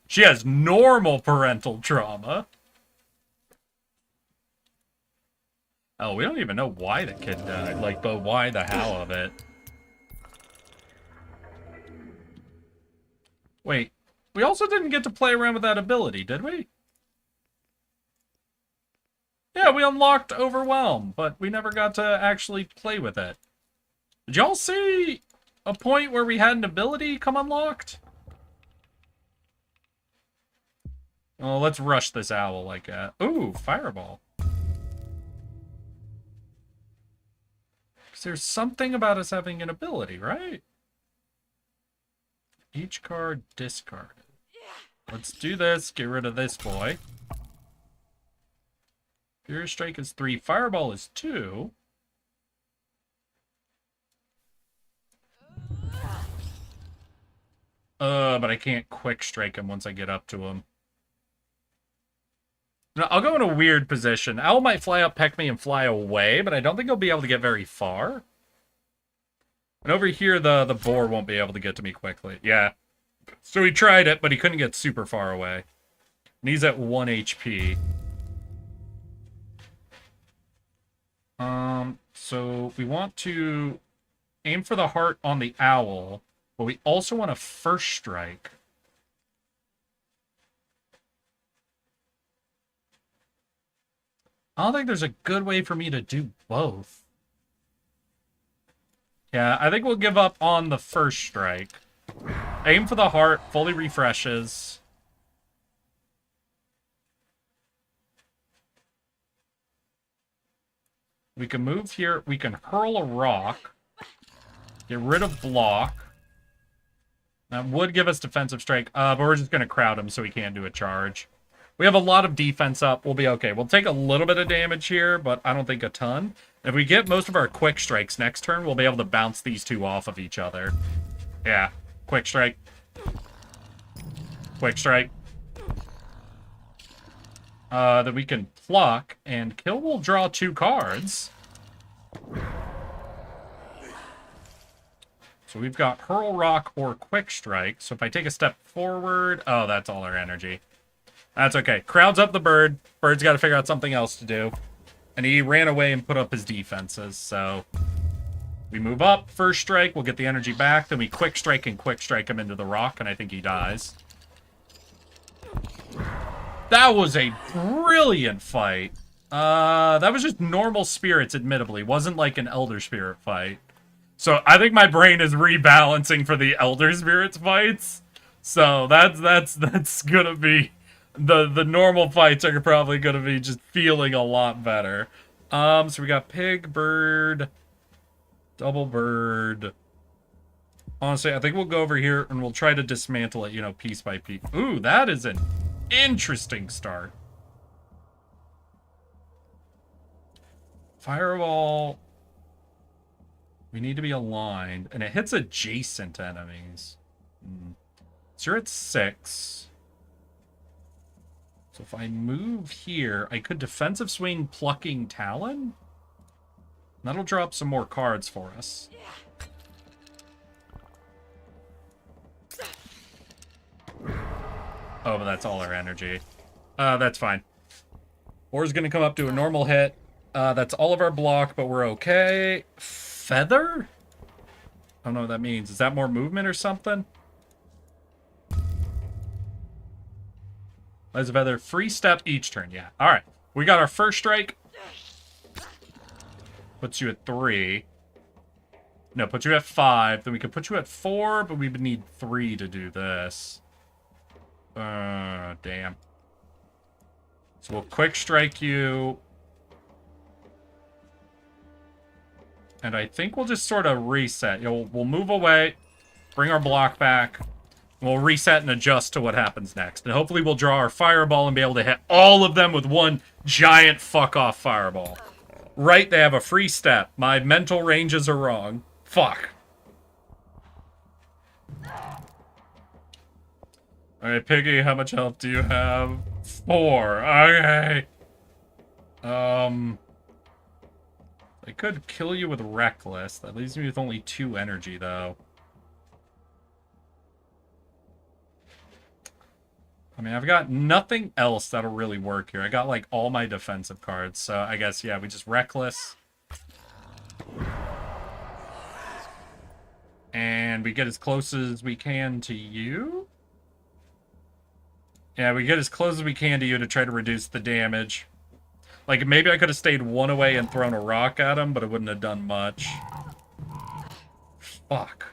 She has normal parental trauma. Oh, we don't even know why the kid died. Like, the why, the how of it. Wait, we also didn't get to play around with that ability, did we? Yeah, we unlocked Overwhelm, but we never got to actually play with it. Did y'all see a point where we had an ability come unlocked? Oh, let's rush this owl like that. Ooh, Fireball. There's something about us having an ability, right? Each card discarded. Let's do this. Get rid of this boy. Fury Strike is 3. Fireball is 2. But I can't quick strike him once I get up to him. No, I'll go in a weird position. Owl might fly up, peck me, and fly away, but I don't think he'll be able to get very far. And over here, the boar won't be able to get to me quickly. Yeah. So he tried it, but he couldn't get super far away. And he's at 1 HP. So we want to aim for the heart on the owl, but we also want a first strike. I don't think there's a good way for me to do both. Yeah, I think we'll give up on the first strike. Aim for the heart, fully refreshes. We can move here. We can hurl a rock. Get rid of block. That would give us defensive strike, but we're just going to crowd him so he can't do a charge. We have a lot of defense up. We'll be okay. We'll take a little bit of damage here, but I don't think a ton. If we get most of our quick strikes next turn, we'll be able to bounce these two off of each other. Yeah. Quick strike. Quick strike. Then we can pluck, and kill will draw 2 cards. So we've got Hurl Rock or Quick Strike. So if I take a step forward... Oh, that's all our energy. That's okay. Crowds up the bird. Bird's got to figure out something else to do. And he ran away and put up his defenses, so... We move up, first strike, we'll get the energy back, then we quick strike and quick strike him into the rock, and I think he dies. That was a brilliant fight. That was just normal spirits, admittedly. Wasn't like an Elder Spirit fight. So I think my brain is rebalancing for the Elder Spirits fights. So that's gonna be... The normal fights are probably gonna be just feeling a lot better. So we got pig, bird, double bird. Honestly, I think we'll go over here and we'll try to dismantle it, you know, piece by piece. Ooh, that is an interesting start. Fireball. We need to be aligned. And it hits adjacent enemies. So you're at 6. So if I move here, I could defensive swing Plucking Talon. That'll drop some more cards for us. Oh, but that's all our energy. That's fine. Boar's gonna come up to a normal hit. That's all of our block, but we're okay. Feather? I don't know what that means. Is that more movement or something? As a feather, free step each turn. Yeah. All right. We got our first strike. Puts you at 3. No, puts you at 5. Then we could put you at 4, but we would need 3 to do this. Damn. So we'll quick strike you. And I think we'll just sort of reset. We'll move away, bring our block back. We'll reset and adjust to what happens next. And hopefully we'll draw our fireball and be able to hit all of them with one giant fuck-off fireball. Right, they have a free step. My mental ranges are wrong. Fuck. Alright, Piggy, how much health do you have? 4. Okay. I could kill you with Reckless. That leaves me with only 2 energy, though. I mean, I've got nothing else that'll really work here. I got, like, all my defensive cards. So, I guess, yeah, we just Reckless. And we get as close as we can to you? Yeah, we get as close as we can to you to try to reduce the damage. Like, maybe I could have stayed 1 away and thrown a rock at him, but it wouldn't have done much. Fuck.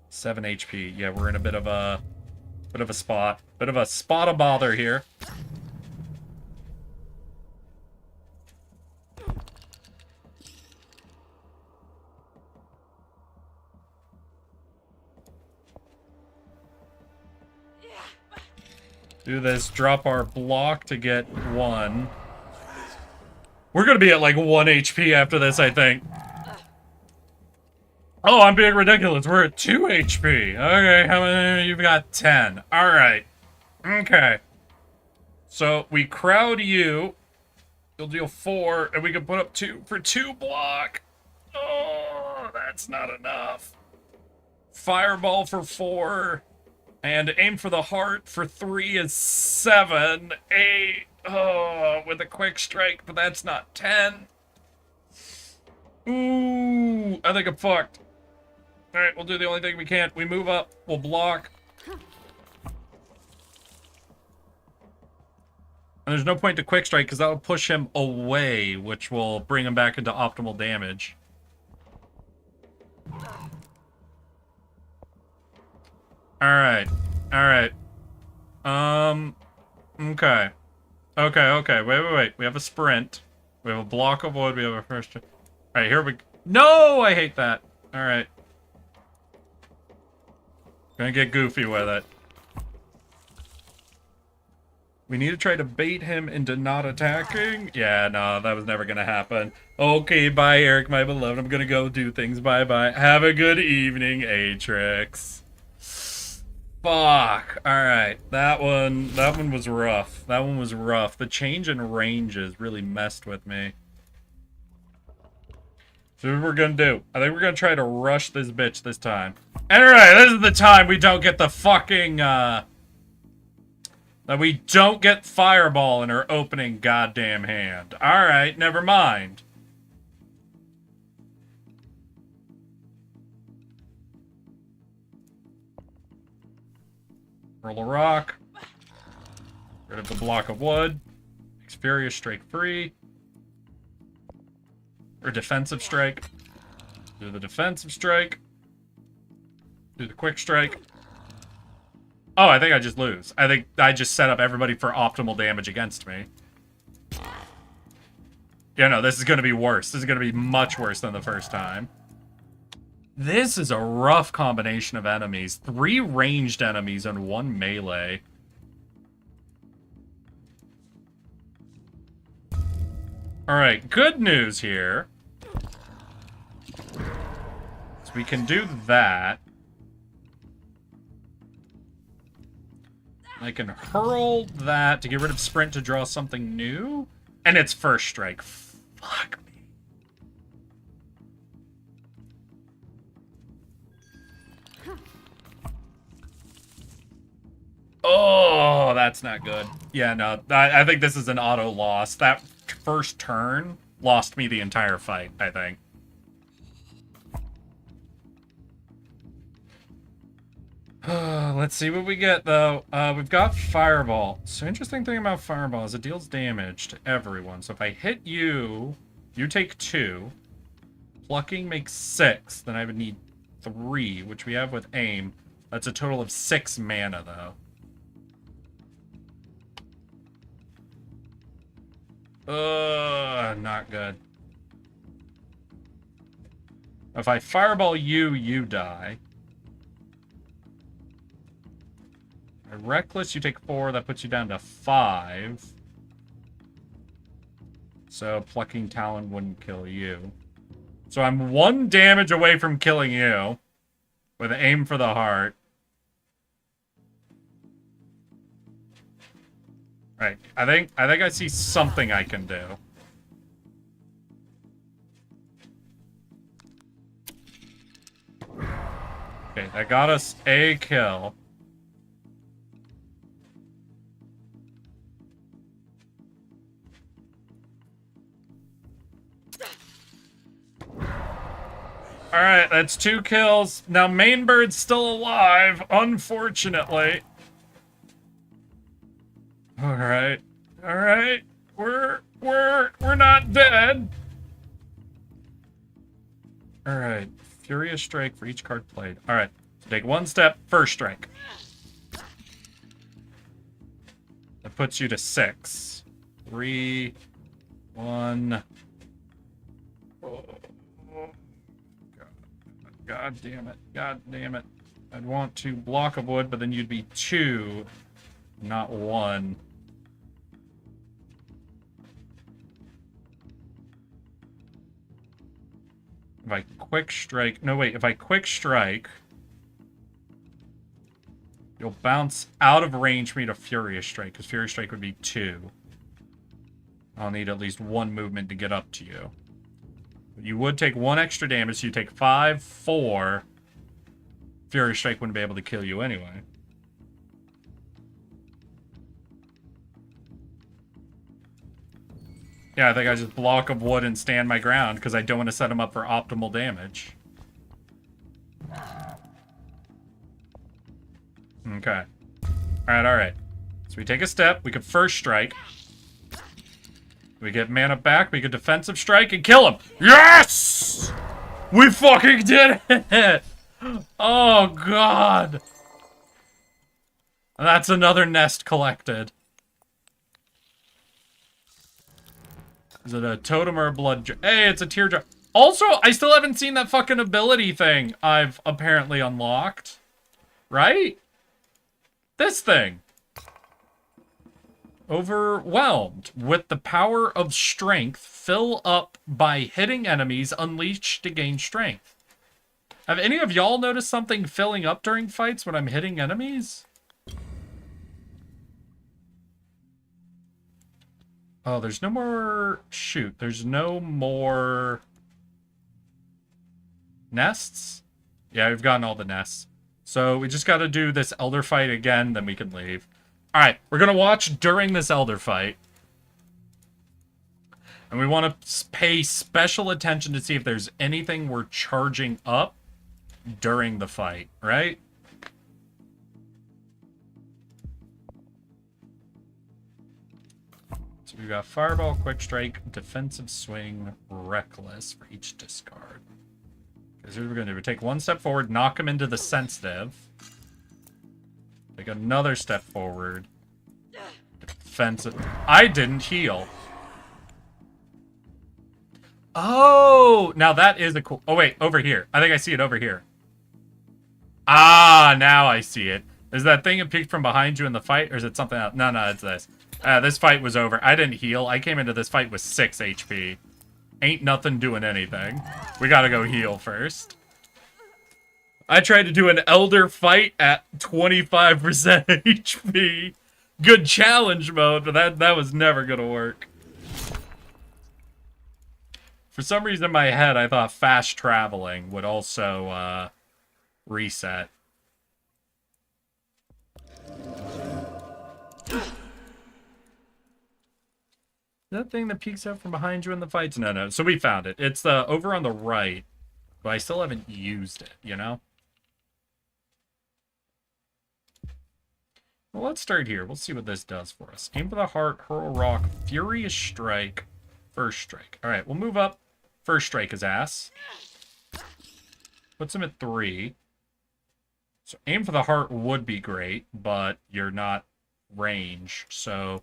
7 HP. Yeah, we're in a bit of a spot. Bit of a spot of bother here. Do this, drop our block to get 1. We're gonna be at like 1 HP after this, I think. Oh, I'm being ridiculous. We're at 2 HP. Okay, how many? You've got 10. Alright. Okay. So, we crowd you. You'll deal 4, and we can put up 2 for 2 block. Oh, that's not enough. Fireball for 4. And aim for the heart for 3 is 7. 8. Oh, with a quick strike, but that's not 10. Ooh, I think I'm fucked. Alright, we'll do the only thing we can. We move up, we'll block. And there's no point to quick strike because that will push him away, which will bring him back into optimal damage. Alright. Alright. Okay. Okay. Wait. We have a sprint. We have a block of wood. We have a first... Alright, here we... No! I hate that. Alright. Gonna get goofy with it. We need to try to bait him into not attacking. Yeah, no, that was never gonna happen. Okay, bye, Eric, my beloved. I'm gonna go do things. Bye-bye. Have a good evening, Atrix. Fuck. Alright, that one was rough. That one was rough. The change in ranges really messed with me. So what we're gonna do, I think we're gonna try to rush this bitch this time. And alright, this is the time we don't get the fucking, that we don't get Fireball in her opening goddamn hand. Alright, never mind. Roll a rock. Rid of the block of wood. Makes Furious Strike free. Or Defensive Strike. Do the Defensive Strike. Do the Quick Strike. Oh, I think I just lose. I think I just set up everybody for optimal damage against me. Yeah, no, this is going to be worse. This is going to be much worse than the first time. This is a rough combination of enemies. 3 ranged enemies and 1 melee. Alright, good news here. So we can do that. I can hurl that to get rid of sprint to draw something new. And it's first strike. Fuck me. Oh, that's not good. Yeah, no, I think this is an auto loss. That first turn lost me the entire fight, I think. Let's see what we get, though. We've got Fireball. So, interesting thing about Fireball is it deals damage to everyone. So, if I hit you, you take 2. Plucking makes 6. Then I would need 3, which we have with aim. That's a total of 6 mana, though. Not good. If I Fireball you, you die. Reckless, you take 4. That puts you down to 5. So plucking talon wouldn't kill you. So I'm 1 damage away from killing you. With aim for the heart. Right. I think I see something I can do. Okay, that got us a kill. Alright, that's 2 kills. Now Mainbird's still alive, unfortunately. Alright. Alright. We're not dead. Alright. Furious Strike for each card played. Alright. Take 1 step, first strike. That puts you to 6. 3, 1. Oh. God damn it. God damn it. I'd want to block a wood, but then you'd be 2, not 1. If I quick strike... No, wait. If I quick strike... You'll bounce out of range for me to Furious Strike, because Furious Strike would be 2. I'll need at least 1 movement to get up to you. You would take 1 extra damage, so you take 5, 4. Furious Strike wouldn't be able to kill you anyway. Yeah, I think I just block a wood and stand my ground, because I don't want to set him up for optimal damage. Okay. Alright. So we take a step, we could first strike. We get mana back, we could defensive strike and kill him. Yes! We fucking did it! Oh, God. And that's another nest collected. Is it a totem or a blood? Hey, it's a teardrop. Also, I still haven't seen that fucking ability thing I've apparently unlocked. Right? This thing. Overwhelmed with the power of strength, fill up by hitting enemies, unleashed to gain strength. Have any of y'all noticed something filling up during fights when I'm hitting enemies? Oh, there's no more... Shoot, there's no more... nests? Yeah, we've gotten all the nests. So we just gotta do this elder fight again, then we can leave. Alright, we're gonna watch during this elder fight. And we want to pay special attention to see if there's anything we're charging up during the fight, right? So we've got Fireball, Quick Strike, Defensive Swing, Reckless for each discard. Because here's what we're going to do. We take 1 step forward, knock him into the sensitive. Take another step forward. Defensive. I didn't heal. Oh! Now that is a cool... Oh, wait. Over here. I think I see it over here. Ah, now I see it. Is that thing that peeked from behind you in the fight, or is it something else? No, it's this. This fight was over. I didn't heal. I came into this fight with 6 HP. Ain't nothing doing anything. We gotta go heal first. I tried to do an elder fight at 25% HP. Good challenge mode, but that was never gonna work. For some reason in my head, I thought fast traveling would also reset. That thing that peeks out from behind you in the fights? No. So we found it. It's over on the right, but I still haven't used it, you know? Well, let's start here. We'll see what this does for us. Aim for the heart, hurl rock, furious strike, first strike. All right, we'll move up. First strike his ass. Puts him at 3. So aim for the heart would be great, but you're not range. So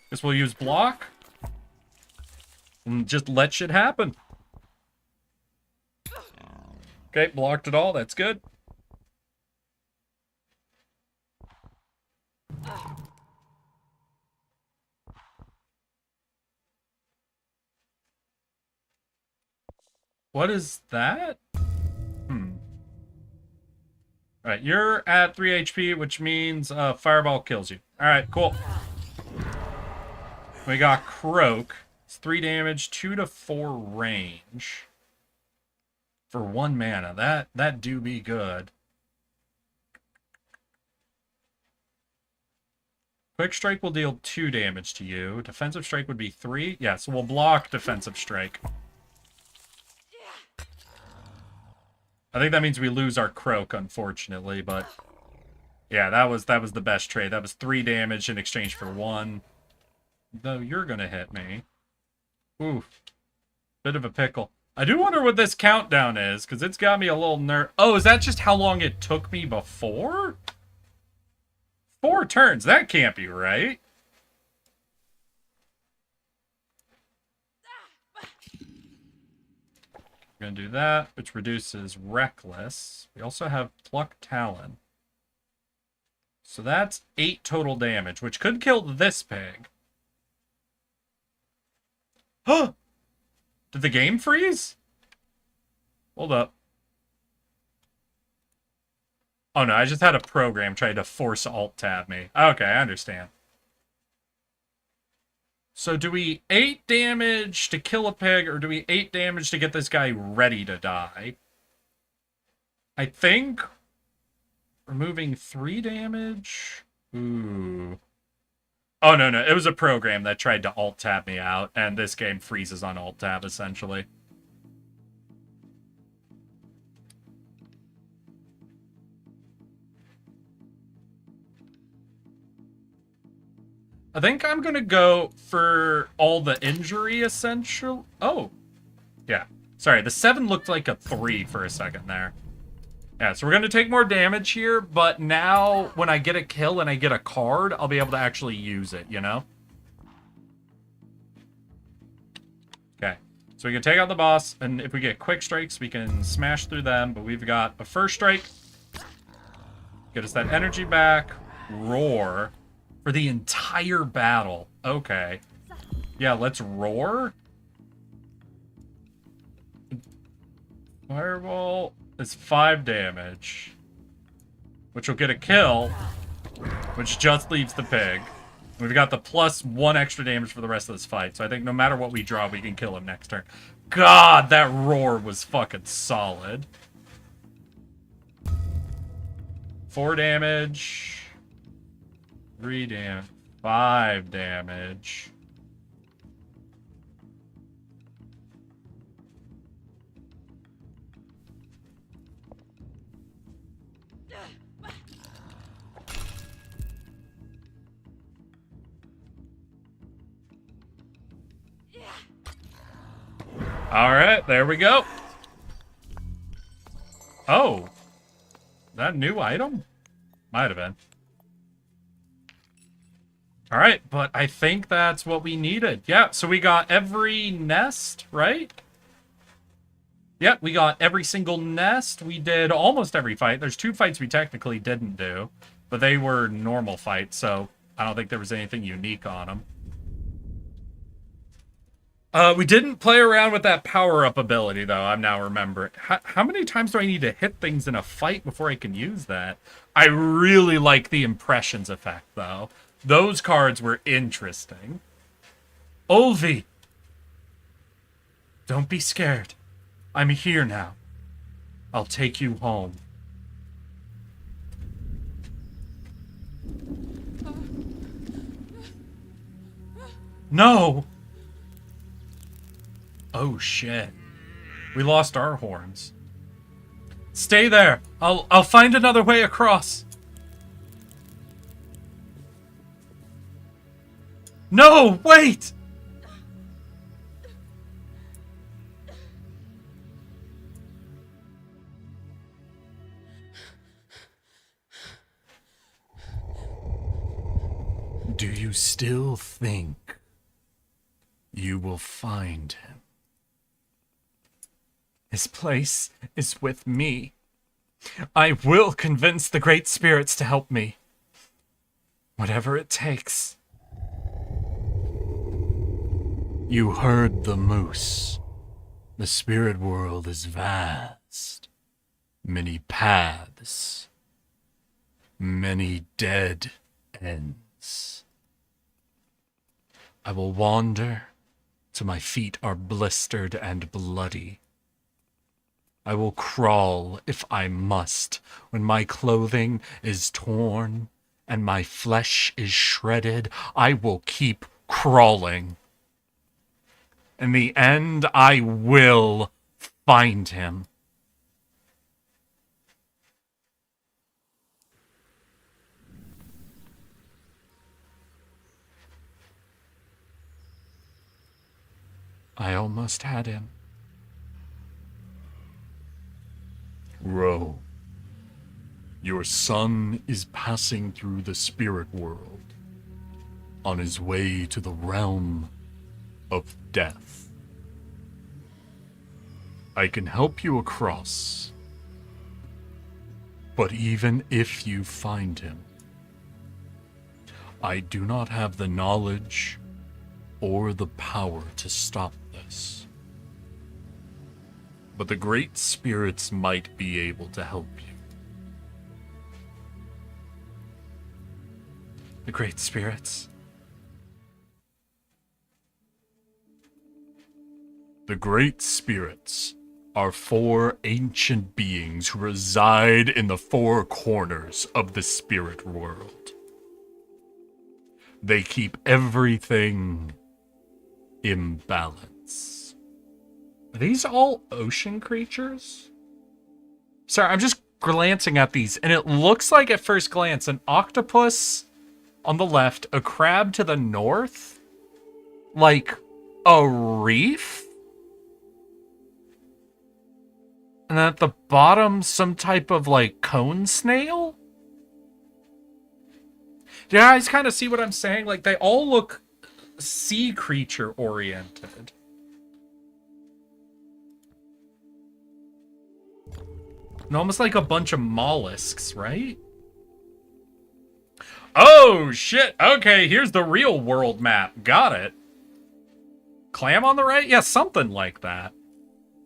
guess we'll use block. And just let shit happen. Okay, blocked it all. That's good. What is that? Alright, you're at 3 HP, which means fireball kills you. Alright, cool. We got Croak. It's 3 damage, 2 to 4 range. For 1 mana. That do be good. Quick Strike will deal 2 damage to you. Defensive Strike would be 3. Yeah, so we'll block Defensive Strike. I think that means we lose our Croak, unfortunately, but... Yeah, that was the best trade. That was 3 damage in exchange for 1. Though you're gonna hit me. Oof. Bit of a pickle. I do wonder what this countdown is, because it's got me a little Oh, is that just how long it took me before? 4 turns. That can't be right. We're going to do that, which reduces Reckless. We also have Pluck Talon. So that's 8 total damage, which could kill this pig. Huh! Did the game freeze? Hold up. Oh no, I just had a program try to force Alt-Tab me. Okay, I understand. So do we 8 damage to kill a pig, or do we 8 damage to get this guy ready to die? I think removing 3 damage? Ooh. Oh, no. It was a program that tried to Alt-Tab me out, and this game freezes on Alt-Tab, essentially. I think I'm gonna go for all the injury, essential. Oh. Yeah. Sorry, the 7 looked like a 3 for a second there. Yeah, so we're gonna take more damage here, but now when I get a kill and I get a card, I'll be able to actually use it, you know? Okay. So we can take out the boss, and if we get quick strikes, we can smash through them, but we've got a first strike. Get us that energy back. Roar. For the entire battle. Okay. Yeah, let's roar. Fireball is 5 damage. Which will get a kill. Which just leaves the pig. We've got the +1 extra damage for the rest of this fight. So I think no matter what we draw, we can kill him next turn. God, that roar was fucking solid. 4 damage. 3 damage. 5 damage. Alright, there we go. Oh. That new item? Might have been. Alright, but I think that's what we needed. Yeah, so we got every nest, right? Yep, we got every single nest. We did almost every fight. There's 2 fights we technically didn't do, but they were normal fights, so I don't think there was anything unique on them. We didn't play around with that power-up ability, though, I'm now remembering. How many times do I need to hit things in a fight before I can use that? I really like the impressions effect, though. Those cards were interesting. Olvi! Don't be scared. I'm here now. I'll take you home. No! Oh shit. We lost our horns. Stay there. I'll find another way across. No, wait! Do you still think you will find him? His place is with me. I will convince the great spirits to help me. Whatever it takes. You heard the moose. The spirit world is vast. Many paths. Many dead ends. I will wander till my feet are blistered and bloody. I will crawl if I must when my clothing is torn and my flesh is shredded. I will keep crawling. In the end, I will find him. I almost had him. Ro, your son is passing through the spirit world on his way to the realm of death. I can help you across, but even if you find him, I do not have the knowledge or the power to stop this. But the great spirits might be able to help you. The great spirits? The great spirits are 4 ancient beings who reside in the 4 corners of the spirit world. They keep everything in balance. Are these all ocean creatures? Sorry, I'm just glancing at these, and it looks like at first glance an octopus on the left, a crab to the north, like a reef, and then at the bottom some type of like cone snail. Do you guys kind of see what I'm saying? Like they all look sea creature oriented. And almost like a bunch of mollusks, right? Oh, shit. Okay, here's the real world map. Got it. Clam on the right? Yeah, something like that.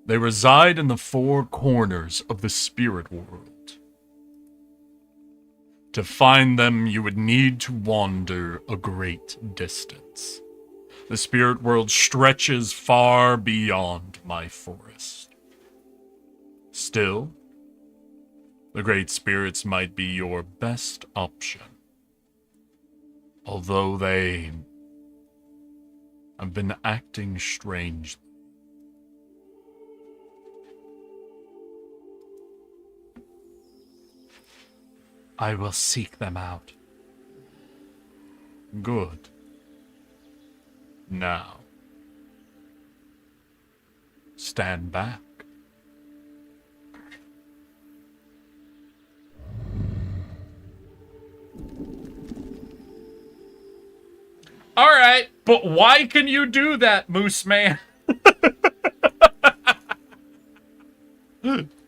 They reside in the 4 corners of the spirit world. To find them, you would need to wander a great distance. The spirit world stretches far beyond my forest. Still, the great spirits might be your best option. Although they have been acting strangely. I will seek them out. Good. Now, stand back. All right, but why can you do that, Moose Man?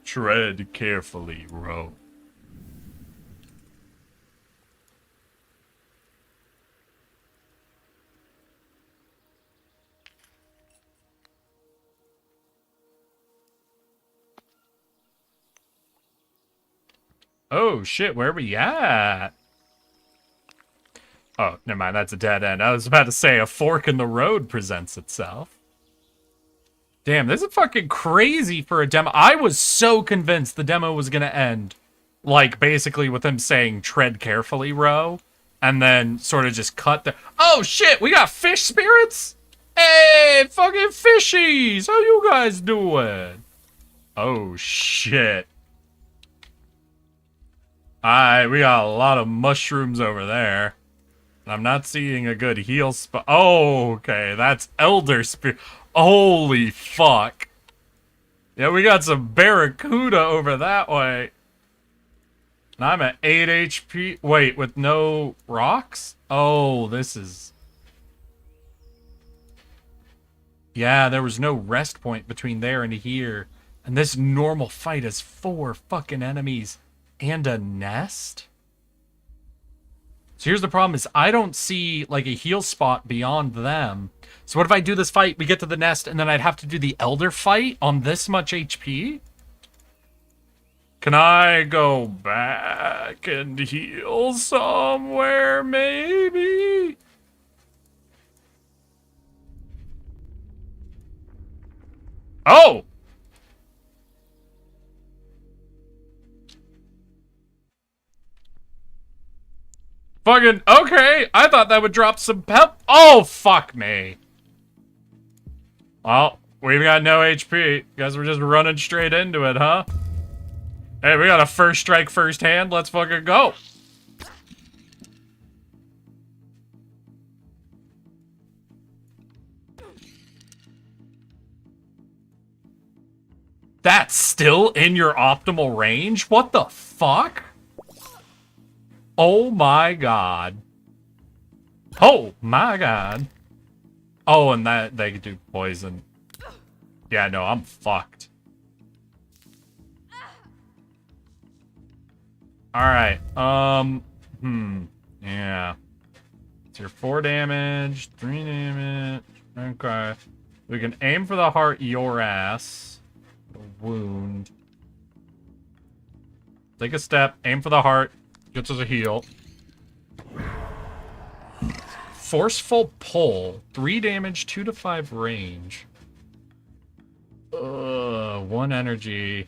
Tread carefully, Ro. Oh, shit, where are we at? Oh, never mind, that's a dead end. I was about to say a fork in the road presents itself. Damn, this is fucking crazy for a demo. I was so convinced the demo was gonna end, like, basically with him saying, tread carefully, Ro, and then sort of just cut the... Oh, shit, we got fish spirits? Hey, fucking fishies! How you guys doing? Oh, shit. Alright, we got a lot of mushrooms over there. I'm not seeing a good heal spot. Oh, okay, that's Elder Spirit. Holy fuck. Yeah, we got some Barracuda over that way. And I'm at 8 HP. Wait, with no rocks? Oh, this is... Yeah, there was no rest point between there and here. And this normal fight has 4 fucking enemies. And a nest? So here's the problem is I don't see like a heal spot beyond them. So what if I do this fight, we get to the nest, and then I'd have to do the elder fight on this much HP? Can I go back and heal somewhere, maybe? Oh! Fucking, okay. I thought that would drop some pep. Oh, fuck me. Well, we've got no HP. Guess we're just running straight into it, huh? Hey, we got a first strike, first hand. Let's fucking go. That's still in your optimal range? What the fuck? Oh my god. Oh my god. Oh, and that they could do poison. Yeah, no, I'm fucked. Alright, yeah. So you're 4 damage, 3 damage. Okay. We can aim for the heart, your ass. Wound. Take a step, aim for the heart. Gets us a heal. Forceful pull. 3 damage, 2 to 5 range. 1 energy.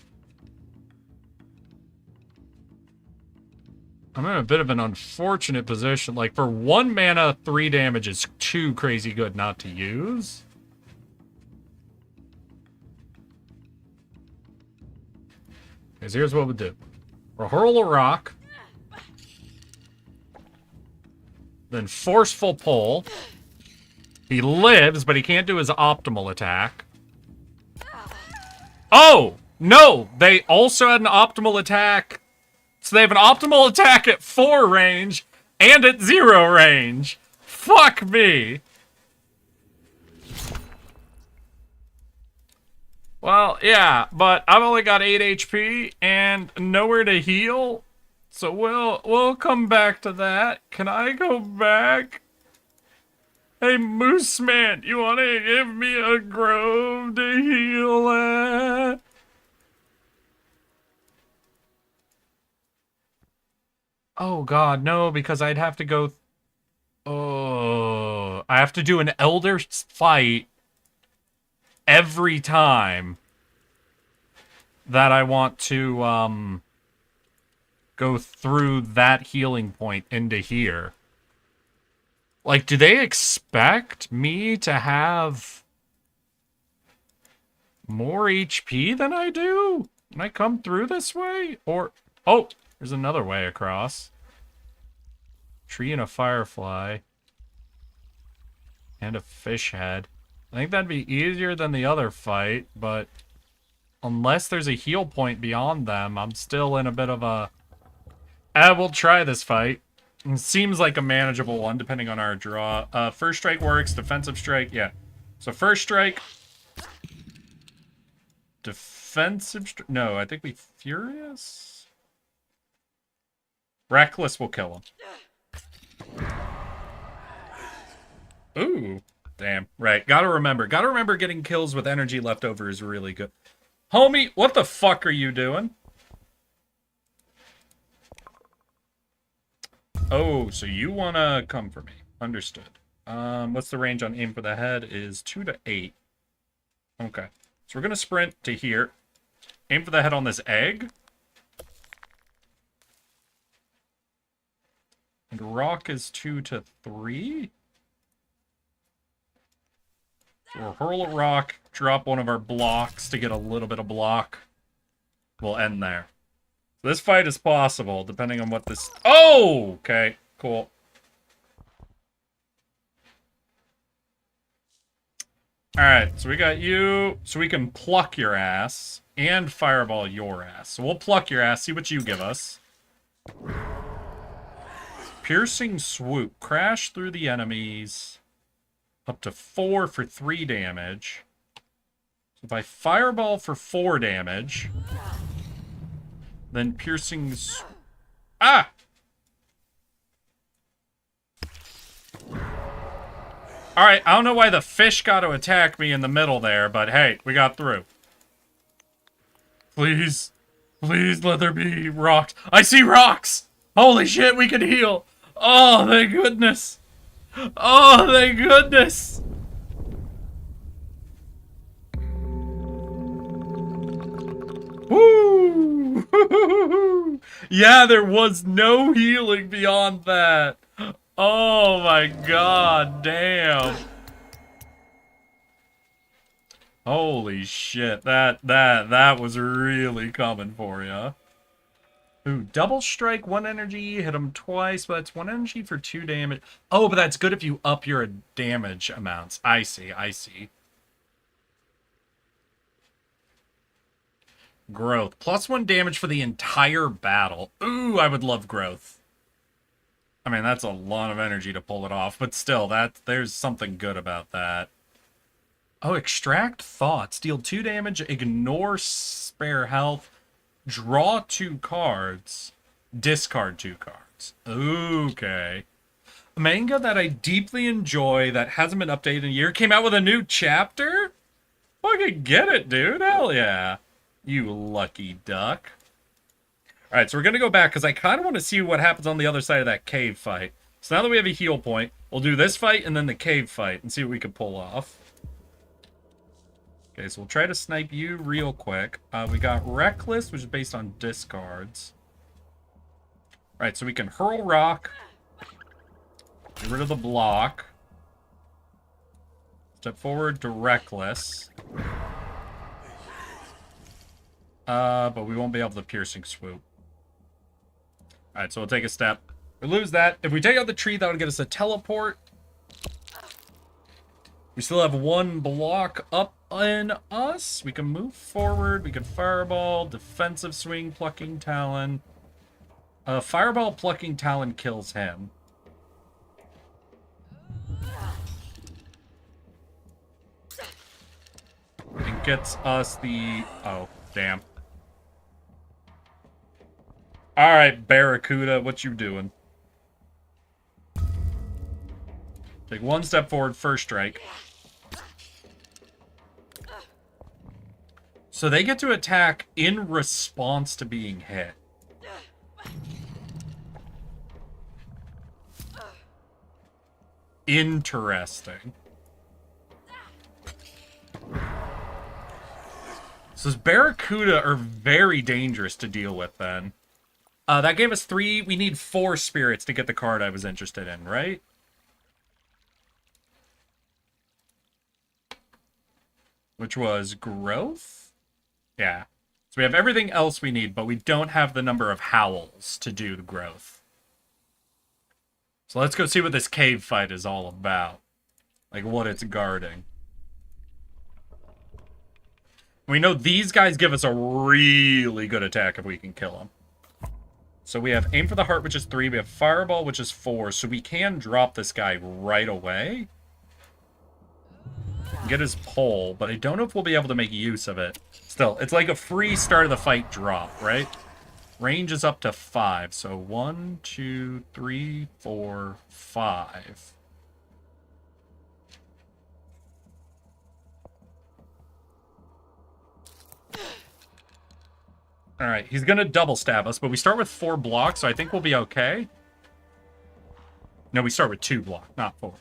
I'm in a bit of an unfortunate position. Like, for 1 mana, 3 damage is too crazy good not to use. Because here's what we'll do. We'll hurl a rock. Then forceful pull. He lives, but he can't do his optimal attack. Oh! No! They also had an optimal attack. So they have an optimal attack at 4 range and at 0 range. Fuck me. Well, yeah, but I've only got 8 HP and nowhere to heal. So we'll come back to that. Can I go back? Hey, Moose Man, you want to give me a grove to heal at? Oh god, no, because I'd have to go... Oh, I have to do an elder fight every time that I want to, go through that healing point into here. Like, do they expect me to have more HP than I do? Can I come through this way? Or, oh, there's another way across. Tree and a firefly. And a fish head. I think that'd be easier than the other fight, but unless there's a heal point beyond them, I'm still in a bit of a... we'll try this fight. It seems like a manageable one, depending on our draw. First strike works, defensive strike, yeah. So first strike. Defensive strike. No, I think we Furious? Reckless will kill him. Ooh. Damn. Right. Gotta remember getting kills with energy left over is really good. Homie, what the fuck are you doing? Oh, so you wanna come for me. Understood. What's the range on aim for the head? Is 2 to 8. Okay. So we're gonna sprint to here. Aim for the head on this egg. And rock is 2 to 3. So we'll hurl a rock, drop one of our blocks to get a little bit of block. We'll end there. This fight is possible, depending on what this... Oh! Okay, cool. Alright, so we got you. So we can pluck your ass and fireball your ass. So we'll pluck your ass, see what you give us. Piercing swoop. Crash through the enemies. Up to 4 for 3 damage. So if I fireball for 4 damage... Then piercing... Ah! Alright, I don't know why the fish got to attack me in the middle there, but hey, we got through. Please. Please let there be rocks. I see rocks! Holy shit, we can heal! Oh, thank goodness! Oh, thank goodness! Woo! Yeah, there was no healing beyond that. Oh my god, damn. Holy shit, that was really coming for ya. Ooh, double strike, 1 energy, hit him twice, but it's 1 energy for 2 damage. Oh, but that's good if you up your damage amounts. I see, I see. Growth. +1 damage for the entire battle. Ooh, I would love growth. I mean, that's a lot of energy to pull it off, but still, there's something good about that. Oh, extract thoughts. Deal 2 damage, ignore spare health, draw 2 cards, discard 2 cards. Okay. A manga that I deeply enjoy that hasn't been updated in a year came out with a new chapter? Fucking get it, dude. Hell yeah. You lucky duck. Alright, so we're going to go back because I kind of want to see what happens on the other side of that cave fight. So now that we have a heal point, we'll do this fight and then the cave fight and see what we can pull off. Okay, so we'll try to snipe you real quick. We got Reckless, which is based on discards. Alright, so we can hurl rock. Get rid of the block. Step forward to Reckless. But we won't be able to piercing swoop. Alright, so we'll take a step. We lose that. If we take out the tree, that would get us a teleport. We still have 1 block up in us. We can move forward. We can fireball, defensive swing, plucking talon. Fireball, plucking talon kills him. It gets us the... Oh, damn. Alright, Barracuda, what you doing? Take 1 step forward, first strike. So they get to attack in response to being hit. Interesting. So Barracuda are very dangerous to deal with then. That gave us 3. We need 4 spirits to get the card I was interested in, right? Which was growth? Yeah. So we have everything else we need, but we don't have the number of howls to do the growth. So let's go see what this cave fight is all about. Like, what it's guarding. We know these guys give us a really good attack if we can kill them. So we have Aim for the Heart, which is 3. We have Fireball, which is 4. So we can drop this guy right away. Get his pole, but I don't know if we'll be able to make use of it. Still, it's like a free start of the fight drop, right? Range is up to 5. So 1, 2, 3, 4, 5. Alright, he's gonna double stab us, but we start with 4 blocks, so I think we'll be okay. No, we start with 2 blocks, not 4.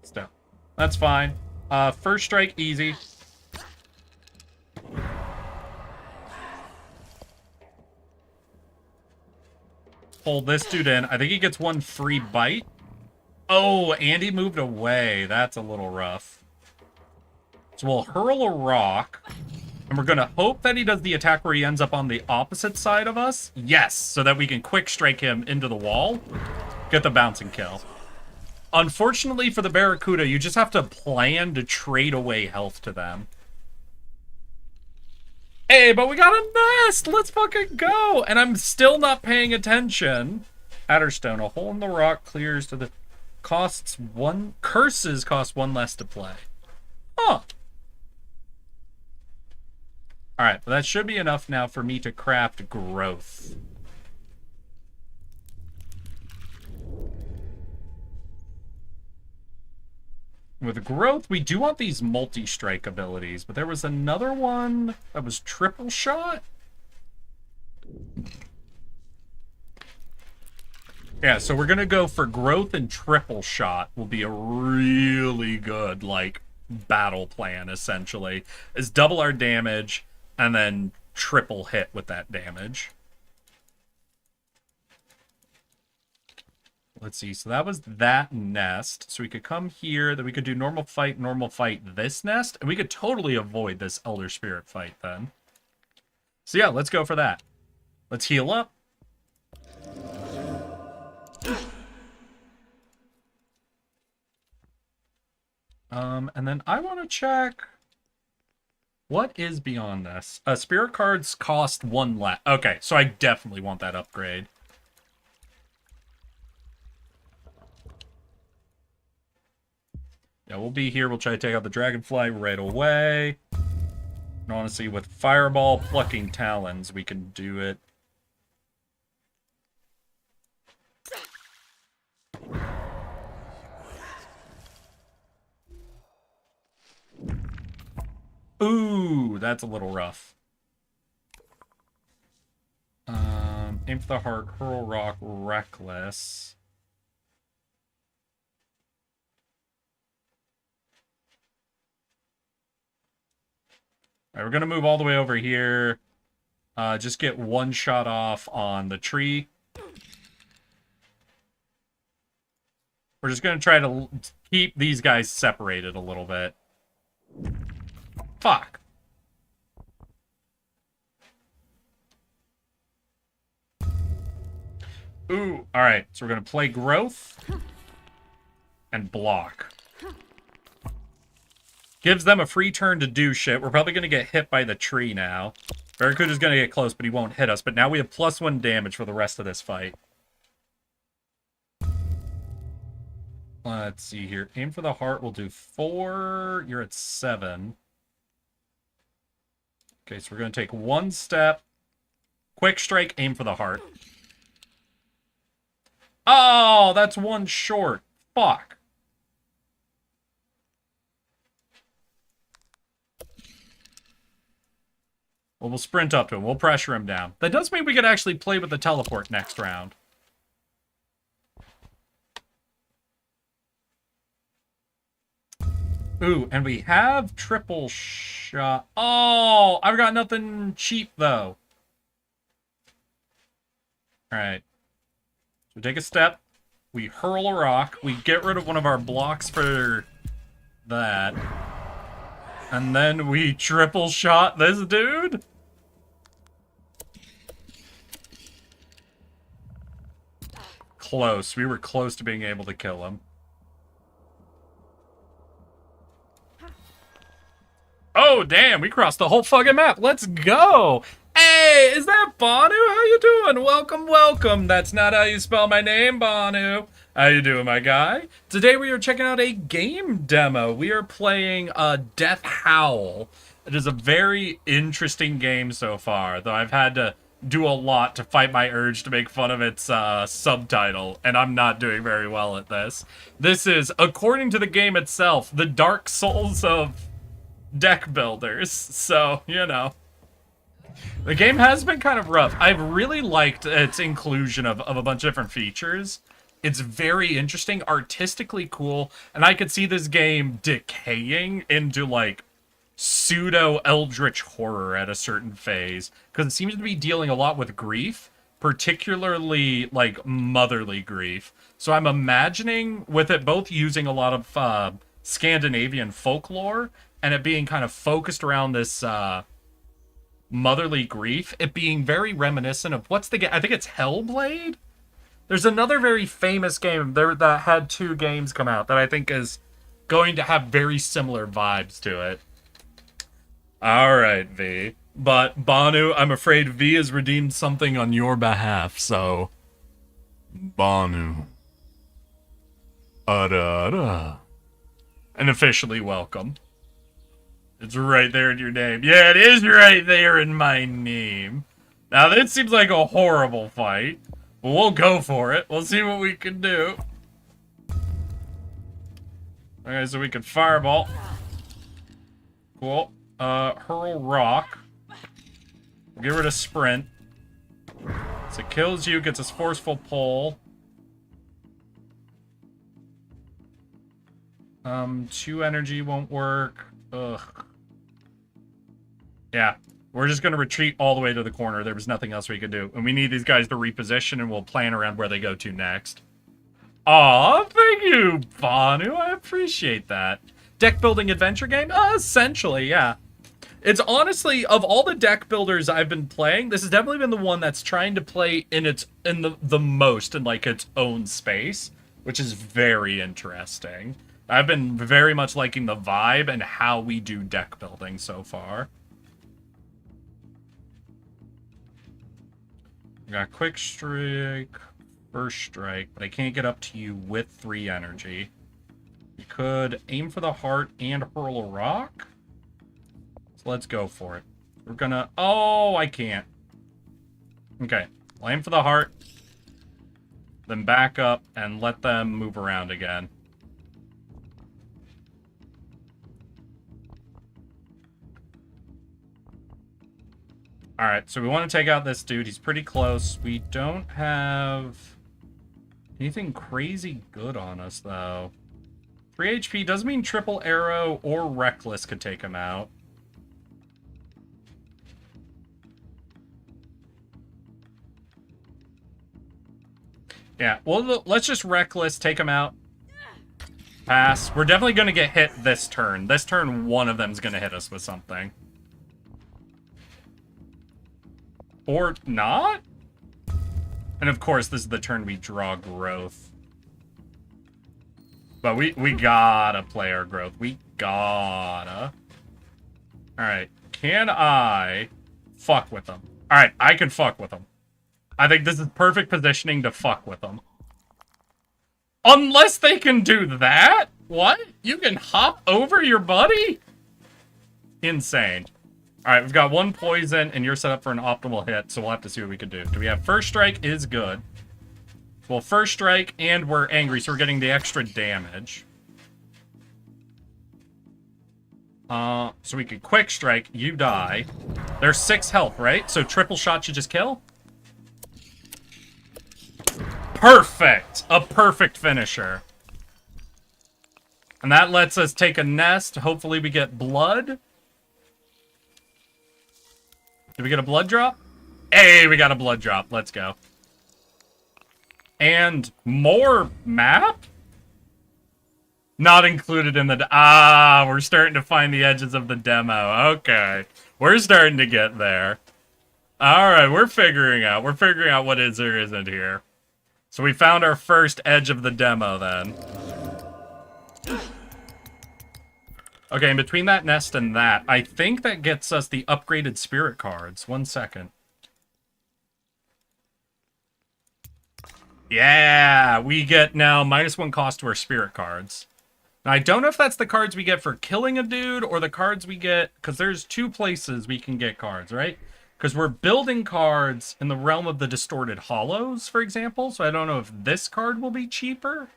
Still. That's fine. First strike, easy. Pull this dude in. I think he gets 1 free bite. Oh, and he moved away. That's a little rough. So we'll hurl a rock. And we're going to hope that he does the attack where he ends up on the opposite side of us. Yes, so that we can quick strike him into the wall. Get the bouncing kill. Unfortunately for the Barracuda, you just have to plan to trade away health to them. Hey, but we got a nest! Let's fucking go! And I'm still not paying attention. Adderstone, a hole in the rock clears to the... Costs 1... Curses cost 1 less to play. Huh. Alright, but that should be enough now for me to craft growth. With growth, we do want these multi-strike abilities, but there was another one that was triple shot. Yeah, so we're gonna go for growth and triple shot will be a really good, like, battle plan, essentially. Is double our damage, and then triple hit with that damage. Let's see, so that was that nest. So we could come here, then we could do normal fight this nest, and we could totally avoid this Elder Spirit fight then. So yeah, let's go for that. Let's heal up. And then I want to check what is beyond this. Spirit cards cost 1 less. Okay, so I definitely want that upgrade. Yeah, we'll be here. We'll try to take out the dragonfly right away. And honestly, with fireball plucking talons, we can do it. Ooh, that's a little rough. Aim for the heart, hurl rock, reckless. Alright, we're gonna move all the way over here. Just get 1 shot off on the tree. We're just gonna try to keep these guys separated a little bit. Fuck. Ooh, alright. So we're gonna play growth and block. Gives them a free turn to do shit. We're probably gonna get hit by the tree now. Barracuda's gonna get close, but he won't hit us. But now we have +1 damage for the rest of this fight. Let's see here. Aim for the heart. We'll do 4. You're at 7. Okay, so we're going to take 1 step. Quick strike, aim for the heart. Oh, that's 1 short. Fuck. Well, we'll sprint up to him. We'll pressure him down. That does mean we could actually play with the teleport next round. Ooh, and we have triple shot. Oh, I've got nothing cheap, though. Alright. So we take a step. We hurl a rock. We get rid of one of our blocks for that. And then we triple shot this dude. Close. We were close to being able to kill him. Oh, damn, we crossed the whole fucking map. Let's go. Hey, is that Banu? How you doing? Welcome, welcome. That's not how you spell my name, Banu. How you doing, my guy? Today we are checking out a game demo. We are playing Death Howl. It is a very interesting game so far, though I've had to do a lot to fight my urge to make fun of its subtitle, and I'm not doing very well at this. This is, according to the game itself, the Dark Souls of deck builders, so, you know. The game has been kind of rough. I've really liked its inclusion of a bunch of different features. It's very interesting, artistically cool, and I could see this game decaying into, like, pseudo-eldritch horror at a certain phase, because it seems to be dealing a lot with grief, particularly, like, motherly grief. So I'm imagining, with it both using a lot of Scandinavian folklore, and it being kind of focused around this motherly grief, it being very reminiscent of, what's the game? I think it's Hellblade? There's another very famous game there that had 2 games come out that I think is going to have very similar vibes to it. Alright, V. But, Banu, I'm afraid V has redeemed something on your behalf, so... Banu. And officially welcome. It's right there in your name. Yeah, it is right there in my name. Now, this seems like a horrible fight. But we'll go for it. We'll see what we can do. Okay, so we can fireball. Cool. Hurl rock. Get rid of sprint. So it kills you, gets us forceful pull. 2 energy won't work. Ugh. Yeah. We're just gonna retreat all the way to the corner. There was nothing else we could do. And we need these guys to reposition, and we'll plan around where they go to next. Aw, thank you, Banu. I appreciate that. Deck building adventure game? Essentially, yeah. It's honestly, of all the deck builders I've been playing, this has definitely been the one that's trying to play in the most in like its own space, which is very interesting. I've been very much liking the vibe and how we do deck building so far. We got quick strike, first strike, but I can't get up to you with 3 energy. You could aim for the heart and hurl a rock. So let's go for it. We're gonna... Oh, I can't. Okay. I'll aim for the heart. Then back up and let them move around again. Alright, so we want to take out this dude. He's pretty close. We don't have anything crazy good on us, though. 3 HP doesn't mean triple arrow or reckless could take him out. Yeah, well, let's just reckless, take him out. Pass. We're definitely going to get hit this turn. This turn, one of them's going to hit us with something. Or not? And of course, this is the turn we draw growth. But we gotta play our growth. We gotta. Alright. Can I fuck with them? Alright, I can fuck with them. I think this is perfect positioning to fuck with them. Unless they can do that? What? You can hop over your buddy? Insane. Alright, we've got 1 poison, and you're set up for an optimal hit, so we'll have to see what we can do. Do we have first strike? Is good. Well, first strike, and we're angry, so we're getting the extra damage. So we can quick strike, you die. There's 6 health, right? So triple shot should just kill? Perfect! A perfect finisher. And that lets us take a nest. Hopefully we get blood. Did we get a blood drop? Hey, we got a blood drop. Let's go. And more map? Not included in the... we're starting to find the edges of the demo. Okay. We're starting to get there. Alright, we're figuring out. We're figuring out what is or isn't here. So we found our first edge of the demo then. Okay, in between that nest and that, I think that gets us the upgraded spirit cards. 1 second. Yeah, we get now -1 cost to our spirit cards. Now, I don't know if that's the cards we get for killing a dude or the cards we get... Because there's 2 places we can get cards, right? Because we're building cards in the realm of the distorted hollows, for example. So I don't know if this card will be cheaper.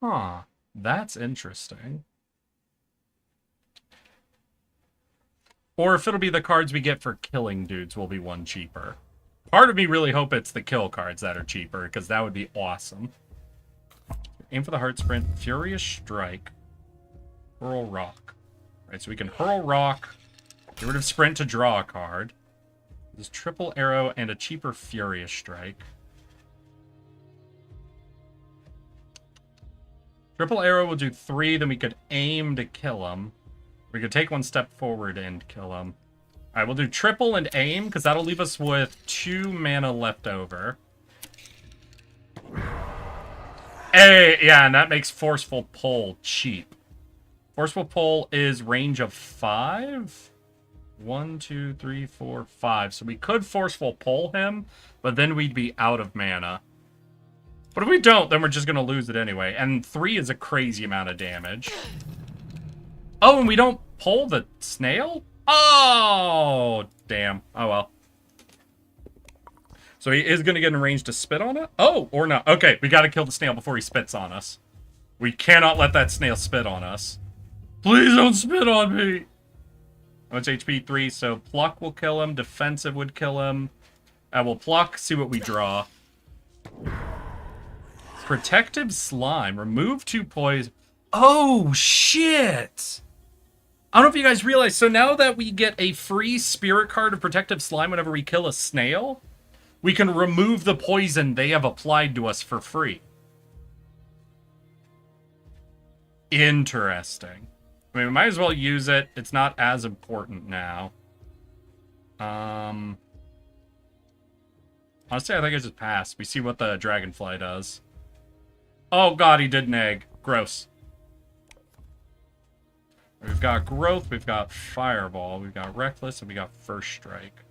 Huh. That's interesting. Or if it'll be the cards we get for killing dudes will be 1 cheaper. Part of me really hope it's the kill cards that are cheaper, because that would be awesome. Aim for the heart sprint. Furious Strike. Hurl Rock. Right, so we can hurl rock. Get rid of sprint to draw a card. There's triple arrow and a cheaper Furious Strike. Triple arrow will do 3, then we could aim to kill him. We could take 1 step forward and kill him. Alright, we'll do triple and aim, because that'll leave us with 2 mana left over. Hey, yeah, and that makes Forceful Pull cheap. Forceful Pull is range of 5? 1, 2, 3, 4, 5. So we could Forceful Pull him, but then we'd be out of mana. But if we don't, then we're just going to lose it anyway. And 3 is a crazy amount of damage. Oh, and we don't pull the snail? Oh, damn. Oh, well. So he is going to get in range to spit on it? Oh, or not. Okay, we got to kill the snail before he spits on us. We cannot let that snail spit on us. Please don't spit on me! Oh, it's HP 3, so pluck will kill him. Defensive would kill him. We'll pluck, see what we draw. Protective slime. Remove 2 poison. Oh, shit! I don't know if you guys realize, so now that we get a free spirit card of protective slime whenever we kill a snail, we can remove the poison they have applied to us for free. Interesting. I mean, we might as well use it. It's not as important now. Honestly, I think I just pass. We see what the dragonfly does. Oh god, he did an egg. Gross. We've got growth, we've got fireball, we've got reckless, and we got first strike.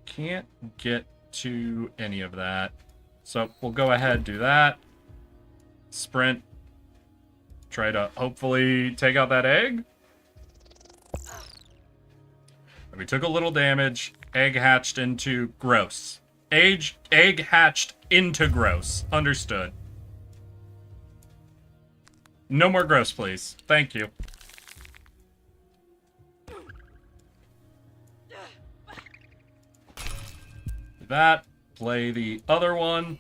Can't get to any of that. So we'll go ahead and do that. Sprint. Try to hopefully take out that egg. We took a little damage. Egg hatched into gross. Egg hatched into gross. Understood. No more gross, please. Thank you. Do that. Play the other one.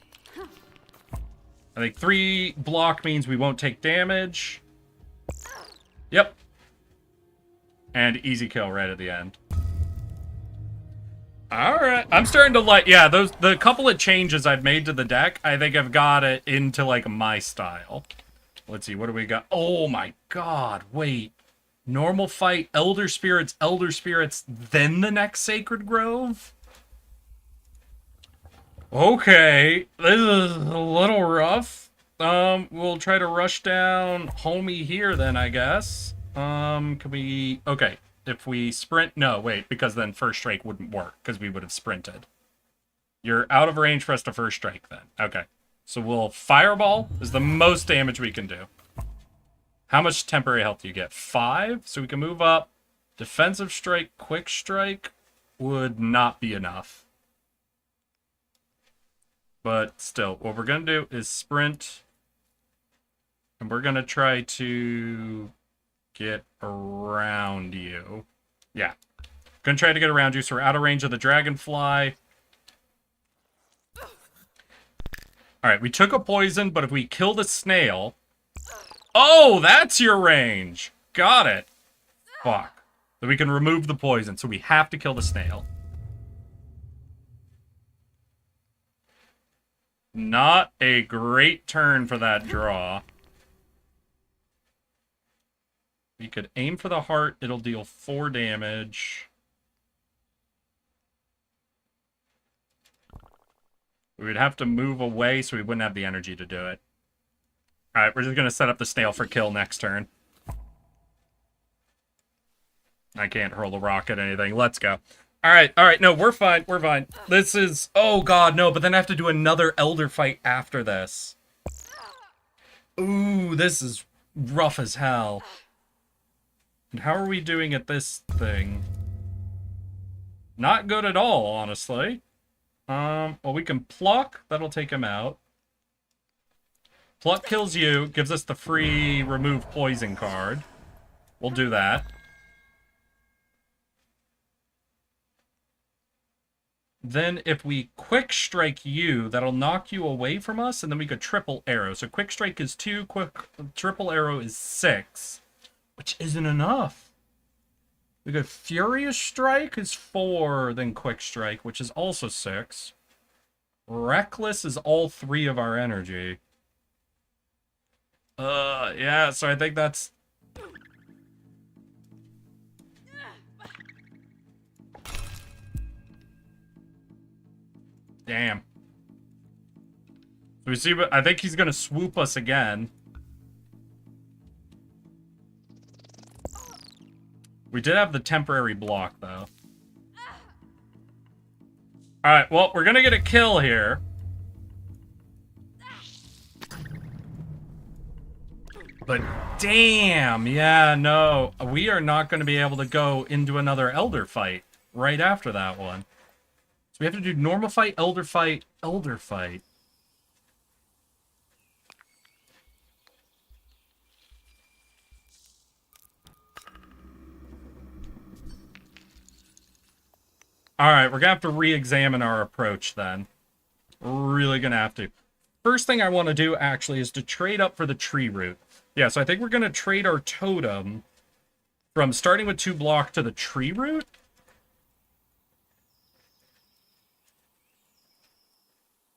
I think 3 block means we won't take damage. Yep. And easy kill right at the end. Alright. I'm starting to like, yeah, the couple of changes I've made to the deck, I think I've got it into, like, my style. Let's see, what do we got? Oh my god, wait. Normal fight, Elder Spirits, then the next Sacred Grove? Okay, this is a little rough. We'll try to rush down homie here then, I guess. Can we... Okay, if we sprint... No, wait, because then first strike wouldn't work, because we would have sprinted. You're out of range for us to first strike then. Okay, so we'll fireball is the most damage we can do. How much temporary health do you get? 5, so we can move up. Defensive strike, quick strike would not be enough. But still, what we're going to do is sprint. And we're going to try to get around you. Yeah. Going to try to get around you, so we're out of range of the dragonfly. Alright, we took a poison, but if we kill the snail... Oh, that's your range! Got it. Fuck. So we can remove the poison, so we have to kill the snail. Not a great turn for that draw. We could aim for the heart. It'll deal 4 damage. We would have to move away so we wouldn't have the energy to do it. Alright, we're just going to set up the snail for kill next turn. I can't hurl a rock at anything. Let's go. Alright, no, we're fine, This is... Oh god, no, but then I have to do another elder fight after this. Ooh, this is rough as hell. And how are we doing at this thing? Not good at all, honestly. Well, we can pluck. That'll take him out. Pluck kills you. Gives us the free remove poison card. We'll do that. Then if we quick strike you, that'll knock you away from us, and then we could triple arrow. So quick strike is 2, triple arrow is 6, which isn't enough. We got Furious Strike is 4, then Quick Strike, which is also 6. Reckless is all 3 of our energy. Yeah, so I think that's... Damn. So we see, I think he's gonna swoop us again. We did have the temporary block, though. Alright, well, we're gonna get a kill here. But damn, yeah, no. We are not gonna be able to go into another Elder fight right after that one. So we have to do normal fight, elder fight, elder fight. Alright, we're gonna have to re-examine our approach then. We're really gonna have to. First thing I want to do, actually, is to trade up for the tree root. Yeah, so I think we're gonna trade our totem from starting with 2 block to the tree root.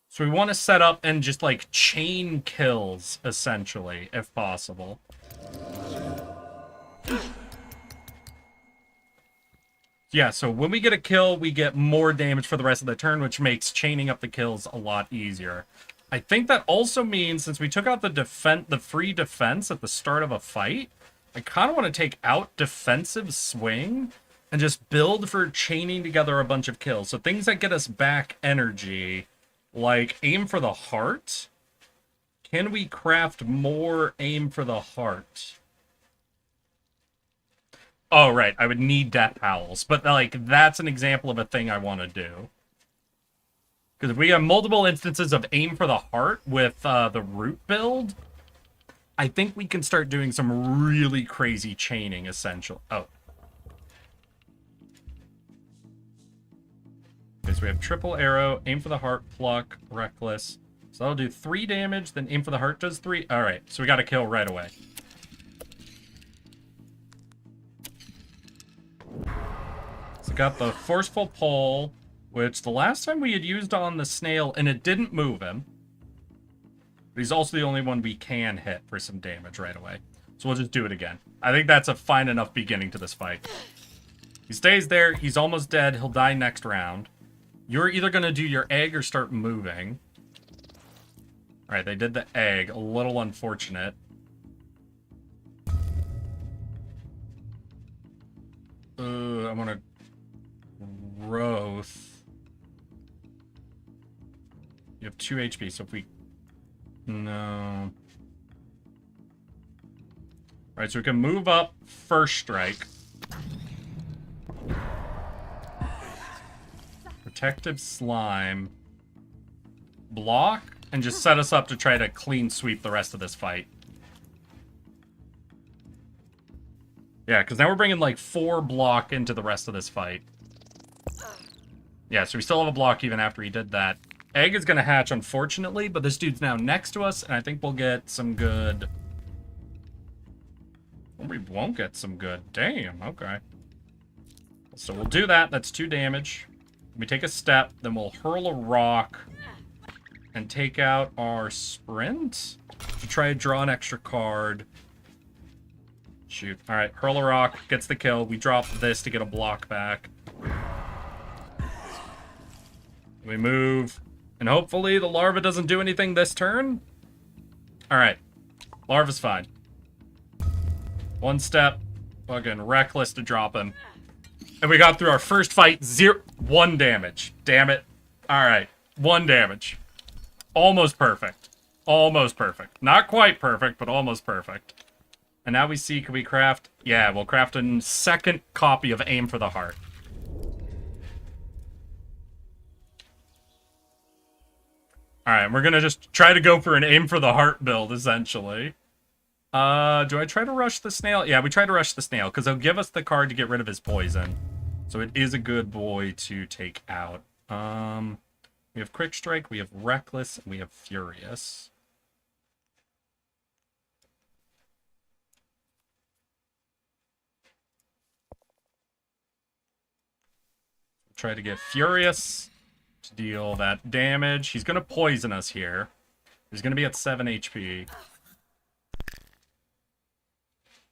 So we want to set up and just, like, chain kills, essentially, if possible. Yeah, so when we get a kill, we get more damage for the rest of the turn, which makes chaining up the kills a lot easier. I think that also means, since we took out the free defense at the start of a fight, I kind of want to take out defensive swing and just build for chaining together a bunch of kills. So things that get us back energy, like aim for the heart. Can we craft more aim for the heart? Oh, right. I would need death howls. But, like, that's an example of a thing I want to do. Because if we have multiple instances of aim for the heart with the root build, I think we can start doing some really crazy chaining, essential. Oh. Okay, so we have triple arrow, aim for the heart, pluck, reckless. So that'll do 3 damage, then aim for the heart does 3. Alright, so we got to kill right away. So got the forceful pull, which the last time we had used on the snail, and it didn't move him. But he's also the only one we can hit for some damage right away. So we'll just do it again. I think that's a fine enough beginning to this fight. He stays there. He's almost dead. He'll die next round. You're either going to do your egg or start moving. Alright, they did the egg. A little unfortunate. I want to... Growth. You have 2 HP, so if we... No. Alright, so we can move up first strike. Protective slime. Block, and just set us up to try to clean sweep the rest of this fight. Yeah, because now we're bringing like 4 block into the rest of this fight. Yeah, so we still have a block even after he did that. Egg is going to hatch, unfortunately, but this dude's now next to us, and I think we'll get some good... Well, we won't get some good. Damn, okay. So we'll do that. That's 2 damage. We take a step, then we'll hurl a rock and take out our sprint to try to draw an extra card. Shoot. All right, hurl a rock, gets the kill. We drop this to get a block back. We move, and hopefully the larva doesn't do anything this turn. All right, larva's fine. 1 step, fucking reckless to drop him. And we got through our first fight, 1 damage. Damn it. All right, 1 damage. Almost perfect. Almost perfect. Not quite perfect, but almost perfect. And now we see, can we craft? Yeah, we'll craft a second copy of Aim for the Heart. Alright, we're gonna just try to go for an Aim for the Heart build, essentially. Do I try to rush the snail? Yeah, we try to rush the snail, because it'll give us the card to get rid of his poison. So it is a good boy to take out. We have Quick Strike, we have Reckless, and we have Furious. Try to get Furious to deal that damage. He's going to poison us here. He's going to be at 7 HP.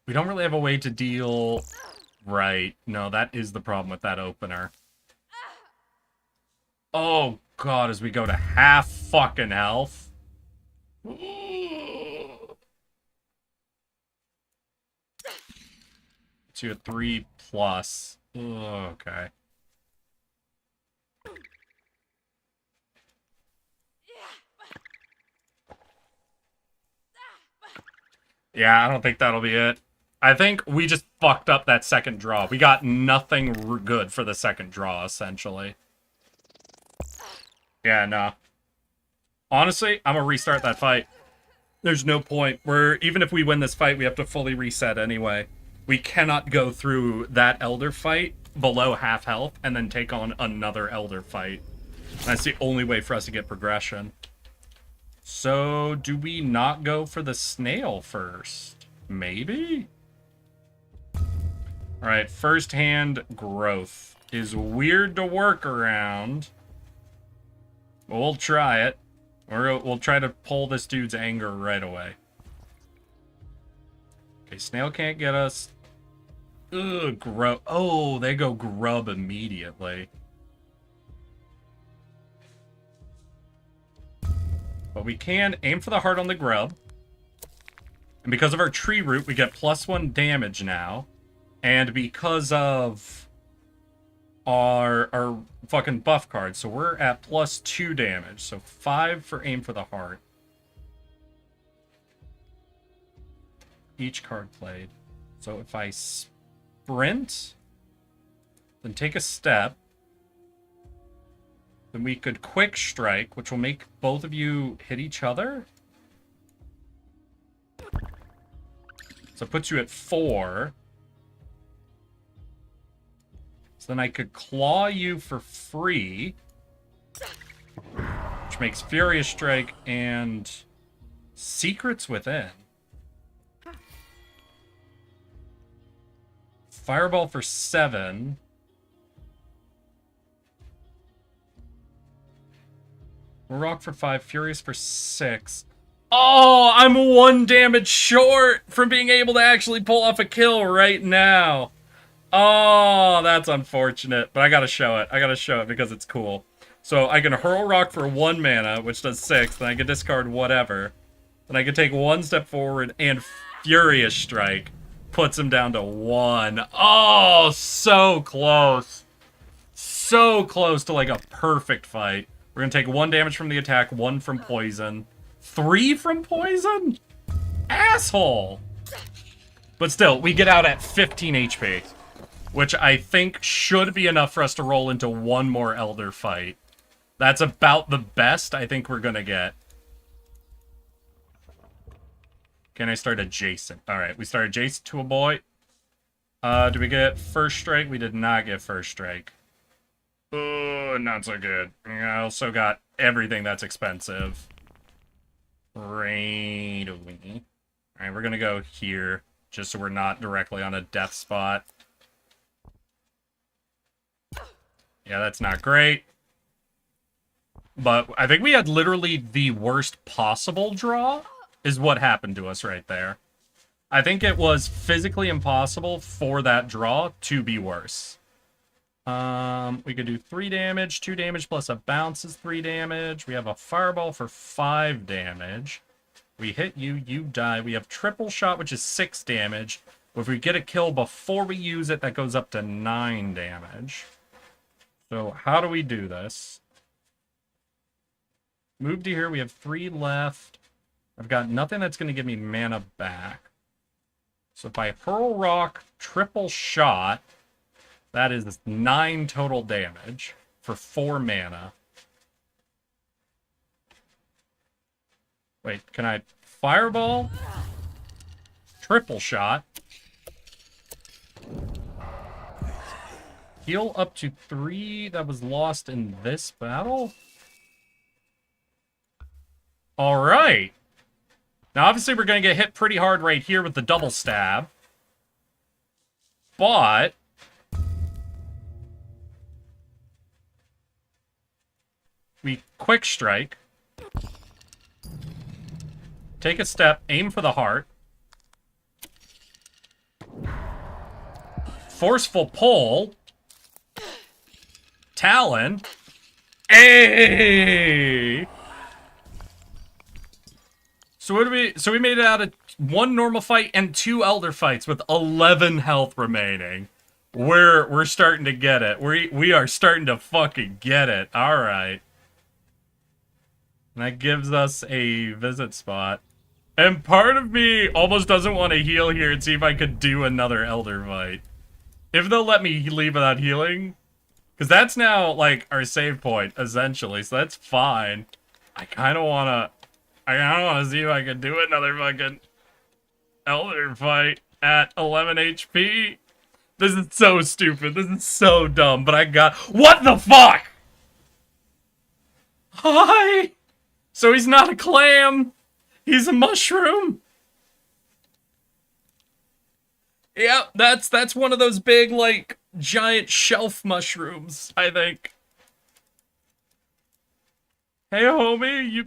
We don't really have a way to deal... Right. No, that is the problem with that opener. Oh, God, as we go to half fucking health. To a 3+. Okay. Yeah, I don't think that'll be it. I think we just fucked up that second draw. We got nothing good for the second draw, essentially. Yeah, nah. Honestly, I'm gonna restart that fight. There's no point. Even if we win this fight, we have to fully reset anyway. We cannot go through that Elder fight below half health and then take on another Elder fight. That's the only way for us to get progression. So, do we not go for the snail first? Maybe? Alright, first-hand growth is weird to work around. We'll try it. We'll try to pull this dude's anger right away. Okay, snail can't get us. Ugh, grub. Oh, they go grub immediately. But we can aim for the heart on the grub. And because of our tree root, we get +1 damage now. And because of our fucking buff card, so we're at +2 damage. So 5 for aim for the heart. Each card played. So if I sprint, then take a step, then we could quick strike, which will make both of you hit each other. So it puts you at 4. So then I could claw you for free, which makes Furious Strike and Secrets Within. Fireball for 7. Rock for 5. Furious for 6. Oh, I'm 1 damage short from being able to actually pull off a kill right now. Oh, that's unfortunate, but I gotta show it. I gotta show it because it's cool. So I can Hurl Rock for 1 mana, which does 6, then I can discard whatever. Then I can take 1 step forward, and Furious Strike puts him down to 1. Oh, so close. So close to like a perfect fight. We're gonna take 1 damage from the attack, 1 from poison. 3 from poison? Asshole! But still, we get out at 15 HP. Which I think should be enough for us to roll into 1 more Elder fight. That's about the best I think we're gonna get. Can I start adjacent? Alright, we start adjacent to a boy. Do we get first strike? We did not get first strike. Oh, not so good. I also got everything that's expensive. Right away. Alright, we're gonna go here, just so we're not directly on a death spot. Yeah, that's not great. But I think we had literally the worst possible draw, is what happened to us right there. I think it was physically impossible for that draw to be worse. We could do 3 damage, 2 damage plus a bounce is 3 damage. We have a fireball for 5 damage. We hit you, you die. We have triple shot, which is 6 damage. But if we get a kill before we use it, that goes up to 9 damage. So how do we do this? Move to here. We have 3 left. I've got nothing that's going to give me mana back. So if I hurl rock, triple shot, that is 9 total damage for 4 mana. Wait, can I fireball? Triple shot. Heal up to 3 that was lost in this battle? Alright. Now, obviously, we're going to get hit pretty hard right here with the double stab. But we quick strike. Take a step, aim for the heart. Forceful pull. Talon. Hey! So what do we? So we made it out of 1 normal fight and 2 elder fights with 11 health remaining. We're starting to get it. We are starting to fucking get it. All right. And that gives us a visit spot. And part of me almost doesn't want to heal here and see if I could do another elder fight. If they'll let me leave without healing, Because that's now, like, our save point, essentially, so that's fine. I kind of want to see if I can do another fucking Elder fight at 11 HP. This is so stupid. This is so dumb, but I got... What the fuck? Hi! So he's not a clam. He's a mushroom. Yep, that's one of those big, like, giant shelf mushrooms, I think. Hey, homie,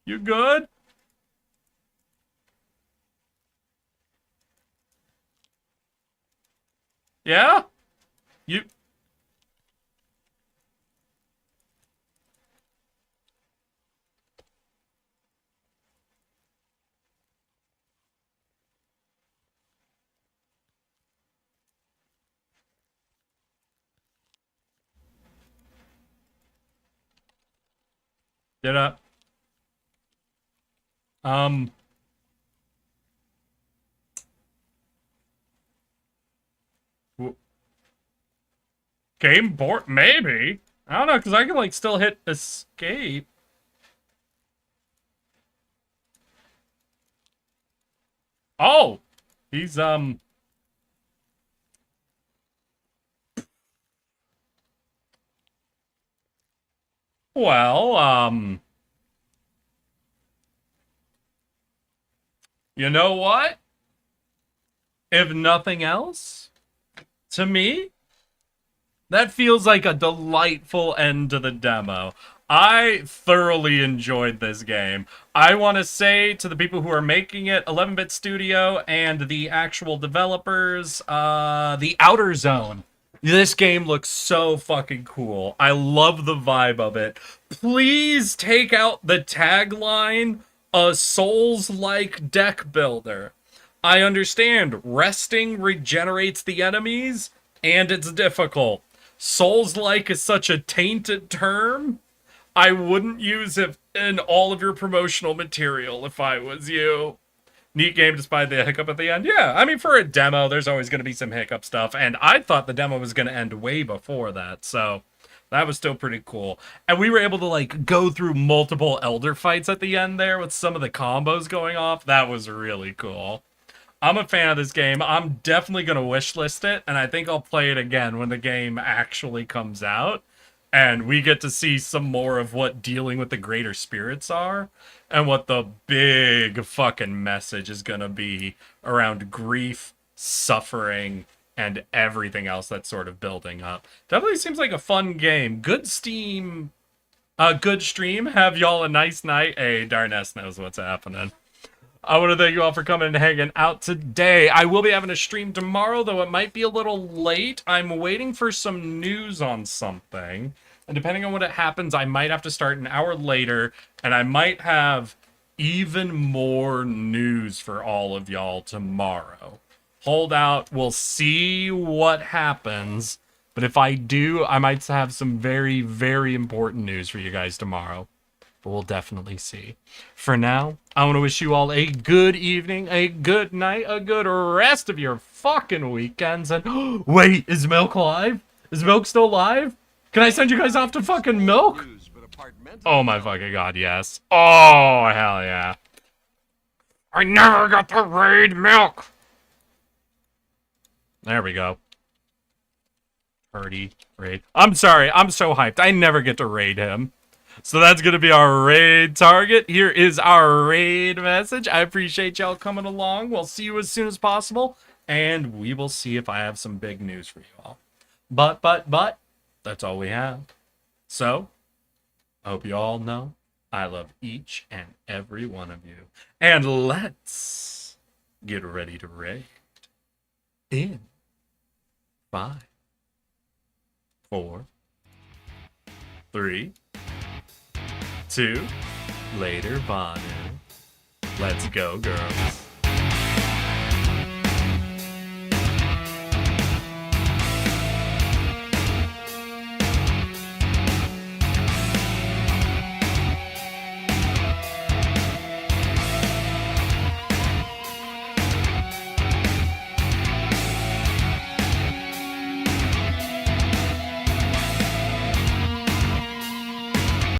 you good? Yeah? You... Get up. Game board? Maybe. I don't know, because I can, like, still hit escape. Oh! He's, Well, you know what? If nothing else, to me, that feels like a delightful end to the demo. I thoroughly enjoyed this game. I want to say to the people who are making it, 11-Bit Studio and the actual developers, the Outer Zone. This game looks so fucking cool. I love the vibe of it. Please take out the tagline, a Souls-like deck builder. I understand resting regenerates the enemies, and it's difficult. Souls-like is such a tainted term. I wouldn't use it in all of your promotional material if I was you. Neat game despite the hiccup at the end. Yeah, I mean, for a demo, there's always going to be some hiccup stuff, and I thought the demo was going to end way before that, so that was still pretty cool. And we were able to, like, go through multiple Elder fights at the end there with some of the combos going off. That was really cool. I'm a fan of this game. I'm definitely going to wishlist it, and I think I'll play it again when the game actually comes out. And we get to see some more of what dealing with the greater spirits are, and what the big fucking message is going to be around grief, suffering, and everything else that's sort of building up. Definitely seems like a fun game. Good Steam, good stream. Have y'all a nice night. Hey, Darness knows what's happening. I want to thank you all for coming and hanging out today. I will be having a stream tomorrow, though it might be a little late. I'm waiting for some news on something. And depending on what it happens, I might have to start an hour later. And I might have even more news for all of y'all tomorrow. Hold out. We'll see what happens. But if I do, I might have some very, very important news for you guys tomorrow. But we'll definitely see. For now, I want to wish you all a good evening, a good night, a good rest of your fucking weekends. And wait, is Milk alive? Is Milk still alive? Can I send you guys off to fucking Milk? Oh my fucking god, yes. Oh, hell yeah. I never got to raid Milk. There we go. Party raid. I'm sorry, I'm so hyped. I never get to raid him. So that's going to be our raid target. Here is our raid message. I appreciate y'all coming along. We'll see you as soon as possible. And we will see if I have some big news for you all. But, that's all we have. So, I hope you all know I love each and every one of you. And let's get ready to raid. In 5, 4, 3, 2, later, Banu. Let's go, girls.